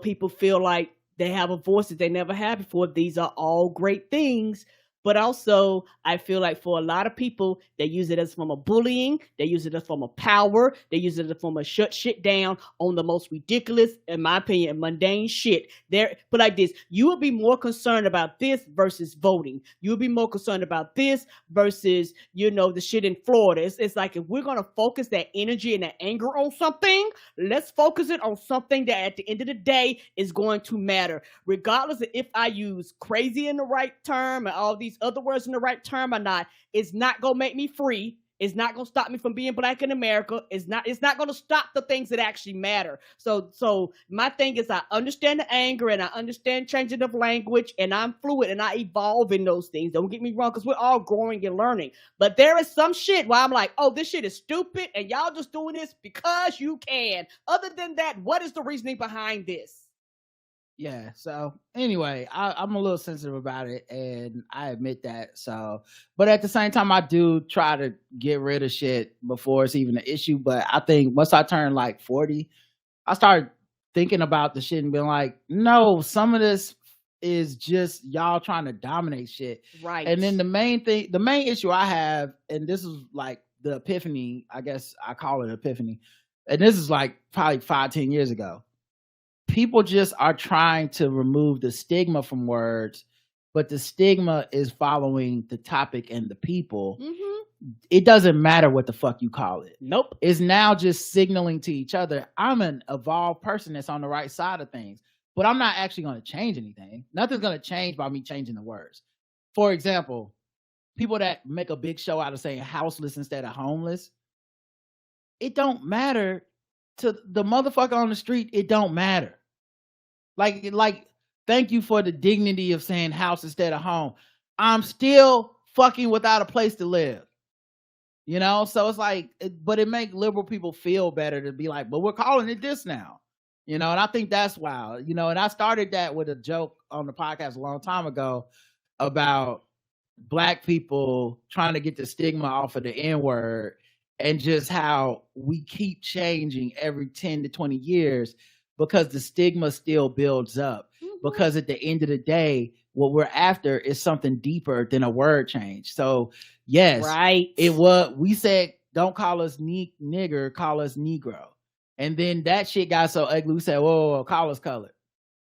people feel like they have a voice that they never had before. These are all great things. But also, I feel like for a lot of people, they use it as a form of bullying. They use it as a form of power. They use it as a form of shut shit down on the most ridiculous, in my opinion, mundane shit. But like this, you would be more concerned about this versus voting. You would be more concerned about this versus, the shit in Florida. It's like, if we're going to focus that energy and that anger on something, let's focus it on something that at the end of the day is going to matter. Regardless of if I use crazy in the right term and all these other words in the right term or not, it's not gonna make me free. It's not gonna stop me from being Black in America. It's not gonna stop the things that actually matter. So my thing is, I understand the anger and I understand changing of language, and I'm fluid and I evolve in those things. Don't get me wrong, because we're all growing and learning. But there is some shit where I'm like, oh, this shit is stupid and y'all just doing this because you can. Other than that, what is the reasoning behind this? Yeah. So anyway, I'm a little sensitive about it, and I admit that. So, but at the same time, I do try to get rid of shit before it's even an issue. But I think once I turned like 40, I started thinking about the shit and being like, no, some of this is just y'all trying to dominate shit. Right. And then the main issue I have, and this is like the epiphany, I guess I call it epiphany. And this is like probably 5-10 years ago. people just are trying to remove the stigma from words, but the stigma is following the topic and the people. It doesn't matter what the fuck you call it. Nope. It's now just signaling to each other, I'm an evolved person that's on the right side of things, but I'm not actually going to change anything. Nothing's going to change by me changing the words. For example, people that make a big show out of saying houseless instead of homeless, it don't matter to the motherfucker on the street. It don't matter. Like, thank you for the dignity of saying house instead of home. I'm still fucking without a place to live. You know, so it's like, but it make liberal people feel better to be like, but we're calling it this now. You know, and I think that's wild. You know, and I started that with a joke on the podcast a long time ago about Black people trying to get the stigma off of the N-word, and just how we keep changing every 10 to 20 years because the stigma still builds up. Because at the end of the day, what we're after is something deeper than a word change. So yes, right. We said, don't call us nigger, call us Negro. And then that shit got so ugly. We said, whoa, call us colored.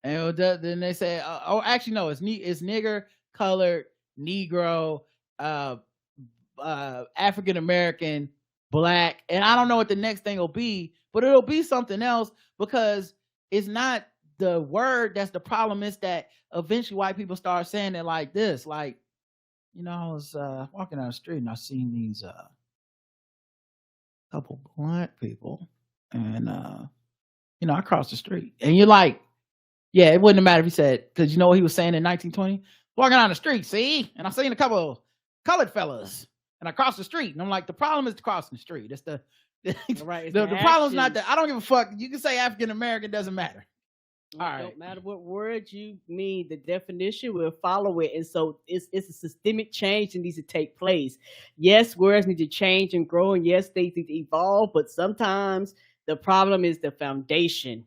And then they said, actually no, it's nigger, colored, Negro, African American, Black, and I don't know what the next thing will be, but it'll be something else, because it's not the word that's the problem. Is that eventually white people start saying it like this. Like, you know, I was walking down the street and I seen these couple Black people, and you know, I crossed the street, and you're like, yeah, it wouldn't matter if he said, because you know what he was saying in 1920, walking down the street, see, and I seen a couple colored fellas, and I crossed the street, and I'm like, the problem is crossing the street. It's the right. the problem's not that. I don't give a fuck. You can say African American, doesn't matter. All right. Don't matter what word you mean, the definition will follow it. And so it's a systemic change that needs to take place. Yes, words need to change and grow, and yes, they need to evolve, but sometimes the problem is the foundation.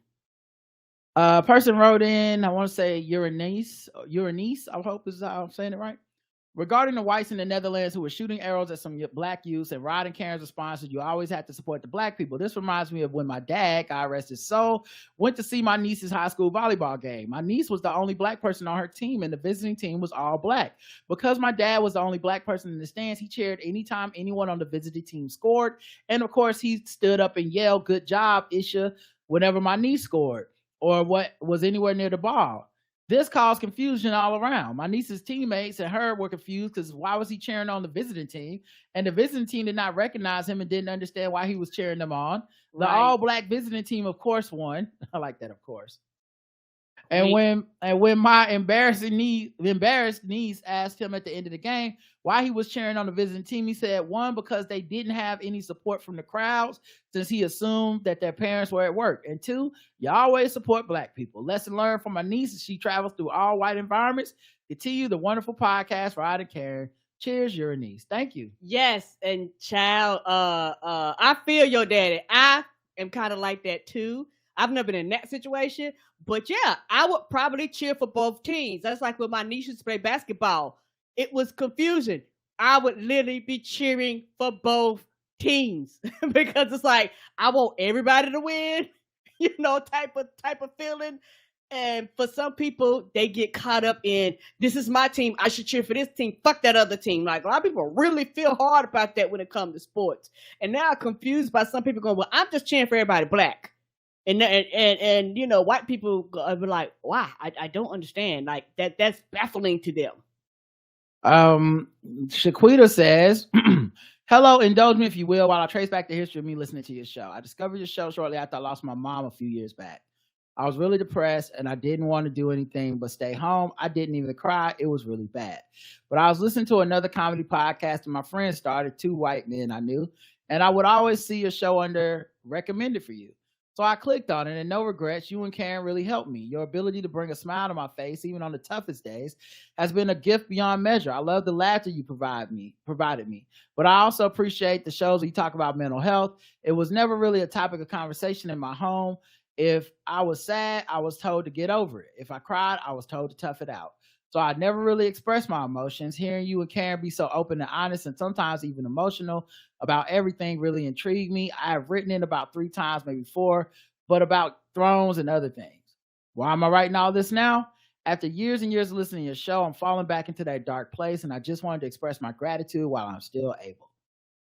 A person wrote in, I want to say Uranus, I hope is how I'm saying it right. Regarding the whites in the Netherlands who were shooting arrows at some Black youths, and Rod and Karen's response is, you always have to support the Black people. This reminds me of when my dad, God rest his soul, went to see my niece's high school volleyball game. My niece was the only Black person on her team, and the visiting team was all Black. Because my dad was the only Black person in the stands, he cheered anytime anyone on the visiting team scored. And of course, he stood up and yelled, "Good job, Isha," whenever my niece scored or what was anywhere near the ball. This caused confusion all around. My niece's teammates and her were confused because why was he cheering on the visiting team? And the visiting team did not recognize him and didn't understand why he was cheering them on. The all-Black visiting team, of course, won. I like that, of course. And when my embarrassed niece asked him at the end of the game why he was cheering on the visiting team, he said, one, because they didn't have any support from the crowds, since he assumed that their parents were at work. And two, you always support Black people. Lesson learned from my niece as she travels through all white environments. Continue the wonderful podcast, Rod and Karen. Cheers, your niece. Thank you. Yes, and child, I feel your daddy. I am kind of like that too. I've never been in that situation, but yeah, I would probably cheer for both teams. That's like when my niece used to play basketball. It was confusion. I would literally be cheering for both teams because it's like, I want everybody to win, you know, type of feeling. And for some people, they get caught up in, this is my team, I should cheer for this team, fuck that other team. Like, a lot of people really feel hard about that when it comes to sports. And now I'm confused by some people going, well, I'm just cheering for everybody Black. And you know, white people are like, why? I don't understand. Like, that's baffling to them. Shaquita says, hello, indulge me if you will while I trace back the history of me listening to your show. I discovered your show shortly after I lost my mom a few years back. I was really depressed and I didn't want to do anything but stay home. I didn't even cry. It was really bad. But I was listening to another comedy podcast and my friends started, 2 white men I knew, and I would always see your show under recommended for you. So I clicked on it, and no regrets, you and Karen really helped me. Your ability to bring a smile to my face, even on the toughest days, has been a gift beyond measure. I love the laughter you provided me. But I also appreciate the shows where you talk about mental health. It was never really a topic of conversation in my home. If I was sad, I was told to get over it. If I cried, I was told to tough it out. So I never really expressed my emotions. Hearing you and Karen be so open and honest and sometimes even emotional about everything really intrigued me. I have written it about 3 times, maybe 4, but about thrones and other things. Why am I writing all this now? After years and years of listening to your show, I'm falling back into that dark place, and I just wanted to express my gratitude while I'm still able.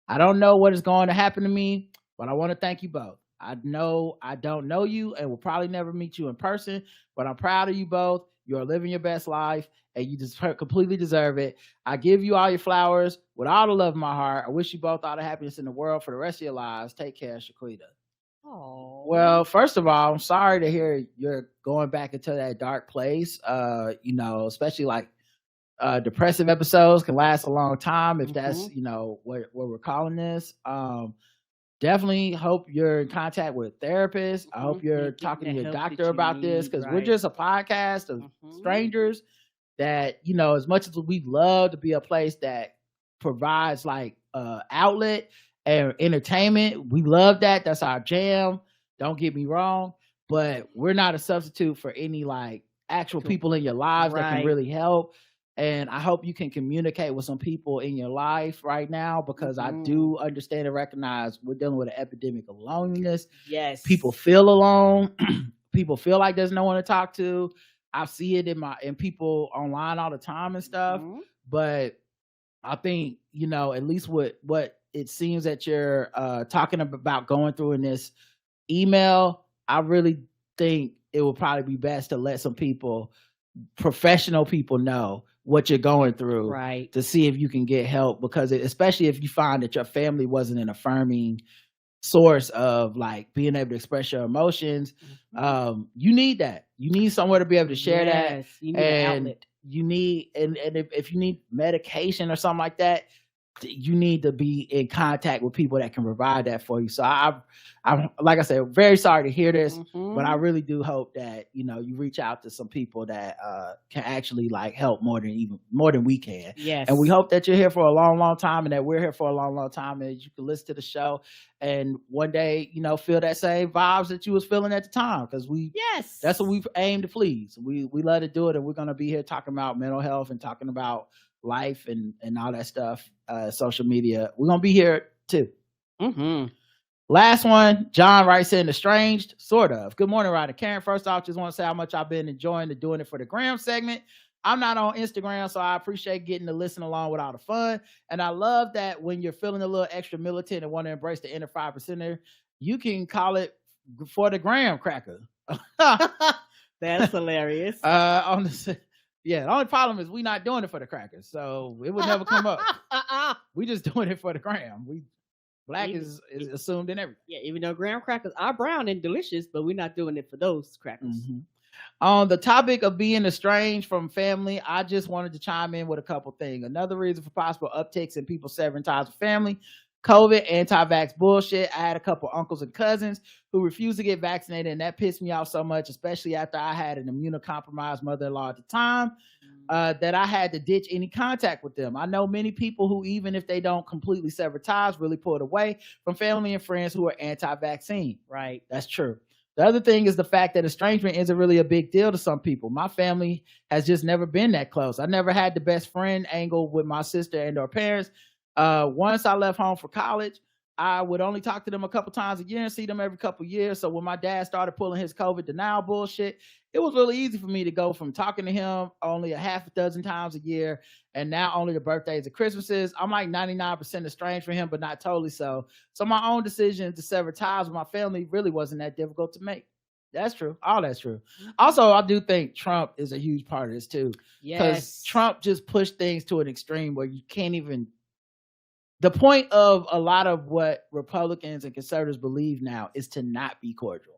I don't know what is going to happen to me, but I want to thank you both. I know I don't know you and will probably never meet you in person, but I'm proud of you both. You're living your best life, and you just completely deserve it. I give you all your flowers with all the love in my heart. I wish you both all the happiness in the world for the rest of your lives. Take care, Shaquita. Oh, Well, first of all, I'm sorry to hear you're going back into that dark place. Especially like depressive episodes can last a long time if that's what we're calling this. Definitely hope you're in contact with therapists. I hope you're talking to your doctor about this, because we're just a podcast of strangers that, as much as we love to be a place that provides like outlet and entertainment, we love that. That's our jam. Don't get me wrong, but we're not a substitute for any like actual people in your lives that can really help. And I hope you can communicate with some people in your life right now, because I do understand and recognize we're dealing with an epidemic of loneliness. Yes. People feel alone. People feel like there's no one to talk to. I see it in people online all the time and stuff. But I think, at least what it seems that you're talking about going through in this email, I really think it will probably be best to let some people, professional people, know what you're going through, right, to see if you can get help, because especially if you find that your family wasn't an affirming source of like being able to express your emotions, you need that. You need somewhere to be able to share that. You need an outlet. You need, and if you need medication or something like that, you need to be in contact with people that can provide that for you. So I'm like I said, very sorry to hear this, but I really do hope that you reach out to some people that can actually like help more than we can. Yes. And we hope that you're here for a long, long time, and that we're here for a long, long time, and you can listen to the show and one day feel that same vibes that you was feeling at the time, because that's what we've aimed to please. We love to do it, and we're going to be here talking about mental health and talking about life and all that stuff, social media. We're gonna be here too. Last one, John writes in, estranged, sort of. Good morning, Rod and Karen. First off, just want to say how much I've been enjoying doing it for the Gram segment. I'm not on Instagram, so I appreciate getting to listen along with all the fun. And I love that when you're feeling a little extra militant and want to embrace the inner 5%er, you can call it for the Gram cracker. That's hilarious. Yeah, the only problem is we not doing it for the crackers, so it would never come up. We just doing it for the Gram. Black is assumed in everything. Yeah, even though graham crackers are brown and delicious, but we're not doing it for those crackers. On the topic of being estranged from family, I just wanted to chime in with a couple things. Another reason for possible upticks in people severing ties with family: COVID, anti-vax bullshit. I had a couple uncles and cousins who refused to get vaccinated, and that pissed me off so much, especially after I had an immunocompromised mother-in-law at the time, that I had to ditch any contact with them. I know many people who, even if they don't completely sever ties, really pulled away from family and friends who are anti-vaccine. Right. That's true. The other thing is the fact that estrangement isn't really a big deal to some people. My family has just never been that close. I never had the best friend angle with my sister and our parents. Once I left home for college, I would only talk to them a couple times a year and see them every couple years. So when my dad started pulling his COVID denial bullshit, it was really easy for me to go from talking to him only a half a dozen times a year, and now only the birthdays and Christmases. I'm like 99% estranged from him, but not totally so. So my own decision to sever ties with my family really wasn't that difficult to make. That's true. All that's true. Also, I do think Trump is a huge part of this too. Because Trump just pushed things to an extreme where you can't even... The point of a lot of what Republicans and conservatives believe now is to not be cordial.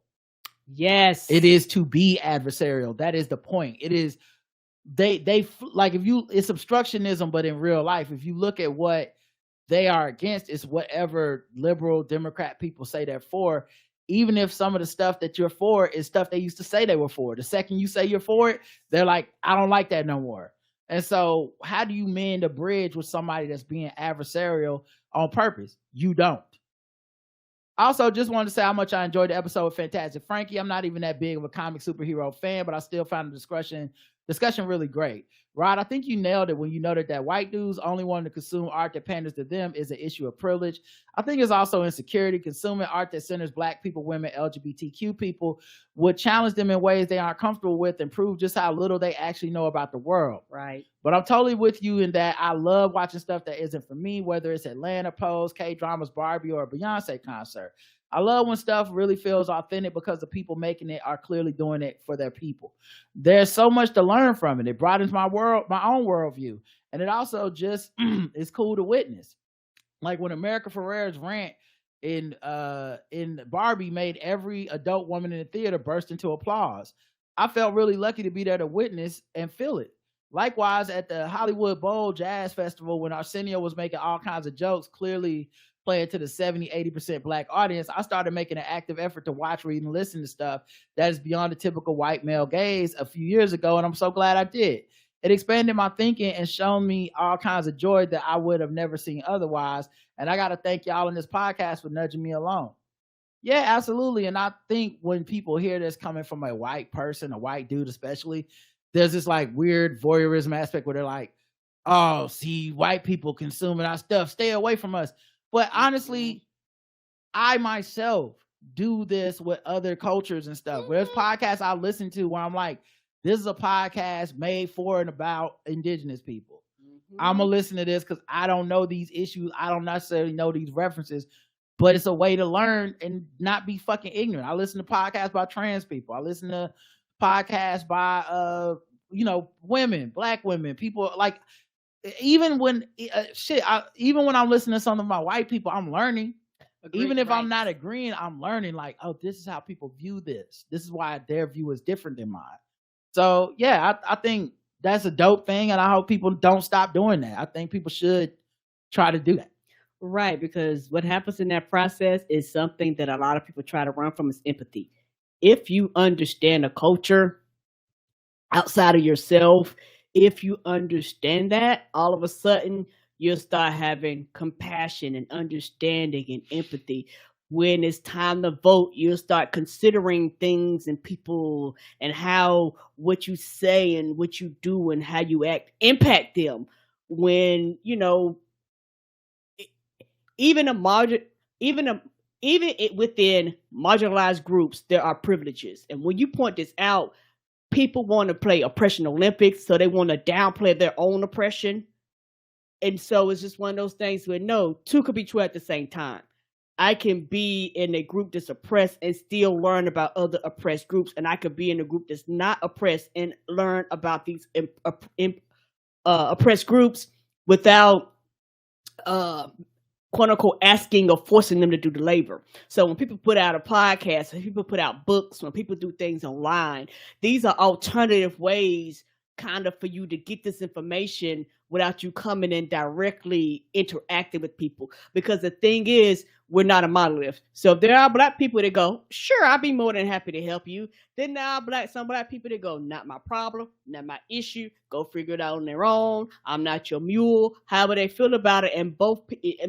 Yes. It is to be adversarial. That is the point. It is, they like, if you, it's obstructionism, but in real life, if you look at what they are against, it's whatever liberal Democrat people say they're for, even if some of the stuff that you're for is stuff they used to say they were for. The second you say you're for it, they're like, I don't like that no more. And so how do you mend a bridge with somebody that's being adversarial on purpose? You don't. Also, just wanted to say how much I enjoyed the episode with Fantastic Frankie. I'm not even that big of a comic superhero fan, but I still found the discussion Discussion really great. Rod, I think you nailed it when you noted that white dudes only wanting to consume art that panders to them is an issue of privilege. I think it's also insecurity. Consuming art that centers Black people, women, LGBTQ people would challenge them in ways they aren't comfortable with and prove just how little they actually know about the world. Right. But I'm totally with you in that I love watching stuff that isn't for me, whether it's Atlanta Pose, K-dramas, Barbie, or a Beyonce concert. I love when stuff really feels authentic because the people making it are clearly doing it for their people. There's so much to learn from it. It broadens my own worldview. And it also just is cool to witness. Like when America Ferrera's rant in Barbie made every adult woman in the theater burst into applause. I felt really lucky to be there to witness and feel it. Likewise, at the Hollywood Bowl Jazz Festival, when Arsenio was making all kinds of jokes, clearly playing to the 70-80% Black audience, I started making an active effort to watch, read, and listen to stuff that is beyond the typical white male gaze a few years ago, and I'm so glad I did. It expanded my thinking and shown me all kinds of joy that I would have never seen otherwise, and I got to thank y'all in this podcast for nudging me along. Yeah, absolutely, and I think when people hear this coming from a white person, a white dude especially, there's this like weird voyeurism aspect where they're like, oh, see, white people consuming our stuff, stay away from us. But honestly, I myself do this with other cultures and stuff. There's podcasts I listen to where I'm like, this is a podcast made for and about indigenous people. I'm going to listen to this because I don't know these issues. I don't necessarily know these references, but it's a way to learn and not be fucking ignorant. I listen to podcasts by trans people. I listen to podcasts by, women, Black women, people like, even when even when I'm listening to some of my white people, I'm learning. Even if I'm not agreeing, I'm learning like, oh, this is how people view this. This is why their view is different than mine. So yeah, I think that's a dope thing, and I hope people don't stop doing that. I think people should try to do that. Right, because what happens in that process is something that a lot of people try to run from, is empathy. If you understand a culture outside of yourself, if you understand that, all of a sudden you'll start having compassion and understanding and empathy. When it's time to vote, you'll start considering things and people and how what you say and what you do and how you act impact them. When, even within marginalized groups, there are privileges. And when you point this out, people want to play oppression Olympics, so they want to downplay their own oppression. And so it's just one of those things where no, two could be true at the same time. I can be in a group that's oppressed and still learn about other oppressed groups, and I could be in a group that's not oppressed and learn about these oppressed groups without quote unquote asking or forcing them to do the labor. So when people put out a podcast, when people put out books, when people do things online, these are alternative ways kind of for you to get this information without you coming in directly interacting with people. Because the thing is, we're not a monolith. So if there are Black people that go, sure, I'll be more than happy to help you. Then there are some Black people that go, not my problem, not my issue. Go figure it out on their own. I'm not your mule. However they feel about it, and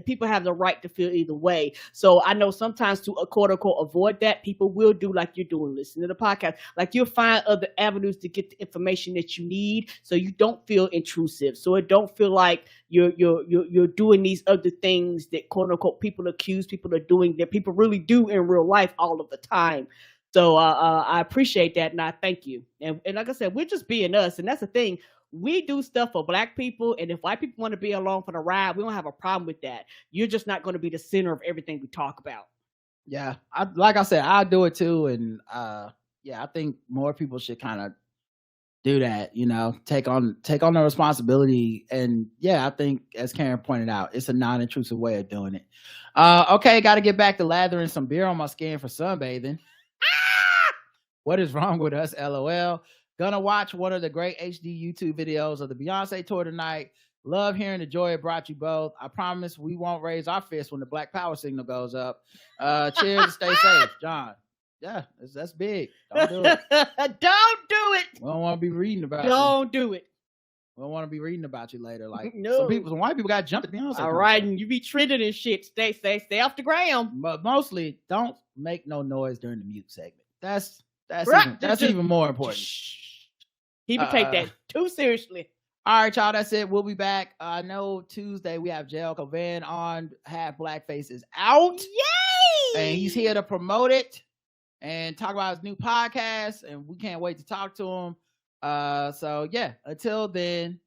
people have the right to feel either way. So I know sometimes to quote unquote avoid that, people will do like you're doing, listen to the podcast. Like you'll find other avenues to get the information that you need, so you don't feel intrusive. So it don't feel like you're doing these other things that quote unquote people accuse people of doing that people really do in real life all of the time. So I appreciate that, and I thank you. And like I said, we're just being us, and that's the thing. We do stuff for Black people, and if white people want to be along for the ride, we don't have a problem with that. You're just not going to be the center of everything we talk about. Yeah, like I said, I do it too, and I think more people should kind of do that. Take on the responsibility, and I think as Karen pointed out, it's a non-intrusive way of doing it. Okay, got to get back to lathering some beer on my skin for sunbathing. What is wrong with us? LOL. Gonna watch one of the great HD YouTube videos of the Beyonce tour tonight. Love hearing the joy it brought you both. I promise we won't raise our fist when the Black Power signal goes up. Cheers and stay safe, John. Yeah, that's big. Don't do it. Don't do it. We don't want to be reading about you. Don't do it. We don't want to be reading about you later. Like no. some white people got jumped at Beyonce. All right, and you be trending and shit. Stay off the ground. But mostly, don't make no noise during the mute segment. That's right. Even more important. People take that too seriously. All right, y'all. That's it. We'll be back. I know Tuesday we have Jelko Van on. Half Blackface is out. Yay! And he's here to promote it and talk about his new podcast. And we can't wait to talk to him. So yeah, until then,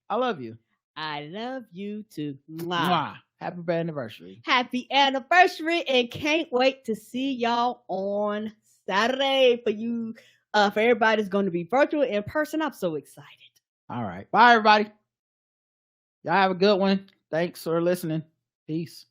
I love you. I love you too. Mwah. Mwah. Happy anniversary. Happy anniversary, and can't wait to see y'all on Saturday. For you, for everybody that's going to be virtual in person. I'm so excited. All right. Bye, everybody. Y'all have a good one. Thanks for listening. Peace.